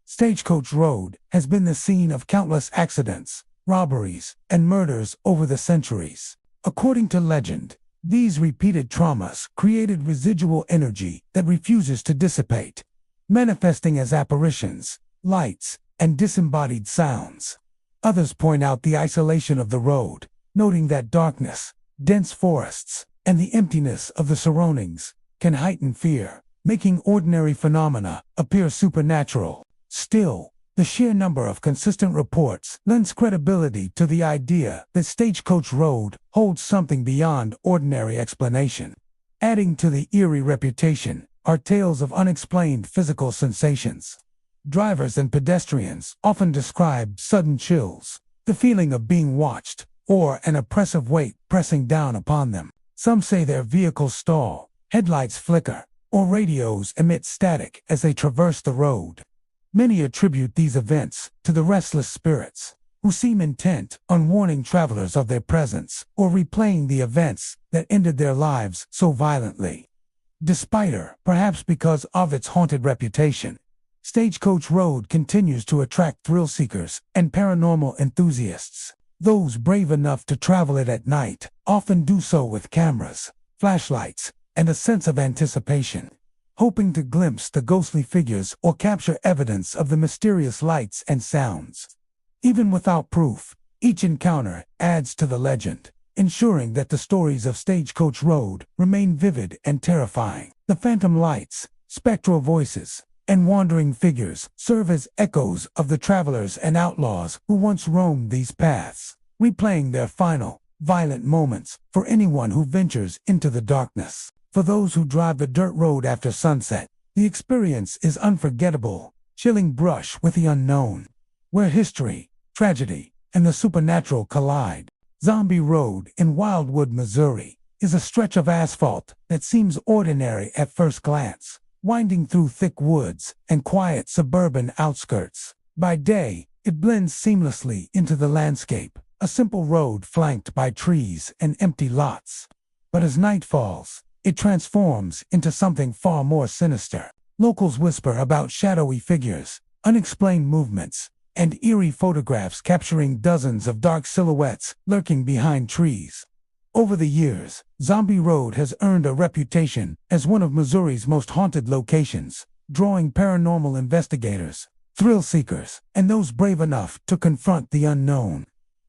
Stagecoach Road has been the scene of countless accidents, robberies, and murders over the centuries. According to legend, these repeated traumas created residual energy that refuses to dissipate, manifesting as apparitions, lights, and disembodied sounds. Others point out the isolation of the road, noting that darkness, dense forests, and the emptiness of the surroundings can heighten fear, making ordinary phenomena appear supernatural. Still, the sheer number of consistent reports lends credibility to the idea that Stagecoach Road holds something beyond ordinary explanation. Adding to the eerie reputation are tales of unexplained physical sensations. Drivers and pedestrians often describe sudden chills, the feeling of being watched, or an oppressive weight pressing down upon them. Some say their vehicles stall, headlights flicker, or radios emit static as they traverse the road. Many attribute these events to the restless spirits, who seem intent on warning travelers of their presence or replaying the events that ended their lives so violently. Despite her, perhaps because of its haunted reputation, Stagecoach Road continues to attract thrill-seekers and paranormal enthusiasts. Those brave enough to travel it at night often do so with cameras, flashlights, and a sense of anticipation, hoping to glimpse the ghostly figures or capture evidence of the mysterious lights and sounds. Even without proof, each encounter adds to the legend, ensuring that the stories of Stagecoach Road remain vivid and terrifying. The phantom lights, spectral voices, and wandering figures serve as echoes of the travelers and outlaws who once roamed these paths, replaying their final, violent moments for anyone who ventures into the darkness. For those who drive the dirt road after sunset, the experience is unforgettable, chilling brush with the unknown, where history, tragedy, and the supernatural collide. Zombie Road in Wildwood, Missouri, is a stretch of asphalt that seems ordinary at first glance, winding through thick woods and quiet suburban outskirts. By day, it blends seamlessly into the landscape, a simple road flanked by trees and empty lots. But as night falls, it transforms into something far more sinister. Locals whisper about shadowy figures, unexplained movements, and eerie photographs capturing dozens of dark silhouettes lurking behind trees. Over the years, Zombie Road has earned a reputation as one of Missouri's most haunted locations, drawing paranormal investigators, thrill seekers, and those brave enough to confront the unknown.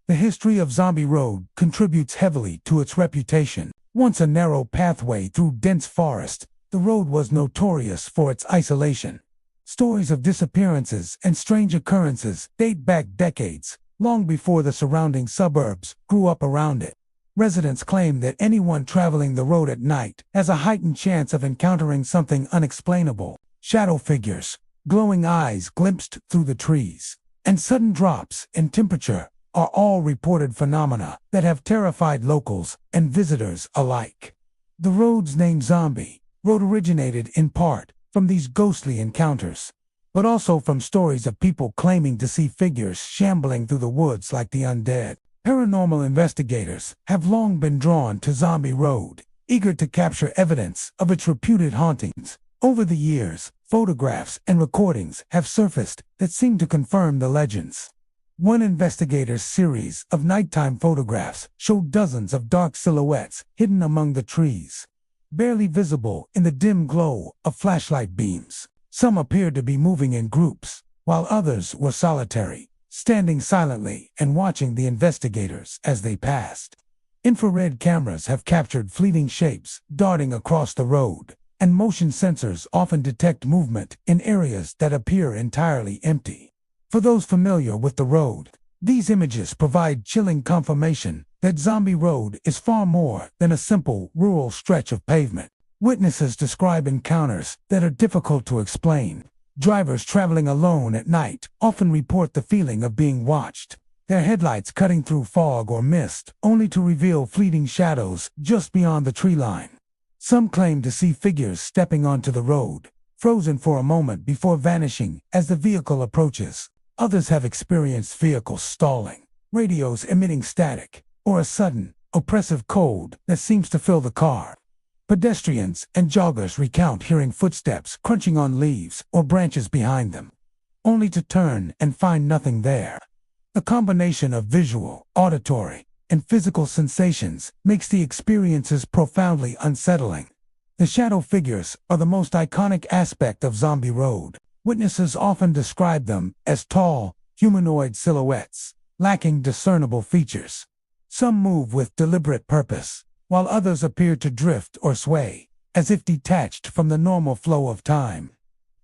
The history of Zombie Road contributes heavily to its reputation. Once a narrow pathway through dense forest, the road was notorious for its isolation. Stories of disappearances and strange occurrences date back decades, long before the surrounding suburbs grew up around it. Residents claim that anyone traveling the road at night has a heightened chance of encountering something unexplainable: shadow figures, glowing eyes glimpsed through the trees, and sudden drops in temperature are all reported phenomena that have terrified locals and visitors alike. The road's name Zombie Road originated in part from these ghostly encounters, but also from stories of people claiming to see figures shambling through the woods like the undead. Paranormal investigators have long been drawn to Zombie Road, eager to capture evidence of its reputed hauntings. Over the years, photographs and recordings have surfaced that seem to confirm the legends. One investigator's series of nighttime photographs showed dozens of dark silhouettes hidden among the trees, barely visible in the dim glow of flashlight beams. Some appeared to be moving in groups, while others were solitary, standing silently and watching the investigators as they passed. Infrared cameras have captured fleeting shapes darting across the road, and motion sensors often detect movement in areas that appear entirely empty. For those familiar with the road, these images provide chilling confirmation that Zombie Road is far more than a simple rural stretch of pavement. Witnesses describe encounters that are difficult to explain. Drivers traveling alone at night often report the feeling of being watched, their headlights cutting through fog or mist, only to reveal fleeting shadows just beyond the tree line. Some claim to see figures stepping onto the road, frozen for a moment before vanishing as the vehicle approaches. Others have experienced vehicles stalling, radios emitting static, or a sudden, oppressive cold that seems to fill the car. Pedestrians and joggers recount hearing footsteps crunching on leaves or branches behind them, only to turn and find nothing there. The combination of visual, auditory, and physical sensations makes the experiences profoundly unsettling. The shadow figures are the most iconic aspect of Zombie Road. Witnesses often describe them as tall, humanoid silhouettes, lacking discernible features. Some move with deliberate purpose, while others appear to drift or sway, as if detached from the normal flow of time.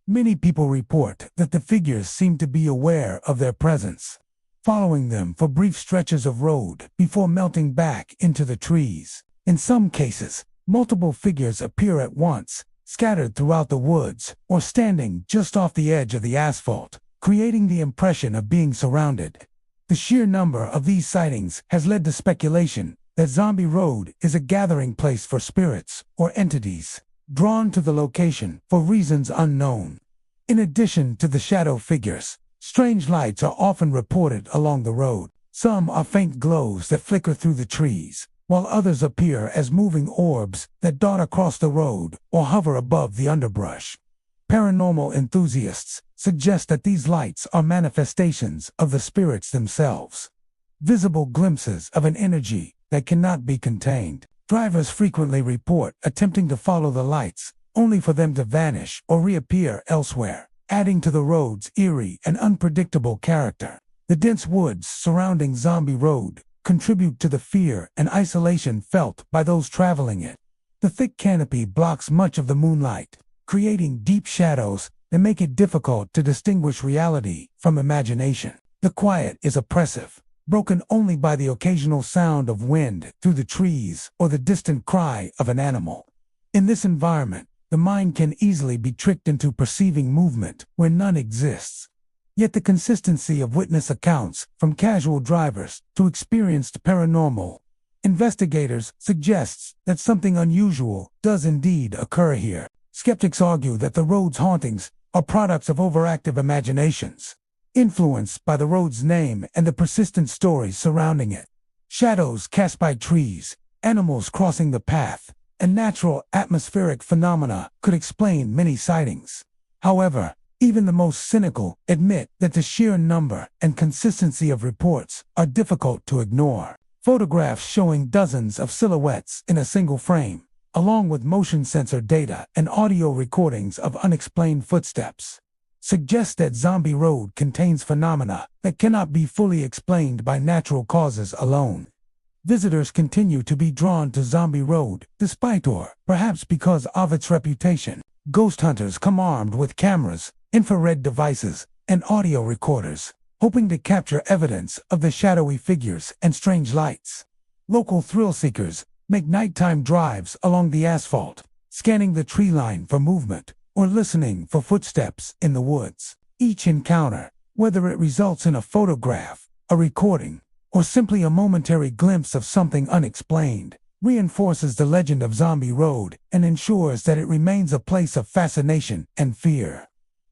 Many people report that the figures seem to be aware of their presence, following them for brief stretches of road before melting back into the trees. In some cases, multiple figures appear at once, scattered throughout the woods or standing just off the edge of the asphalt, creating the impression of being surrounded. The sheer number of these sightings has led to speculation that Zombie Road is a gathering place for spirits or entities drawn to the location for reasons unknown. In addition to the shadow figures, strange lights are often reported along the road. Some are faint glows that flicker through the trees, while others appear as moving orbs that dart across the road or hover above the underbrush. Paranormal enthusiasts suggest that these lights are manifestations of the spirits themselves, visible glimpses of an energy that cannot be contained. Drivers frequently report attempting to follow the lights, only for them to vanish or reappear elsewhere, adding to the road's eerie and unpredictable character. The dense woods surrounding Zombie Road contribute to the fear and isolation felt by those traveling it. The thick canopy blocks much of the moonlight, creating deep shadows that make it difficult to distinguish reality from imagination. The quiet is oppressive, broken only by the occasional sound of wind through the trees or the distant cry of an animal. In this environment, the mind can easily be tricked into perceiving movement where none exists. Yet the consistency of witness accounts, from casual drivers to experienced paranormal investigators, suggests that something unusual does indeed occur here. Skeptics argue that the road's hauntings are products of overactive imaginations, influenced by the road's name and the persistent stories surrounding it. Shadows cast by trees, animals crossing the path, and natural atmospheric phenomena could explain many sightings. However, even the most cynical admit that the sheer number and consistency of reports are difficult to ignore. Photographs showing dozens of silhouettes in a single frame, along with motion sensor data and audio recordings of unexplained footsteps, suggest that Zombie Road contains phenomena that cannot be fully explained by natural causes alone. Visitors continue to be drawn to Zombie Road despite, or perhaps because of, its reputation. Ghost hunters come armed with cameras, infrared devices, and audio recorders, hoping to capture evidence of the shadowy figures and strange lights. Local thrill seekers make nighttime drives along the asphalt, scanning the tree line for movement or listening for footsteps in the woods. Each encounter, whether it results in a photograph, a recording, or simply a momentary glimpse of something unexplained, reinforces the legend of Zombie Road and ensures that it remains a place of fascination and fear.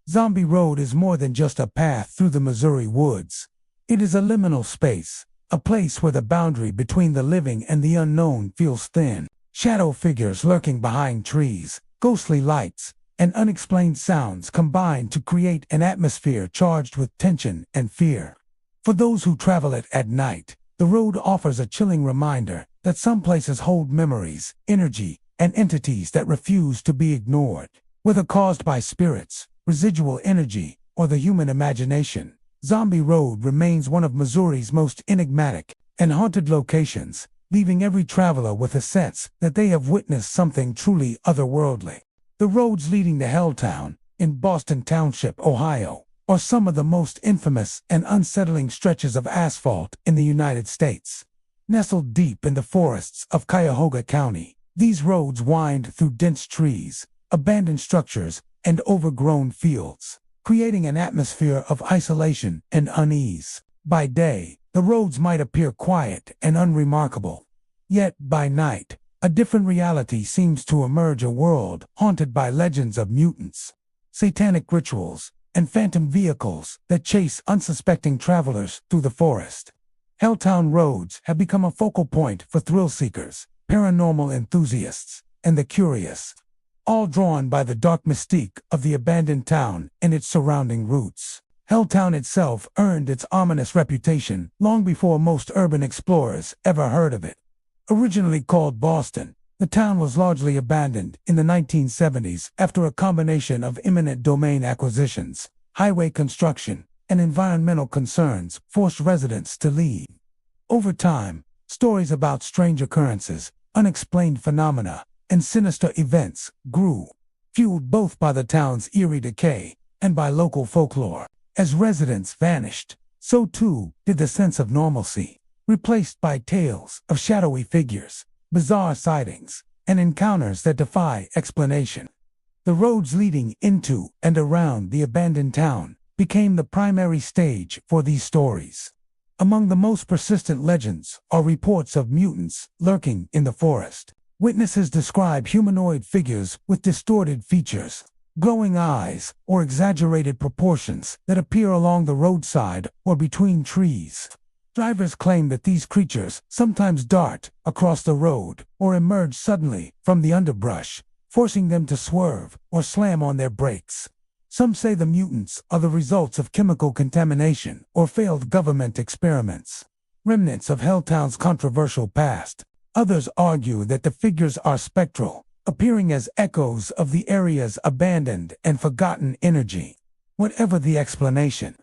Zombie Road is more than just a path through the Missouri woods. It is a liminal space, a place where the boundary between the living and the unknown feels thin. Shadow figures lurking behind trees, ghostly lights, and unexplained sounds combine to create an atmosphere charged with tension and fear. For those who travel it at night, the road offers a chilling reminder that some places hold memories, energy, and entities that refuse to be ignored. Whether caused by spirits, residual energy, or the human imagination, Zombie Road remains one of Missouri's most enigmatic and haunted locations, leaving every traveler with a sense that they have witnessed something truly otherworldly. The roads leading to Helltown, in Boston Township, Ohio, are some of the most infamous and unsettling stretches of asphalt in the United States. Nestled deep in the forests of Cuyahoga County, these roads wind through dense trees, abandoned structures, and overgrown fields, creating an atmosphere of isolation and unease. By day, the roads might appear quiet and unremarkable. Yet, by night, a different reality seems to emerge, a world haunted by legends of mutants, satanic rituals, and phantom vehicles that chase unsuspecting travelers through the forest. Helltown roads have become a focal point for thrill seekers, paranormal enthusiasts, and the curious, all drawn by the dark mystique of the abandoned town and its surrounding roots. Helltown itself earned its ominous reputation long before most urban explorers ever heard of it. Originally called Boston, the town was largely abandoned in the 1970s after a combination of eminent domain acquisitions, highway construction, and environmental concerns forced residents to leave. Over time, stories about strange occurrences, unexplained phenomena, and sinister events grew, fueled both by the town's eerie decay and by local folklore. As residents vanished, so too did the sense of normalcy, replaced by tales of shadowy figures, bizarre sightings, and encounters that defy explanation. The roads leading into and around the abandoned town became the primary stage for these stories. Among the most persistent legends are reports of mutants lurking in the forest. Witnesses describe humanoid figures with distorted features, glowing eyes, or exaggerated proportions that appear along the roadside or between trees. Drivers claim that these creatures sometimes dart across the road or emerge suddenly from the underbrush, forcing them to swerve or slam on their brakes. Some say the mutants are the results of chemical contamination or failed government experiments, remnants of Helltown's controversial past. Others argue that the figures are spectral, appearing as echoes of the area's abandoned and forgotten energy. Whatever the explanation,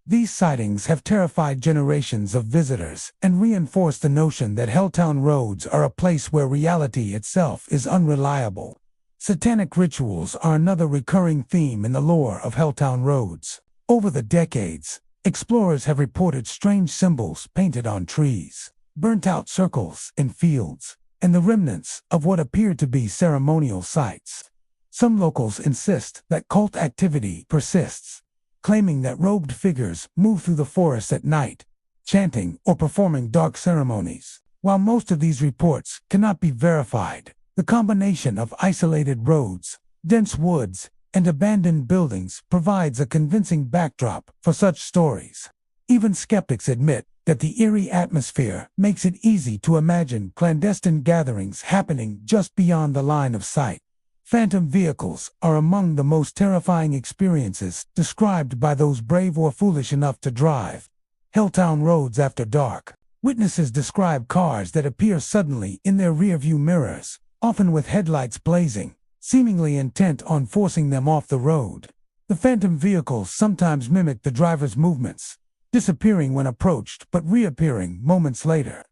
these sightings have terrified generations of visitors and reinforced the notion that Helltown roads are a place where reality itself is unreliable. Satanic rituals are another recurring theme in the lore of Helltown roads. Over the decades, explorers have reported strange symbols painted on trees, burnt-out circles in fields, and the remnants of what appear to be ceremonial sites. Some locals insist that cult activity persists, claiming that robed figures move through the forest at night, chanting or performing dark ceremonies. While most of these reports cannot be verified, the combination of isolated roads, dense woods, and abandoned buildings provides a convincing backdrop for such stories. Even skeptics admit that the eerie atmosphere makes it easy to imagine clandestine gatherings happening just beyond the line of sight. Phantom vehicles are among the most terrifying experiences described by those brave or foolish enough to drive Helltown roads after dark. Witnesses describe cars that appear suddenly in their rearview mirrors, often with headlights blazing, seemingly intent on forcing them off the road. The phantom vehicles sometimes mimic the driver's movements, disappearing when approached but reappearing moments later.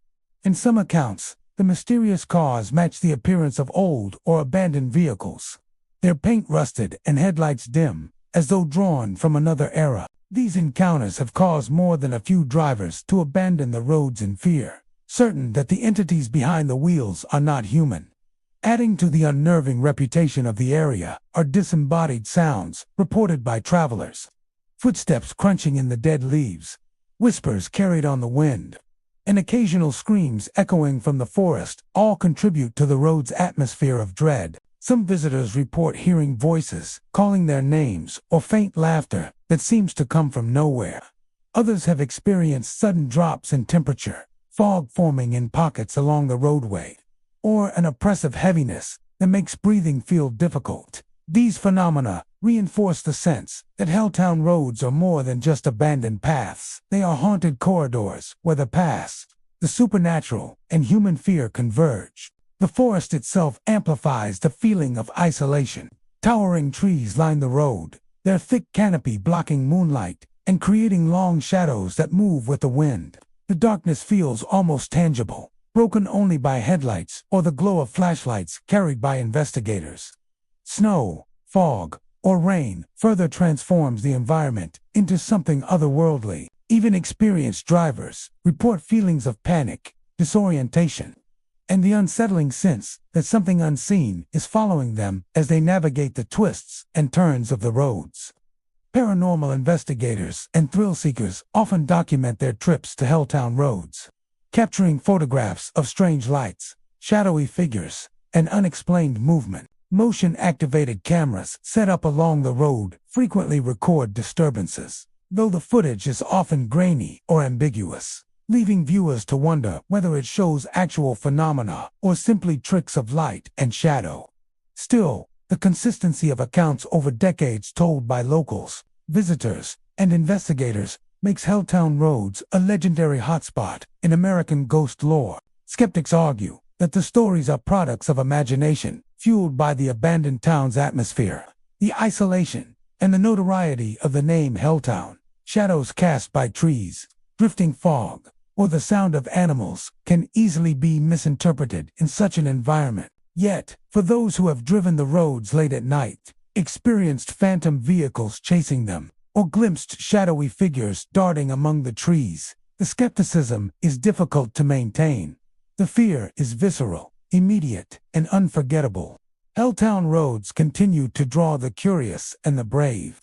In some accounts, the mysterious cars match the appearance of old or abandoned vehicles, their paint rusted and headlights dim, as though drawn from another era. These encounters have caused more than a few drivers to abandon the roads in fear, certain that the entities behind the wheels are not human. Adding to the unnerving reputation of the area are disembodied sounds reported by travelers. Footsteps crunching in the dead leaves, whispers carried on the wind, and occasional screams echoing from the forest all contribute to the road's atmosphere of dread. Some visitors report hearing voices, calling their names, or faint laughter that seems to come from nowhere. Others have experienced sudden drops in temperature, fog forming in pockets along the roadway, or an oppressive heaviness that makes breathing feel difficult. These phenomena reinforce the sense that Helltown roads are more than just abandoned paths. They are haunted corridors where the past, the supernatural, and human fear converge. The forest itself amplifies the feeling of isolation. Towering trees line the road, their thick canopy blocking moonlight and creating long shadows that move with the wind. The darkness feels almost tangible, broken only by headlights or the glow of flashlights carried by investigators. Snow, fog, or rain further transforms the environment into something otherworldly. Even experienced drivers report feelings of panic, disorientation, and the unsettling sense that something unseen is following them as they navigate the twists and turns of the roads. Paranormal investigators and thrill-seekers often document their trips to Helltown roads, capturing photographs of strange lights, shadowy figures, and unexplained movement. Motion-activated cameras set up along the road frequently record disturbances, though the footage is often grainy or ambiguous, leaving viewers to wonder whether it shows actual phenomena or simply tricks of light and shadow. Still, the consistency of accounts over decades told by locals, visitors, and investigators makes Helltown roads a legendary hotspot in American ghost lore. Skeptics argue that the stories are products of imagination, fueled by the abandoned town's atmosphere, the isolation, and the notoriety of the name Helltown. Shadows cast by trees, drifting fog, or the sound of animals can easily be misinterpreted in such an environment. Yet, for those who have driven the roads late at night, experienced phantom vehicles chasing them, or glimpsed shadowy figures darting among the trees, the skepticism is difficult to maintain. The fear is visceral, immediate, and unforgettable. Helltown roads continue to draw the curious and the brave.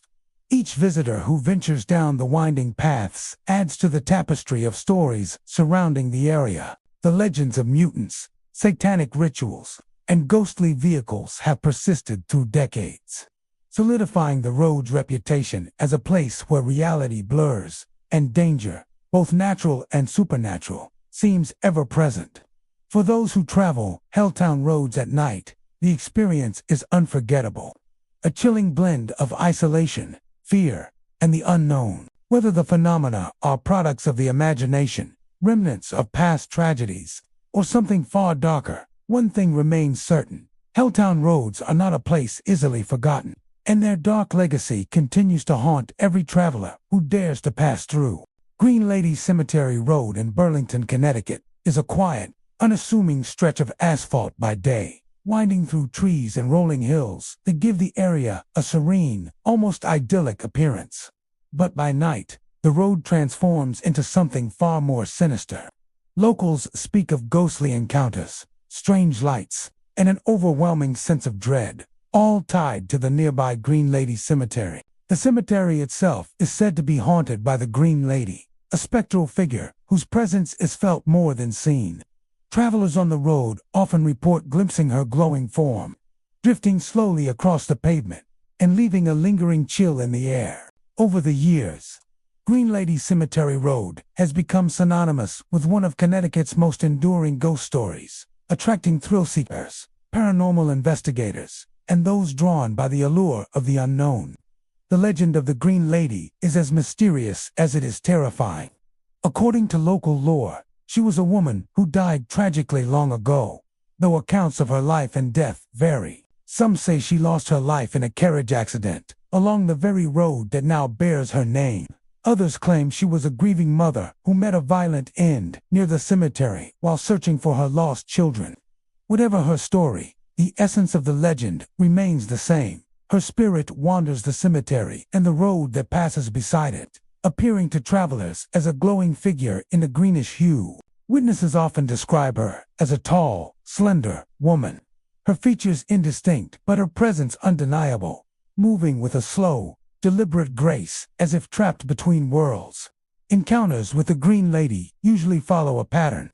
Each visitor who ventures down the winding paths adds to the tapestry of stories surrounding the area. The legends of mutants, satanic rituals, and ghostly vehicles have persisted through decades, solidifying the road's reputation as a place where reality blurs and danger, both natural and supernatural, seems ever present. For those who travel Helltown roads at night, the experience is unforgettable. A chilling blend of isolation, fear, and the unknown. Whether the phenomena are products of the imagination, remnants of past tragedies, or something far darker, one thing remains certain: Helltown roads are not a place easily forgotten, and their dark legacy continues to haunt every traveler who dares to pass through. Green Lady Cemetery Road in Burlington, Connecticut, is a quiet, unassuming stretch of asphalt by day, winding through trees and rolling hills that give the area a serene, almost idyllic appearance. But by night, the road transforms into something far more sinister. Locals speak of ghostly encounters, strange lights, and an overwhelming sense of dread, all tied to the nearby Green Lady Cemetery. The cemetery itself is said to be haunted by the Green Lady, a spectral figure whose presence is felt more than seen. Travelers on the road often report glimpsing her glowing form, drifting slowly across the pavement and leaving a lingering chill in the air. Over the years, Green Lady Cemetery Road has become synonymous with one of Connecticut's most enduring ghost stories, attracting thrill-seekers, paranormal investigators, and those drawn by the allure of the unknown. The legend of the Green Lady is as mysterious as it is terrifying. According to local lore, she was a woman who died tragically long ago, though accounts of her life and death vary. Some say she lost her life in a carriage accident along the very road that now bears her name. Others claim she was a grieving mother who met a violent end near the cemetery while searching for her lost children. Whatever her story, the essence of the legend remains the same. Her spirit wanders the cemetery and the road that passes beside it, appearing to travelers as a glowing figure in a greenish hue. Witnesses often describe her as a tall, slender woman, her features indistinct but her presence undeniable, moving with a slow, deliberate grace as if trapped between worlds. Encounters with the Green Lady usually follow a pattern.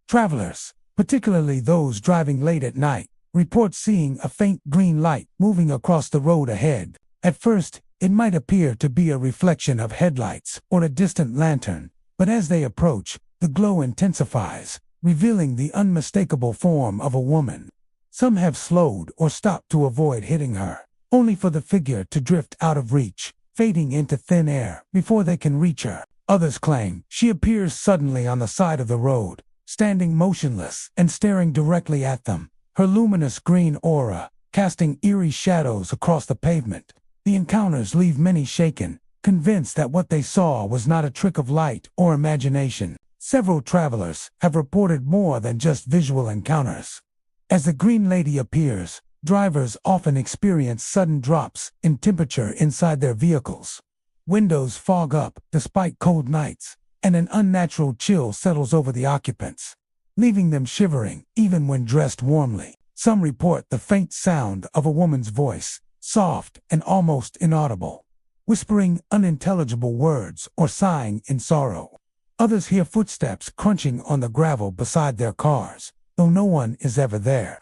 Travelers, particularly those driving late at night, report seeing a faint green light moving across the road ahead. At first, it might appear to be a reflection of headlights or a distant lantern, but as they approach, the glow intensifies, revealing the unmistakable form of a woman. Some have slowed or stopped to avoid hitting her, only for the figure to drift out of reach, fading into thin air before they can reach her. Others claim she appears suddenly on the side of the road, standing motionless and staring directly at them, her luminous green aura casting eerie shadows across the pavement. The encounters leave many shaken, convinced that what they saw was not a trick of light or imagination. Several travelers have reported more than just visual encounters. As the Green Lady appears, drivers often experience sudden drops in temperature inside their vehicles. Windows fog up despite cold nights, and an unnatural chill settles over the occupants, leaving them shivering even when dressed warmly. Some report the faint sound of a woman's voice, soft and almost inaudible, whispering unintelligible words or sighing in sorrow. Others hear footsteps crunching on the gravel beside their cars, though no one is ever there.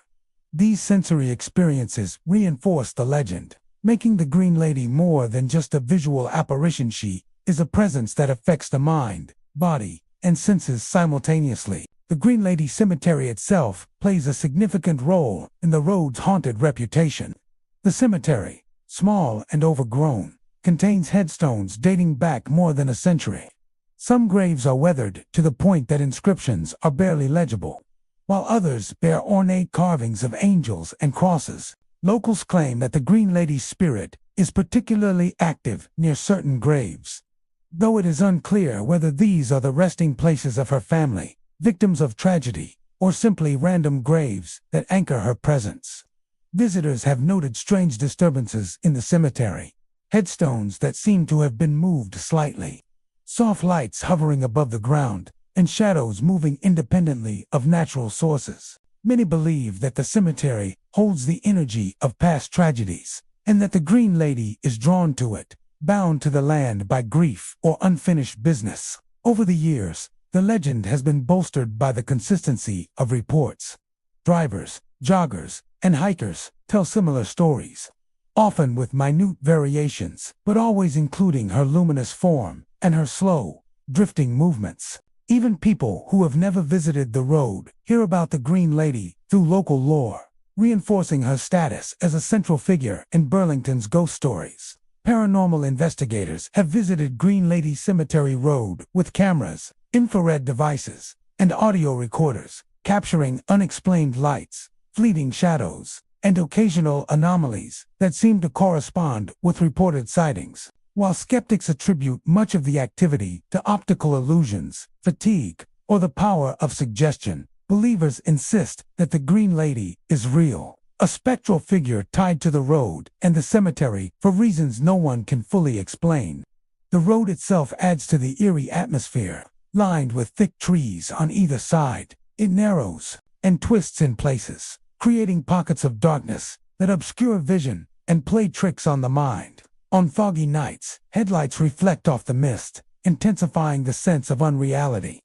These sensory experiences reinforce the legend, making the Green Lady more than just a visual apparition. She is a presence that affects the mind, body, and senses simultaneously. The Green Lady Cemetery itself plays a significant role in the road's haunted reputation. The cemetery, small and overgrown, contains headstones dating back more than a century. Some graves are weathered to the point that inscriptions are barely legible, while others bear ornate carvings of angels and crosses. Locals claim that the Green Lady's spirit is particularly active near certain graves, though it is unclear whether these are the resting places of her family, victims of tragedy, or simply random graves that anchor her presence. Visitors have noted strange disturbances in the cemetery, headstones that seem to have been moved slightly, soft lights hovering above the ground, and shadows moving independently of natural sources. Many believe that the cemetery holds the energy of past tragedies, and that the Green Lady is drawn to it, bound to the land by grief or unfinished business. Over the years, the legend has been bolstered by the consistency of reports. Drivers, joggers, and hikers tell similar stories, often with minute variations, but always including her luminous form and her slow, drifting movements. Even people who have never visited the road hear about the Green Lady through local lore, reinforcing her status as a central figure in Burlington's ghost stories. Paranormal investigators have visited Green Lady Cemetery Road with cameras, infrared devices, and audio recorders, capturing unexplained lights, fleeting shadows, and occasional anomalies that seem to correspond with reported sightings. While skeptics attribute much of the activity to optical illusions, fatigue, or the power of suggestion, believers insist that the Green Lady is real, a spectral figure tied to the road and the cemetery for reasons no one can fully explain. The road itself adds to the eerie atmosphere, lined with thick trees on either side. It narrows and twists in places, creating pockets of darkness that obscure vision and play tricks on the mind. On foggy nights, headlights reflect off the mist, intensifying the sense of unreality.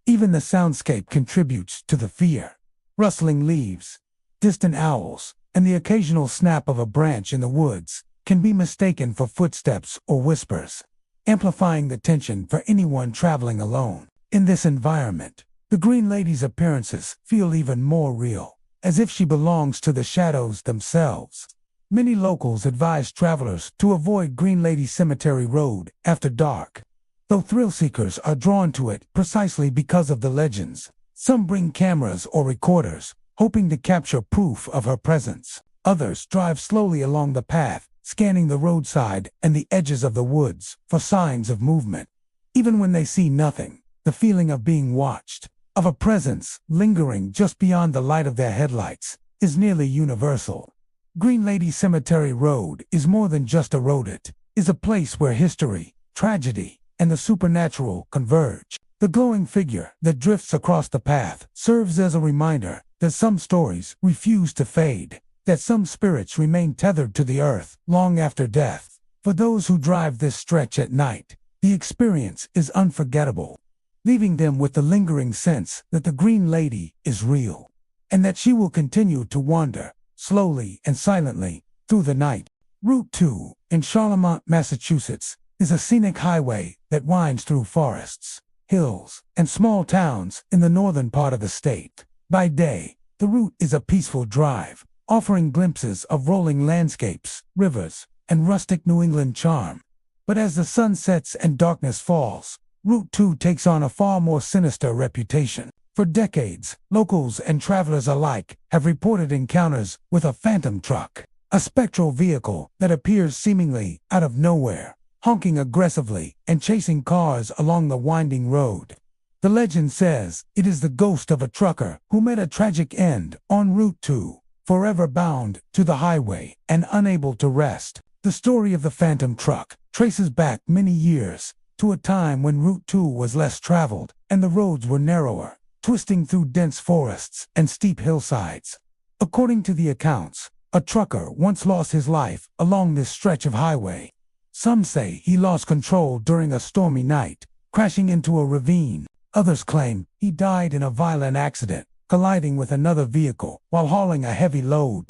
Even the soundscape contributes to the fear. Rustling leaves, distant owls, and the occasional snap of a branch in the woods can be mistaken for footsteps or whispers, amplifying the tension for anyone traveling alone. In this environment, the Green Lady's appearances feel even more real, as if she belongs to the shadows themselves. Many locals advise travelers to avoid Green Lady Cemetery Road after dark, though thrill seekers are drawn to it precisely because of the legends. Some bring cameras or recorders, hoping to capture proof of her presence. Others drive slowly along the path, scanning the roadside and the edges of the woods for signs of movement. Even when they see nothing, the feeling of being watched, of a presence lingering just beyond the light of their headlights, is nearly universal. Green Lady Cemetery Road is more than just a road. It is a place where history, tragedy, and the supernatural converge. The glowing figure that drifts across the path serves as a reminder that some stories refuse to fade, that some spirits remain tethered to the earth long after death. For those who drive this stretch at night, the experience is unforgettable, leaving them with the lingering sense that the Green Lady is real, and that she will continue to wander, slowly and silently, through the night. Route 2, in Charlemont, Massachusetts, is a scenic highway that winds through forests, hills, and small towns in the northern part of the state. By day, the route is a peaceful drive, offering glimpses of rolling landscapes, rivers, and rustic New England charm. But as the sun sets and darkness falls, Route 2 takes on a far more sinister reputation. For decades, locals and travelers alike have reported encounters with a phantom truck, a spectral vehicle that appears seemingly out of nowhere, honking aggressively and chasing cars along the winding road. The legend says it is the ghost of a trucker who met a tragic end on Route 2, forever bound to the highway and unable to rest. The story of the phantom truck traces back many years to a time when Route 2 was less traveled and the roads were narrower, twisting through dense forests and steep hillsides. According to the accounts, a trucker once lost his life along this stretch of highway. Some say he lost control during a stormy night, crashing into a ravine. Others claim he died in a violent accident, colliding with another vehicle while hauling a heavy load.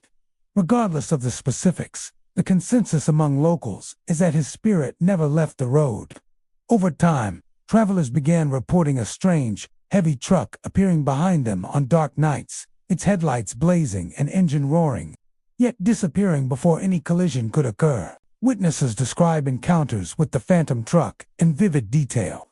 Regardless of the specifics, the consensus among locals is that his spirit never left the road. Over time, travelers began reporting a strange, heavy truck appearing behind them on dark nights, its headlights blazing and engine roaring, yet disappearing before any collision could occur. Witnesses describe encounters with the phantom truck in vivid detail.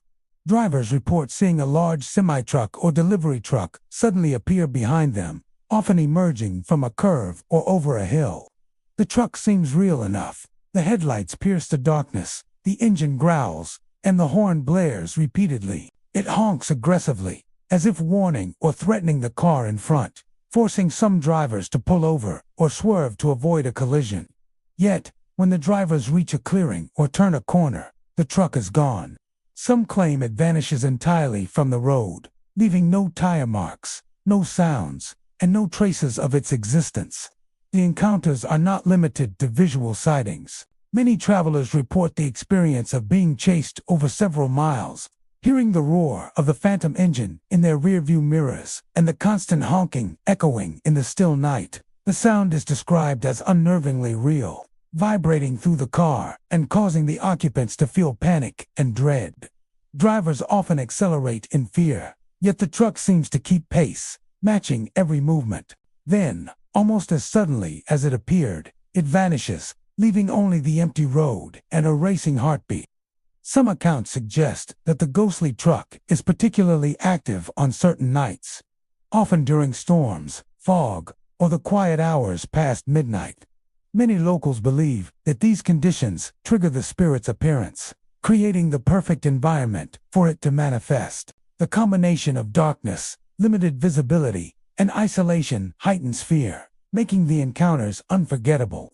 Drivers report seeing a large semi-truck or delivery truck suddenly appear behind them, often emerging from a curve or over a hill. The truck seems real enough. The headlights pierce the darkness, the engine growls, and the horn blares repeatedly. It honks aggressively, as if warning or threatening the car in front, forcing some drivers to pull over or swerve to avoid a collision. Yet, when the drivers reach a clearing or turn a corner, the truck is gone. Some claim it vanishes entirely from the road, leaving no tire marks, no sounds, and no traces of its existence. The encounters are not limited to visual sightings. Many travelers report the experience of being chased over several miles, hearing the roar of the phantom engine in their rearview mirrors and the constant honking echoing in the still night. The sound is described as unnervingly real, vibrating through the car and causing the occupants to feel panic and dread. Drivers often accelerate in fear, yet the truck seems to keep pace, matching every movement. Then, almost as suddenly as it appeared, it vanishes, leaving only the empty road and a racing heartbeat. Some accounts suggest that the ghostly truck is particularly active on certain nights, often during storms, fog, or the quiet hours past midnight. Many locals believe that these conditions trigger the spirit's appearance, creating the perfect environment for it to manifest. The combination of darkness, limited visibility, and isolation heightens fear, making the encounters unforgettable.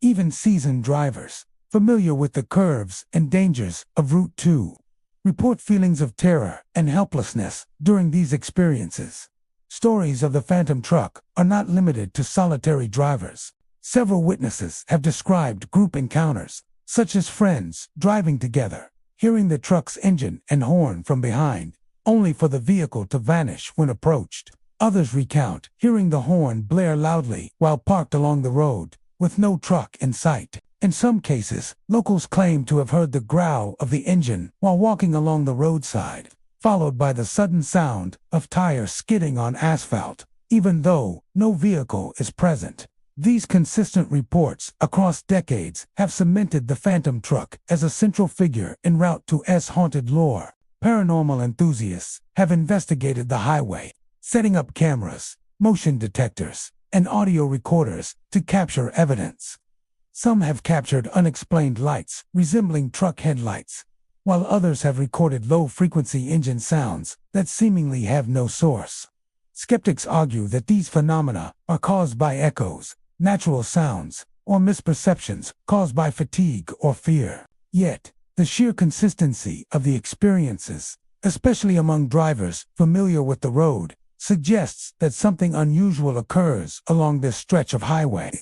Even seasoned drivers, familiar with the curves and dangers of Route 2, report feelings of terror and helplessness during these experiences. Stories of the phantom truck are not limited to solitary drivers. Several witnesses have described group encounters, such as friends driving together, hearing the truck's engine and horn from behind, only for the vehicle to vanish when approached. Others recount hearing the horn blare loudly while parked along the road, with no truck in sight. In some cases, locals claim to have heard the growl of the engine while walking along the roadside, followed by the sudden sound of tires skidding on asphalt, even though no vehicle is present. These consistent reports across decades have cemented the phantom truck as a central figure in Route 2's haunted lore. Paranormal enthusiasts have investigated the highway, setting up cameras, motion detectors, and audio recorders to capture evidence. Some have captured unexplained lights resembling truck headlights, while others have recorded low-frequency engine sounds that seemingly have no source. Skeptics argue that these phenomena are caused by echoes, natural sounds, or misperceptions caused by fatigue or fear. Yet, the sheer consistency of the experiences, especially among drivers familiar with the road, suggests that something unusual occurs along this stretch of highway.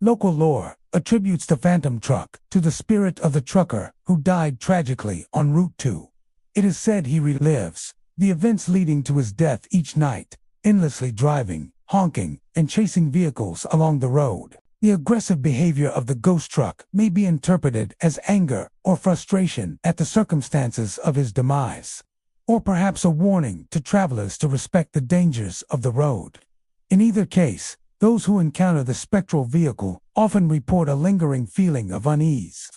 Local lore attributes the phantom truck to the spirit of the trucker who died tragically on Route 2. It is said he relives the events leading to his death each night, endlessly driving, honking, and chasing vehicles along the road. The aggressive behavior of the ghost truck may be interpreted as anger or frustration at the circumstances of his demise, or perhaps a warning to travelers to respect the dangers of the road. In either case, those who encounter the spectral vehicle often report a lingering feeling of unease,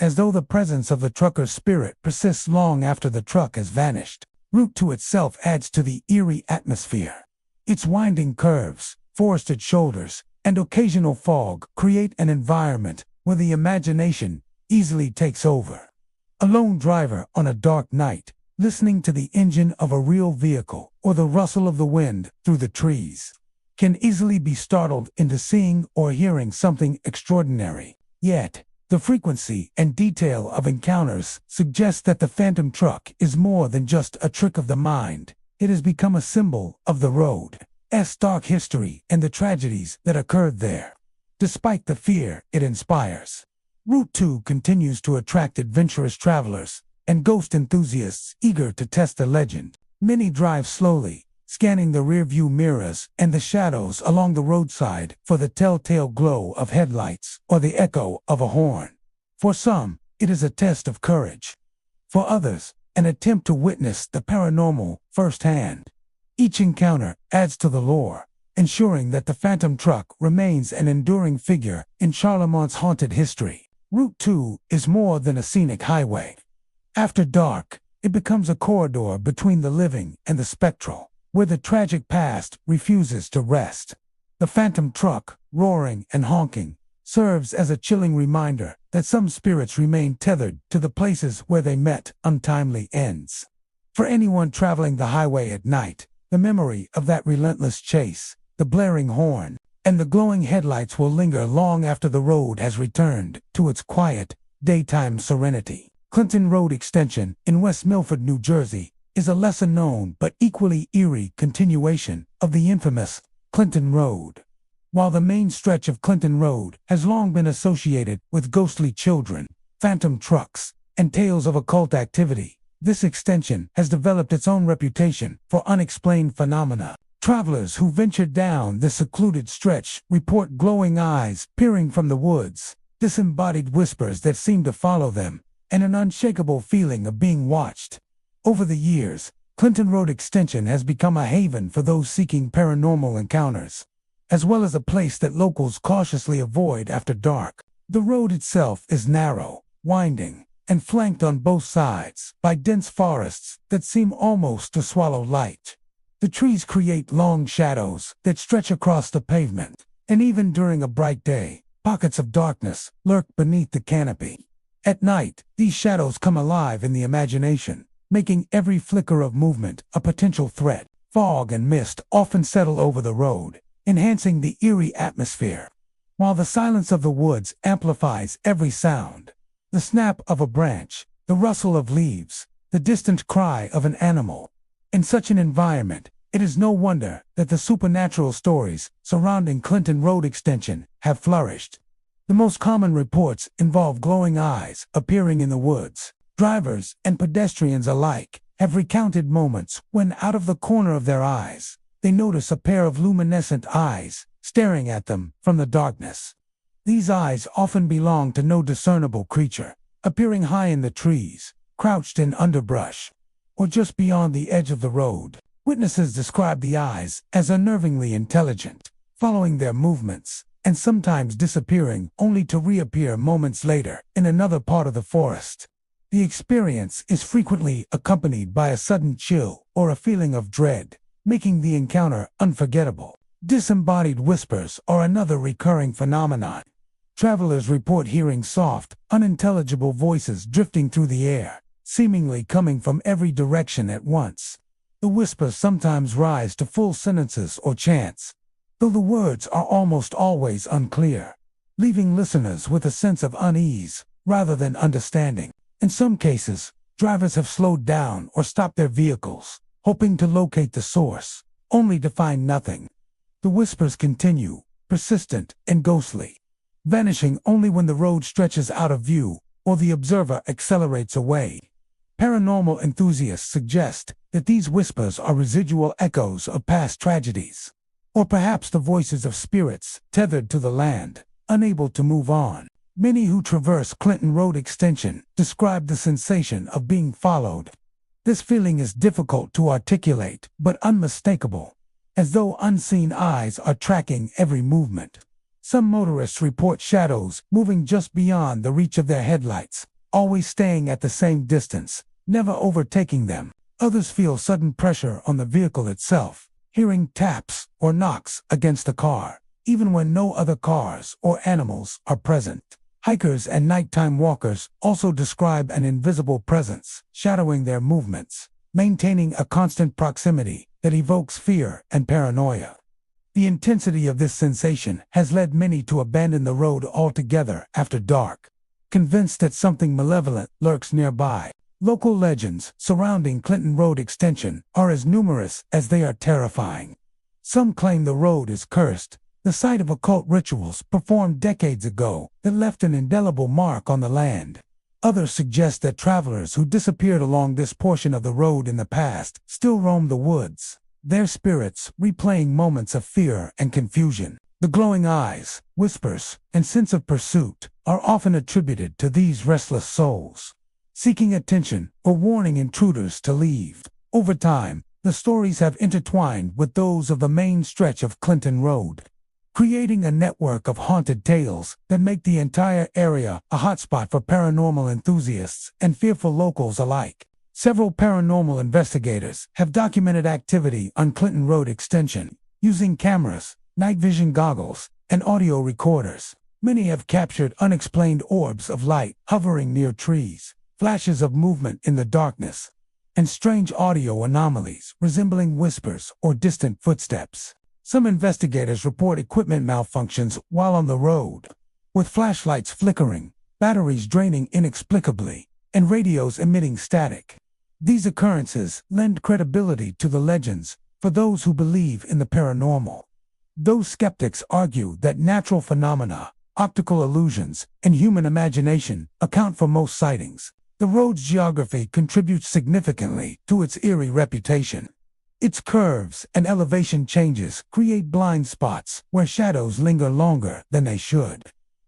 as though the presence of the trucker's spirit persists long after the truck has vanished. Route 2 itself adds to the eerie atmosphere. Its winding curves, forested shoulders, and occasional fog create an environment where the imagination easily takes over. A lone driver on a dark night, listening to the engine of a real vehicle or the rustle of the wind through the trees, can easily be startled into seeing or hearing something extraordinary. Yet, the frequency and detail of encounters suggest that the phantom truck is more than just a trick of the mind. It has become a symbol of the road's dark history and the tragedies that occurred there. Despite the fear it inspires, Route 2 continues to attract adventurous travelers and ghost enthusiasts eager to test the legend. Many drive slowly, scanning the rearview mirrors and the shadows along the roadside for the telltale glow of headlights or the echo of a horn. For some, it is a test of courage. For others, an attempt to witness the paranormal firsthand. Each encounter adds to the lore, ensuring that the phantom truck remains an enduring figure in Charlemont's haunted history. Route 2 is more than a scenic highway. After dark, it becomes a corridor between the living and the spectral, where the tragic past refuses to rest. The phantom truck, roaring and honking, serves as a chilling reminder that some spirits remain tethered to the places where they met untimely ends. For anyone traveling the highway at night, the memory of that relentless chase, the blaring horn, and the glowing headlights will linger long after the road has returned to its quiet, daytime serenity. Clinton Road Extension in West Milford, New Jersey, is a lesser-known but equally eerie continuation of the infamous Clinton Road. While the main stretch of Clinton Road has long been associated with ghostly children, phantom trucks, and tales of occult activity, this extension has developed its own reputation for unexplained phenomena. Travelers who ventured down this secluded stretch report glowing eyes peering from the woods, disembodied whispers that seem to follow them, and an unshakable feeling of being watched. Over the years, Clinton Road Extension has become a haven for those seeking paranormal encounters, as well as a place that locals cautiously avoid after dark. The road itself is narrow, winding, and flanked on both sides by dense forests that seem almost to swallow light. The trees create long shadows that stretch across the pavement, and even during a bright day, pockets of darkness lurk beneath the canopy. At night, these shadows come alive in the imagination, making every flicker of movement a potential threat. Fog and mist often settle over the road, enhancing the eerie atmosphere, while the silence of the woods amplifies every sound. The snap of a branch, the rustle of leaves, the distant cry of an animal. In such an environment, it is no wonder that the supernatural stories surrounding Clinton Road Extension have flourished. The most common reports involve glowing eyes appearing in the woods. Drivers and pedestrians alike have recounted moments when, out of the corner of their eyes, they notice a pair of luminescent eyes staring at them from the darkness. These eyes often belong to no discernible creature, appearing high in the trees, crouched in underbrush, or just beyond the edge of the road. Witnesses describe the eyes as unnervingly intelligent, following their movements, and sometimes disappearing only to reappear moments later in another part of the forest. The experience is frequently accompanied by a sudden chill or a feeling of dread, making the encounter unforgettable. Disembodied whispers are another recurring phenomenon. Travelers report hearing soft, unintelligible voices drifting through the air, seemingly coming from every direction at once. The whispers sometimes rise to full sentences or chants, though the words are almost always unclear, leaving listeners with a sense of unease rather than understanding. In some cases, drivers have slowed down or stopped their vehicles, hoping to locate the source, only to find nothing. The whispers continue, persistent and ghostly, vanishing only when the road stretches out of view or the observer accelerates away. Paranormal enthusiasts suggest that these whispers are residual echoes of past tragedies, or perhaps the voices of spirits tethered to the land, unable to move on. Many who traverse Clinton Road Extension describe the sensation of being followed. This feeling is difficult to articulate, but unmistakable, as though unseen eyes are tracking every movement. Some motorists report shadows moving just beyond the reach of their headlights, always staying at the same distance, never overtaking them. Others feel sudden pressure on the vehicle itself, hearing taps or knocks against the car, even when no other cars or animals are present. Hikers and nighttime walkers also describe an invisible presence, shadowing their movements, maintaining a constant proximity that evokes fear and paranoia. The intensity of this sensation has led many to abandon the road altogether after dark, convinced that something malevolent lurks nearby. Local legends surrounding Clinton Road Extension are as numerous as they are terrifying. Some claim the road is cursed, the site of occult rituals performed decades ago that left an indelible mark on the land. Others suggest that travelers who disappeared along this portion of the road in the past still roam the woods, their spirits replaying moments of fear and confusion. The glowing eyes, whispers, and sense of pursuit are often attributed to these restless souls, seeking attention or warning intruders to leave. Over time, the stories have intertwined with those of the main stretch of Clinton Road, creating a network of haunted tales that make the entire area a hotspot for paranormal enthusiasts and fearful locals alike. Several paranormal investigators have documented activity on Clinton Road Extension, using cameras, night vision goggles, and audio recorders. Many have captured unexplained orbs of light hovering near trees, flashes of movement in the darkness, and strange audio anomalies resembling whispers or distant footsteps. Some investigators report equipment malfunctions while on the road, with flashlights flickering, batteries draining inexplicably, and radios emitting static. These occurrences lend credibility to the legends for those who believe in the paranormal. Those skeptics argue that natural phenomena, optical illusions, and human imagination account for most sightings. The road's geography contributes significantly to its eerie reputation. Its curves and elevation changes create blind spots where shadows linger longer than they should.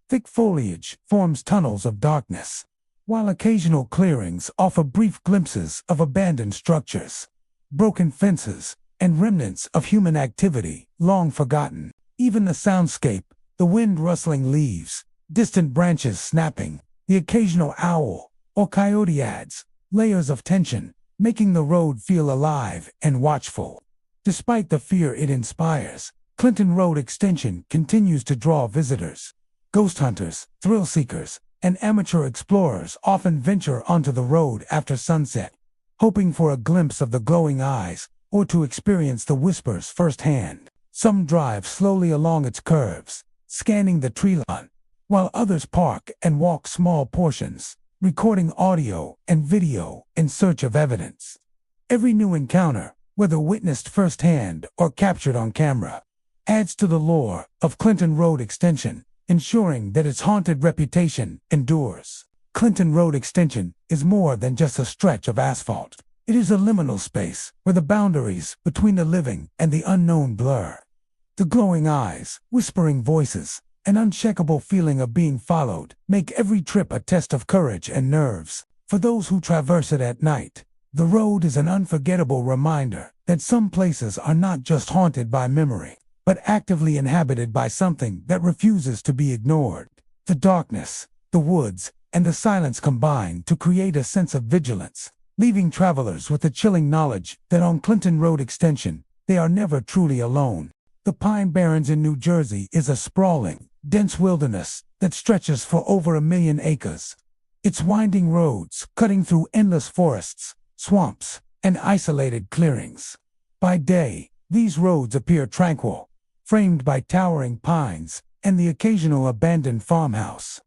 Thick foliage forms tunnels of darkness, while occasional clearings offer brief glimpses of abandoned structures, broken fences, and remnants of human activity long forgotten. Even the soundscape, the wind rustling leaves, distant branches snapping, the occasional owl or coyote adds layers of tension, making the road feel alive and watchful. Despite the fear it inspires, Clinton Road Extension continues to draw visitors. Ghost hunters, thrill seekers, and amateur explorers often venture onto the road after sunset, hoping for a glimpse of the glowing eyes or to experience the whispers firsthand. Some drive slowly along its curves, scanning the tree line, while others park and walk small portions, recording audio and video in search of evidence. Every new encounter, whether witnessed firsthand or captured on camera, adds to the lore of Clinton Road Extension, ensuring that its haunted reputation endures. Clinton Road Extension is more than just a stretch of asphalt. It is a liminal space where the boundaries between the living and the unknown blur. The glowing eyes, whispering voices, an unshakable feeling of being followed make every trip a test of courage and nerves. For those who traverse it at night, the road is an unforgettable reminder that some places are not just haunted by memory, but actively inhabited by something that refuses to be ignored. The darkness, the woods, and the silence combine to create a sense of vigilance, leaving travelers with the chilling knowledge that on Clinton Road Extension, they are never truly alone. The Pine Barrens in New Jersey is a sprawling, dense wilderness that stretches for over 1 million acres. Its winding roads cutting through endless forests, swamps, and isolated clearings. By day, these roads appear tranquil, framed by towering pines and the occasional abandoned farmhouse.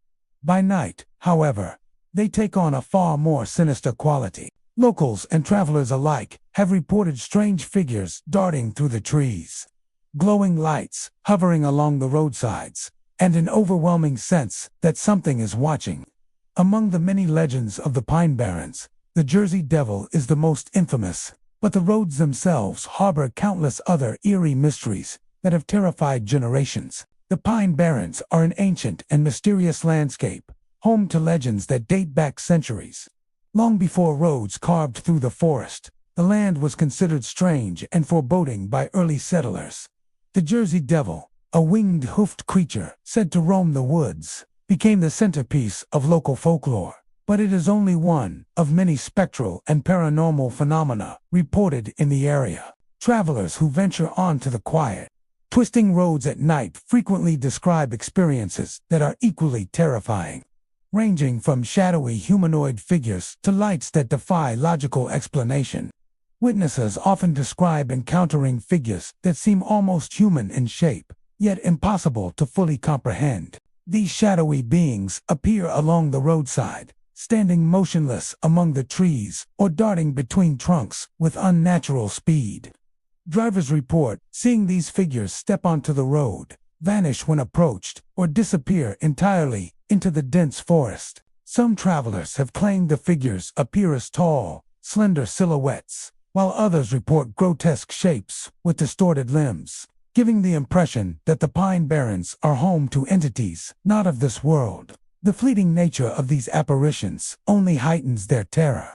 By night, however, they take on a far more sinister quality. Locals and travelers alike have reported strange figures darting through the trees, glowing lights hovering along the roadsides, and an overwhelming sense that something is watching. Among the many legends of the Pine Barrens, the Jersey Devil is the most infamous, but the roads themselves harbor countless other eerie mysteries that have terrified generations. The Pine Barrens are an ancient and mysterious landscape, home to legends that date back centuries. Long before roads carved through the forest, the land was considered strange and foreboding by early settlers. The Jersey Devil, a winged, hoofed creature said to roam the woods, became the centerpiece of local folklore. But it is only one of many spectral and paranormal phenomena reported in the area. Travelers who venture onto the quiet, twisting roads at night frequently describe experiences that are equally terrifying, ranging from shadowy humanoid figures to lights that defy logical explanation. Witnesses often describe encountering figures that seem almost human in shape, yet impossible to fully comprehend. These shadowy beings appear along the roadside, standing motionless among the trees or darting between trunks with unnatural speed. Drivers report seeing these figures step onto the road, vanish when approached, or disappear entirely into the dense forest. Some travelers have claimed the figures appear as tall, slender silhouettes, while others report grotesque shapes with distorted limbs, giving the impression that the Pine Barrens are home to entities not of this world. The fleeting nature of these apparitions only heightens their terror,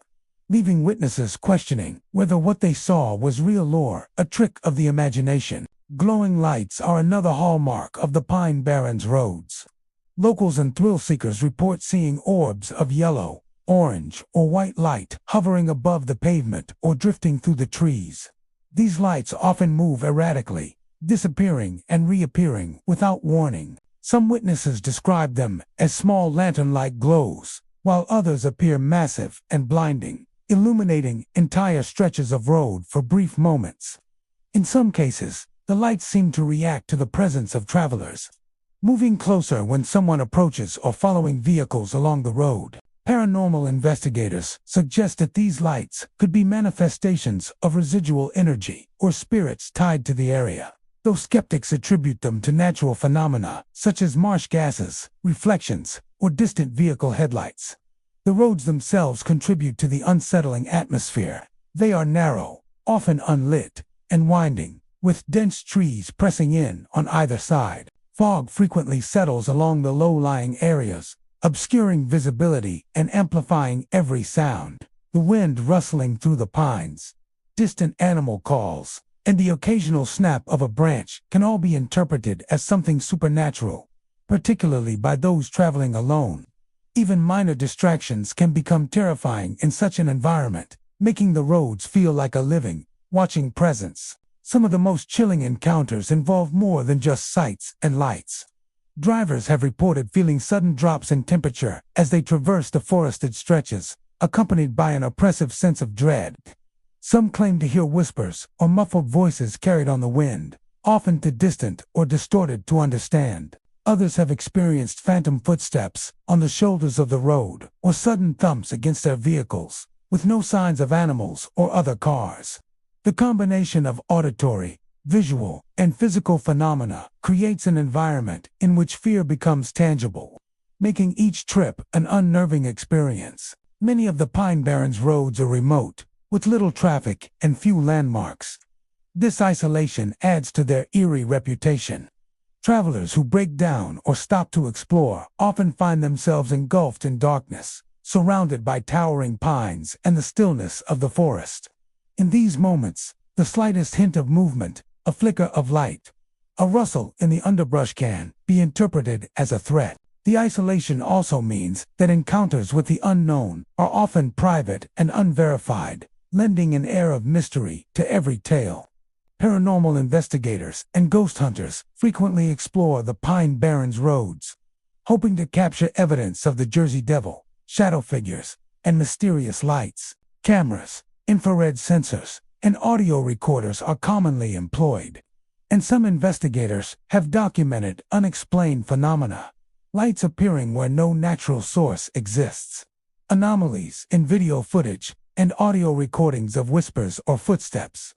leaving witnesses questioning whether what they saw was real or a trick of the imagination. Glowing lights are another hallmark of the Pine Barrens roads. Locals and thrill seekers report seeing orbs of yellow, orange, or white light hovering above the pavement or drifting through the trees. These lights often move erratically, disappearing and reappearing without warning, Some witnesses describe them as small lantern-like glows, while others appear massive and blinding, illuminating entire stretches of road for brief moments. In some cases, the lights seem to react to the presence of travelers, moving closer when someone approaches or following vehicles along the road. Paranormal investigators suggest that these lights could be manifestations of residual energy or spirits tied to the area, though skeptics attribute them to natural phenomena such as marsh gases, reflections, or distant vehicle headlights. The roads themselves contribute to the unsettling atmosphere. They are narrow, often unlit, and winding, with dense trees pressing in on either side. Fog frequently settles along the low-lying areas, obscuring visibility and amplifying every sound. The wind rustling through the pines, distant animal calls, and the occasional snap of a branch can all be interpreted as something supernatural, particularly by those traveling alone. Even minor distractions can become terrifying in such an environment, making the roads feel like a living, watching presence. Some of the most chilling encounters involve more than just sights and lights. Drivers have reported feeling sudden drops in temperature as they traverse the forested stretches, accompanied by an oppressive sense of dread. Some claim to hear whispers or muffled voices carried on the wind, often too distant or distorted to understand. Others have experienced phantom footsteps on the shoulders of the road or sudden thumps against their vehicles, with no signs of animals or other cars. The combination of auditory, visual, and physical phenomena creates an environment in which fear becomes tangible, making each trip an unnerving experience. Many of the Pine Barrens roads are remote, with little traffic and few landmarks. This isolation adds to their eerie reputation. Travelers who break down or stop to explore often find themselves engulfed in darkness, surrounded by towering pines and the stillness of the forest. In these moments, the slightest hint of movement, a flicker of light, a rustle in the underbrush can be interpreted as a threat. The isolation also means that encounters with the unknown are often private and unverified, lending an air of mystery to every tale. Paranormal investigators and ghost hunters frequently explore the Pine Barrens roads, hoping to capture evidence of the Jersey Devil, shadow figures, and mysterious lights. Cameras, infrared sensors, and audio recorders are commonly employed, and some investigators have documented unexplained phenomena, lights appearing where no natural source exists, anomalies in video footage, and audio recordings of whispers or footsteps.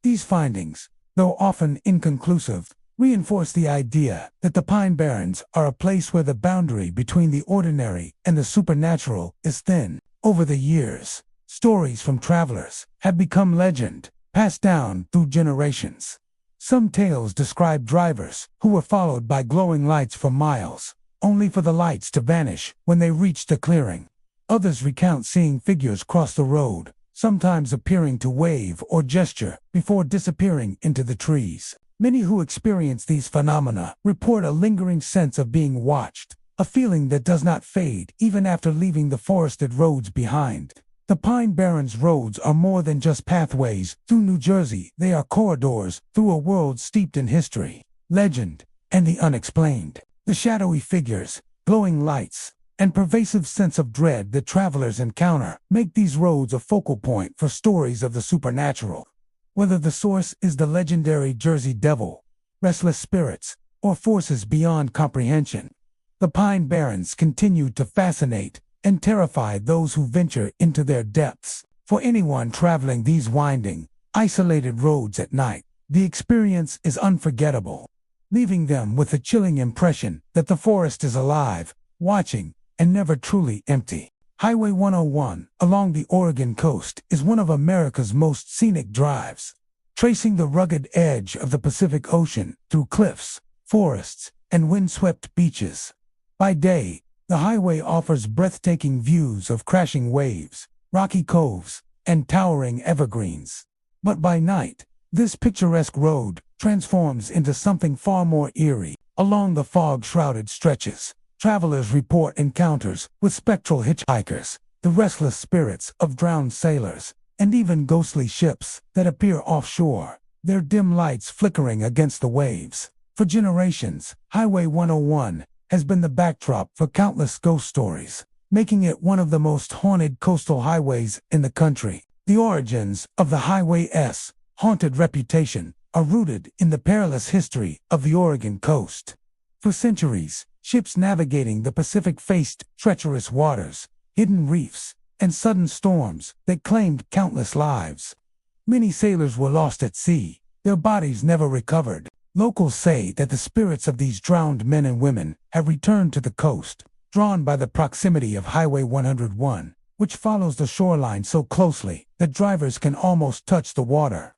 These findings, though often inconclusive, reinforce the idea that the Pine Barrens are a place where the boundary between the ordinary and the supernatural is thin. Over the years, stories from travelers have become legend, passed down through generations. Some tales describe drivers who were followed by glowing lights for miles, only for the lights to vanish when they reached a clearing. Others recount seeing figures cross the road, sometimes appearing to wave or gesture before disappearing into the trees. Many who experience these phenomena report a lingering sense of being watched, a feeling that does not fade even after leaving the forested roads behind. The Pine Barrens roads are more than just pathways through New Jersey. They are corridors through a world steeped in history, legend, and the unexplained. The shadowy figures, glowing lights, and pervasive sense of dread that travelers encounter make these roads a focal point for stories of the supernatural. Whether the source is the legendary Jersey Devil, restless spirits, or forces beyond comprehension, the Pine Barrens continue to fascinate and terrify those who venture into their depths. For anyone traveling these winding, isolated roads at night, the experience is unforgettable, leaving them with a chilling impression that the forest is alive, watching, and never truly empty. Highway 101 along the Oregon coast is one of America's most scenic drives, tracing the rugged edge of the Pacific Ocean through cliffs, forests, and windswept beaches. By day, the highway offers breathtaking views of crashing waves, rocky coves, and towering evergreens. But by night, this picturesque road transforms into something far more eerie. Along the fog-shrouded stretches, travelers report encounters with spectral hitchhikers, the restless spirits of drowned sailors, and even ghostly ships that appear offshore, their dim lights flickering against the waves. For generations, Highway 101 has been the backdrop for countless ghost stories, making it one of the most haunted coastal highways in the country. The origins of the Highway's haunted reputation are rooted in the perilous history of the Oregon coast. For centuries, ships navigating the Pacific faced treacherous waters, hidden reefs, and sudden storms that claimed countless lives. Many sailors were lost at sea, their bodies never recovered. Locals say that the spirits of these drowned men and women have returned to the coast, drawn by the proximity of Highway 101, which follows the shoreline so closely that drivers can almost touch the water.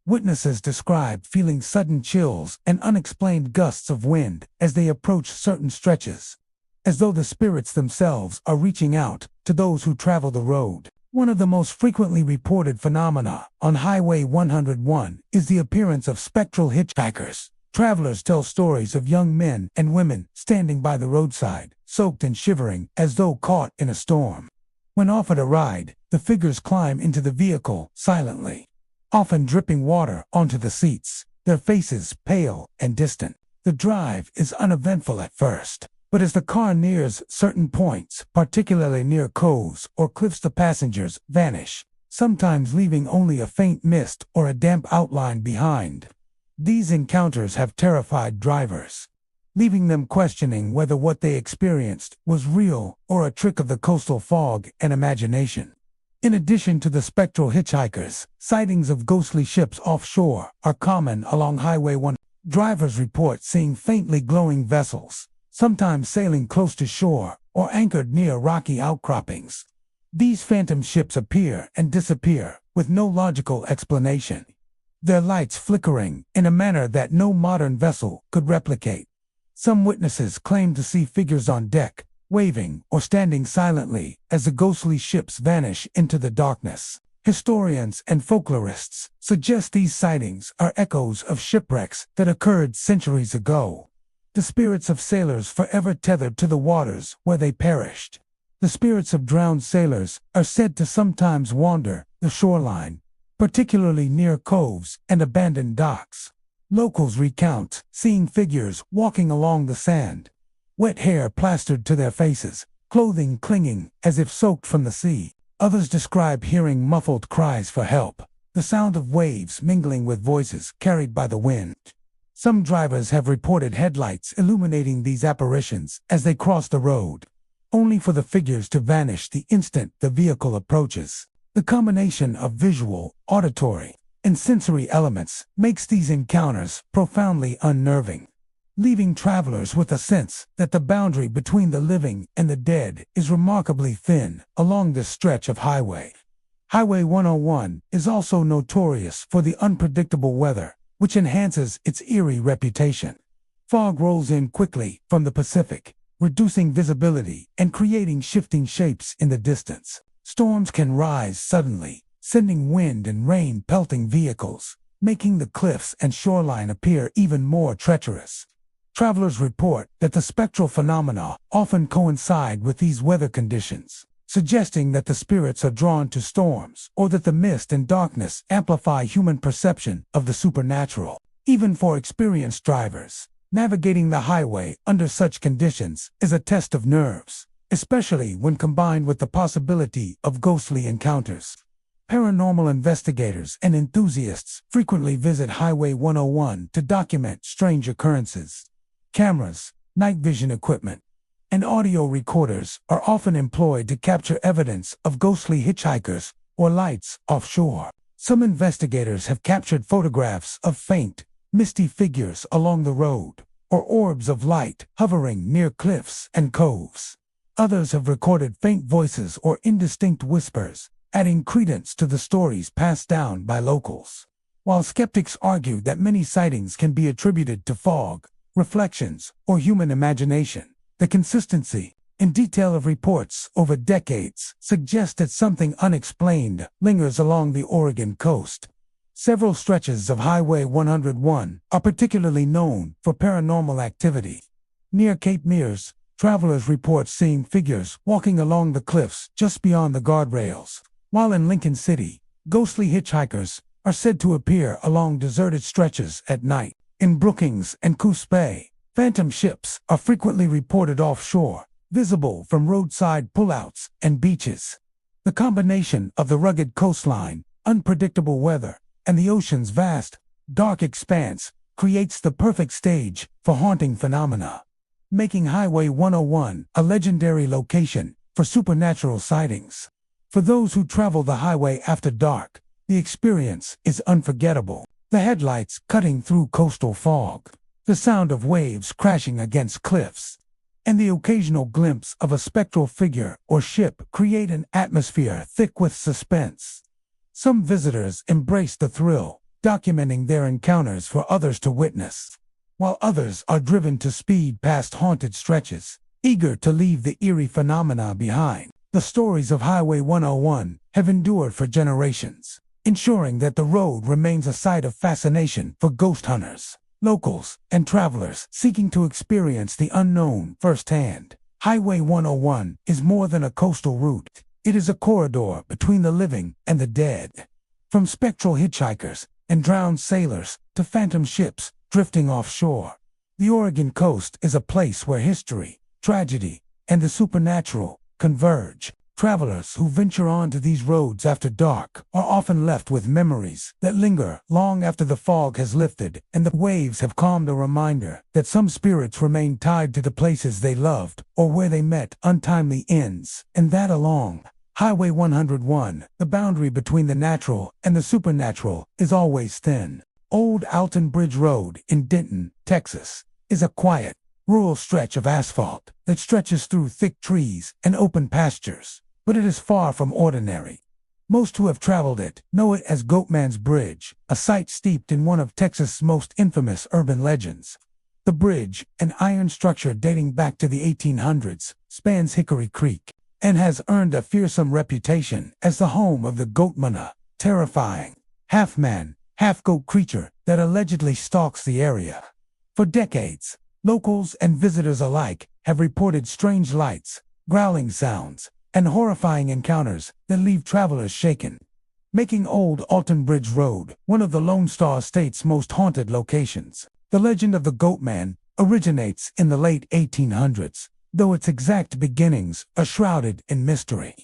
Witnesses describe feeling sudden chills and unexplained gusts of wind as they approach certain stretches, as though the spirits themselves are reaching out to those who travel the road. One of the most frequently reported phenomena on Highway 101 is the appearance of spectral hitchhikers. Travelers tell stories of young men and women standing by the roadside, soaked and shivering as though caught in a storm. When offered a ride, the figures climb into the vehicle silently, often dripping water onto the seats, their faces pale and distant. The drive is uneventful at first, but as the car nears certain points, particularly near coves or cliffs, the passengers vanish, sometimes leaving only a faint mist or a damp outline behind. These encounters have terrified drivers, leaving them questioning whether what they experienced was real or a trick of the coastal fog and imagination. In addition to the spectral hitchhikers, sightings of ghostly ships offshore are common along Highway 1. Drivers report seeing faintly glowing vessels, sometimes sailing close to shore or anchored near rocky outcroppings. These phantom ships appear and disappear with no logical explanation, their lights flickering in a manner that no modern vessel could replicate. Some witnesses claim to see figures on deck, waving or standing silently as the ghostly ships vanish into the darkness. Historians and folklorists suggest these sightings are echoes of shipwrecks that occurred centuries ago. The spirits of sailors forever tethered to the waters where they perished. The spirits of drowned sailors are said to sometimes wander the shoreline, particularly near coves and abandoned docks. Locals recount seeing figures walking along the sand, wet hair plastered to their faces, clothing clinging as if soaked from the sea. Others describe hearing muffled cries for help, the sound of waves mingling with voices carried by the wind. Some drivers have reported headlights illuminating these apparitions as they cross the road, only for the figures to vanish the instant the vehicle approaches. The combination of visual, auditory, and sensory elements makes these encounters profoundly unnerving, leaving travelers with a sense that the boundary between the living and the dead is remarkably thin along this stretch of highway. Highway 101 is also notorious for the unpredictable weather, which enhances its eerie reputation. Fog rolls in quickly from the Pacific, reducing visibility and creating shifting shapes in the distance. Storms can rise suddenly, sending wind and rain pelting vehicles, making the cliffs and shoreline appear even more treacherous. Travelers report that the spectral phenomena often coincide with these weather conditions, suggesting that the spirits are drawn to storms or that the mist and darkness amplify human perception of the supernatural. Even for experienced drivers, navigating the highway under such conditions is a test of nerves, especially when combined with the possibility of ghostly encounters. Paranormal investigators and enthusiasts frequently visit Highway 101 to document strange occurrences. Cameras, night vision equipment, and audio recorders are often employed to capture evidence of ghostly hitchhikers or lights offshore. Some investigators have captured photographs of faint, misty figures along the road, or orbs of light hovering near cliffs and coves. Others have recorded faint voices or indistinct whispers, adding credence to the stories passed down by locals. While skeptics argue that many sightings can be attributed to fog, reflections, or human imagination, the consistency and detail of reports over decades suggest that something unexplained lingers along the Oregon coast. Several stretches of Highway 101 are particularly known for paranormal activity. Near Cape Mears, travelers report seeing figures walking along the cliffs just beyond the guardrails, while in Lincoln City, ghostly hitchhikers are said to appear along deserted stretches at night. In Brookings and Coos Bay, phantom ships are frequently reported offshore, visible from roadside pullouts and beaches. The combination of the rugged coastline, unpredictable weather, and the ocean's vast, dark expanse creates the perfect stage for haunting phenomena, making Highway 101 a legendary location for supernatural sightings. For those who travel the highway after dark, the experience is unforgettable. The headlights cutting through coastal fog, the sound of waves crashing against cliffs, and the occasional glimpse of a spectral figure or ship create an atmosphere thick with suspense. Some visitors embrace the thrill, documenting their encounters for others to witness, while others are driven to speed past haunted stretches, eager to leave the eerie phenomena behind. The stories of Highway 101 have endured for generations, ensuring that the road remains a site of fascination for ghost hunters, locals, and travelers seeking to experience the unknown firsthand. Highway 101 is more than a coastal route. It is a corridor between the living and the dead. From spectral hitchhikers and drowned sailors to phantom ships drifting offshore, the Oregon coast is a place where history, tragedy, and the supernatural converge. Travelers who venture onto these roads after dark are often left with memories that linger long after the fog has lifted and the waves have calmed, a reminder that some spirits remain tied to the places they loved or where they met untimely ends, and that along Highway 101, the boundary between the natural and the supernatural is always thin. Old Alton Bridge Road in Denton, Texas, is a quiet, rural stretch of asphalt that stretches through thick trees and open pastures. But it is far from ordinary. Most who have traveled it know it as Goatman's Bridge, a site steeped in one of Texas' most infamous urban legends. The bridge, an iron structure dating back to the 1800s, spans Hickory Creek, and has earned a fearsome reputation as the home of the Goatman, a terrifying, half-man, half-goat creature that allegedly stalks the area. For decades, locals and visitors alike have reported strange lights, growling sounds, and horrifying encounters that leave travelers shaken, making Old Alton Bridge Road one of the Lone Star State's most haunted locations. The legend of the Goatman originates in the late 1800s, though its exact beginnings are shrouded in mystery.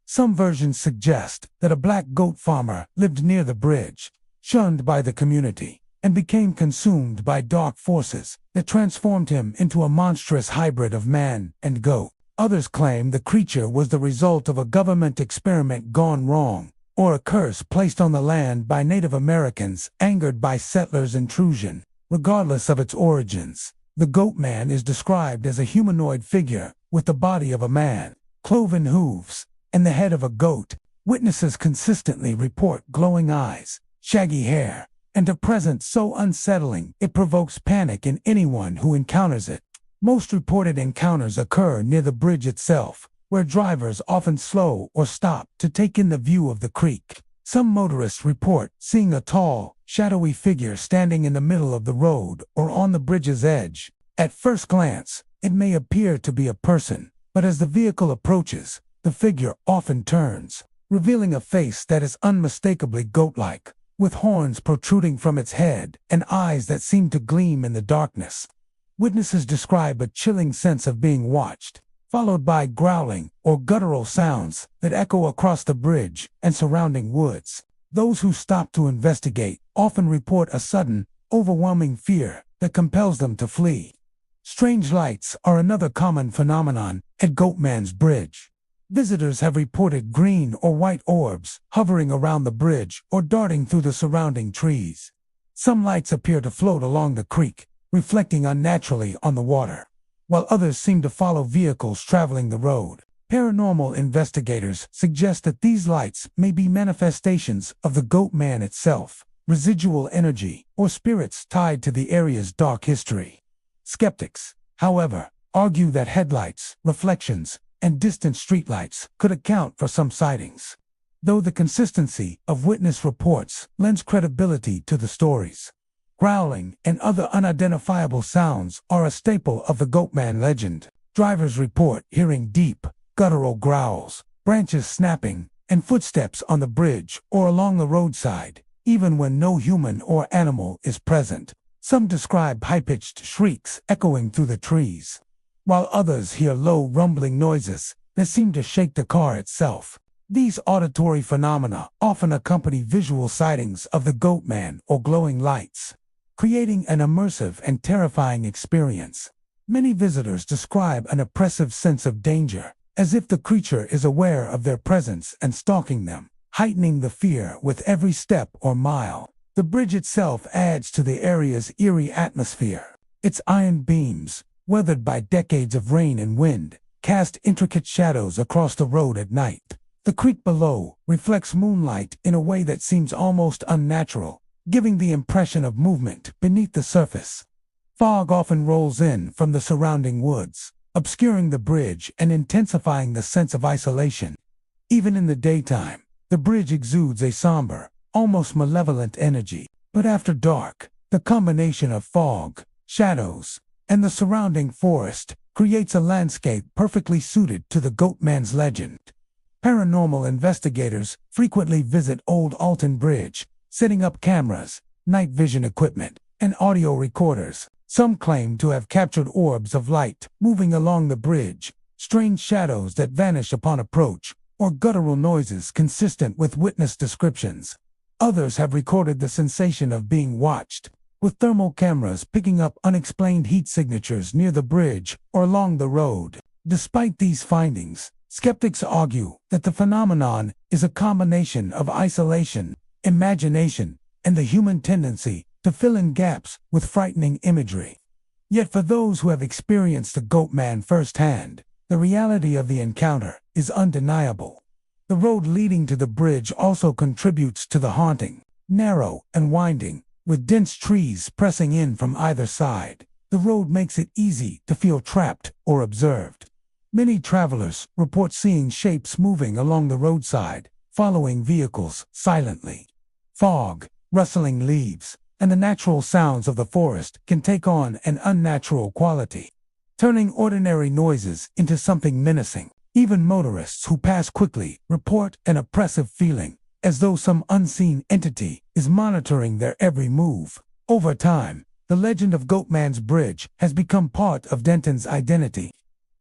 Some versions suggest that a black goat farmer lived near the bridge, shunned by the community, and became consumed by dark forces that transformed him into a monstrous hybrid of man and goat. Others claim the creature was the result of a government experiment gone wrong, or a curse placed on the land by Native Americans angered by settlers' intrusion. Regardless of its origins, the Goatman is described as a humanoid figure with the body of a man, cloven hooves, and the head of a goat. Witnesses consistently report glowing eyes, shaggy hair, and a presence so unsettling it provokes panic in anyone who encounters it. Most reported encounters occur near the bridge itself, where drivers often slow or stop to take in the view of the creek. Some motorists report seeing a tall, shadowy figure standing in the middle of the road or on the bridge's edge. At first glance, it may appear to be a person, but as the vehicle approaches, the figure often turns, revealing a face that is unmistakably goat-like, with horns protruding from its head and eyes that seem to gleam in the darkness. Witnesses describe a chilling sense of being watched, followed by growling or guttural sounds that echo across the bridge and surrounding woods. Those who stop to investigate often report a sudden, overwhelming fear that compels them to flee. Strange lights are another common phenomenon at Goatman's Bridge. Visitors have reported green or white orbs hovering around the bridge or darting through the surrounding trees. Some lights appear to float along the creek, reflecting unnaturally on the water, while others seem to follow vehicles traveling the road. Paranormal investigators suggest that these lights may be manifestations of the Goatman itself, residual energy, or spirits tied to the area's dark history. Skeptics, however, argue that headlights, reflections, and distant streetlights could account for some sightings, though the consistency of witness reports lends credibility to the stories. Growling and other unidentifiable sounds are a staple of the Goatman legend. Drivers report hearing deep, guttural growls, branches snapping, and footsteps on the bridge or along the roadside, even when no human or animal is present. Some describe high-pitched shrieks echoing through the trees, while others hear low rumbling noises that seem to shake the car itself. These auditory phenomena often accompany visual sightings of the goat man or glowing lights, creating an immersive and terrifying experience. Many visitors describe an oppressive sense of danger, as if the creature is aware of their presence and stalking them, heightening the fear with every step or mile. The bridge itself adds to the area's eerie atmosphere. Its iron beams, weathered by decades of rain and wind, cast intricate shadows across the road at night. The creek below reflects moonlight in a way that seems almost unnatural, giving the impression of movement beneath the surface. Fog often rolls in from the surrounding woods, obscuring the bridge and intensifying the sense of isolation. Even in the daytime, the bridge exudes a somber, almost malevolent energy. But after dark, the combination of fog, shadows, and the surrounding forest creates a landscape perfectly suited to the Goatman's legend. Paranormal investigators frequently visit Old Alton Bridge, setting up cameras, night vision equipment, and audio recorders. Some claim to have captured orbs of light moving along the bridge, strange shadows that vanish upon approach, or guttural noises consistent with witness descriptions. Others have recorded the sensation of being watched, with thermal cameras picking up unexplained heat signatures near the bridge or along the road. Despite these findings, skeptics argue that the phenomenon is a combination of isolation, imagination, and the human tendency to fill in gaps with frightening imagery. Yet for those who have experienced the Goatman firsthand, the reality of the encounter is undeniable. The road leading to the bridge also contributes to the haunting, narrow and winding, with dense trees pressing in from either side. The road makes it easy to feel trapped or observed. Many travelers report seeing shapes moving along the roadside, following vehicles silently. Fog, rustling leaves, and the natural sounds of the forest can take on an unnatural quality, turning ordinary noises into something menacing. Even motorists who pass quickly report an oppressive feeling, as though some unseen entity is monitoring their every move. Over time, the legend of Goatman's Bridge has become part of Denton's identity.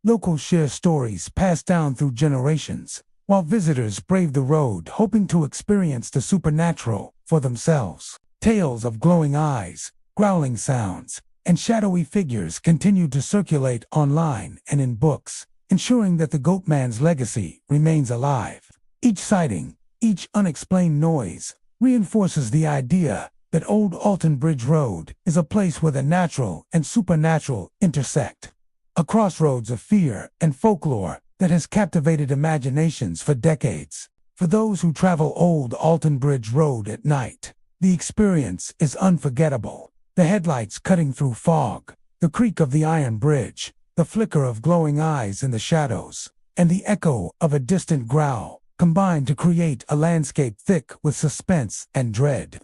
Locals share stories passed down through generations, while visitors brave the road hoping to experience the supernatural for themselves. Tales of glowing eyes, growling sounds, and shadowy figures continue to circulate online and in books, ensuring that the Goatman's legacy remains alive. Each sighting, each unexplained noise, reinforces the idea that Old Alton Bridge Road is a place where the natural and supernatural intersect. A crossroads of fear and folklore that has captivated imaginations for decades. For those who travel Old Alton Bridge Road at night, the experience is unforgettable. The headlights cutting through fog, the creak of the iron bridge, the flicker of glowing eyes in the shadows, and the echo of a distant growl combine to create a landscape thick with suspense and dread.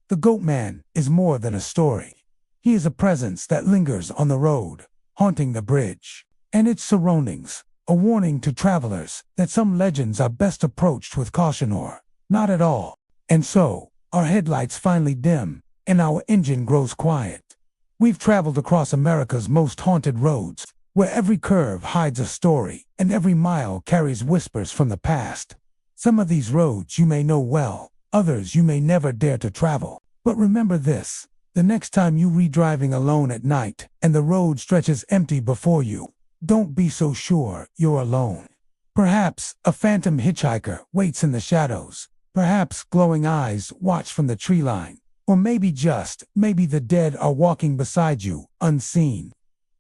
The Goatman is more than a story. He is a presence that lingers on the road, haunting the bridge and its surroundings, a warning to travelers that some legends are best approached with caution or not at all. And so, our headlights finally dim, and our engine grows quiet. We've traveled across America's most haunted roads, where every curve hides a story and every mile carries whispers from the past. Some of these roads you may know well, others you may never dare to travel. But remember this, the next time you re-driving alone at night and the road stretches empty before you, don't be so sure you're alone. Perhaps a phantom hitchhiker waits in the shadows. Perhaps glowing eyes watch from the tree line. Or maybe the dead are walking beside you, unseen.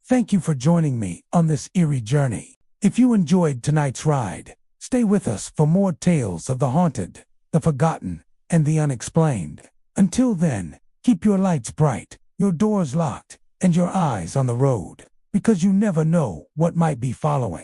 Thank you for joining me on this eerie journey. If you enjoyed tonight's ride, stay with us for more tales of the haunted, the forgotten, and the unexplained. Until then, keep your lights bright, your doors locked, and your eyes on the road, because you never know what might be following.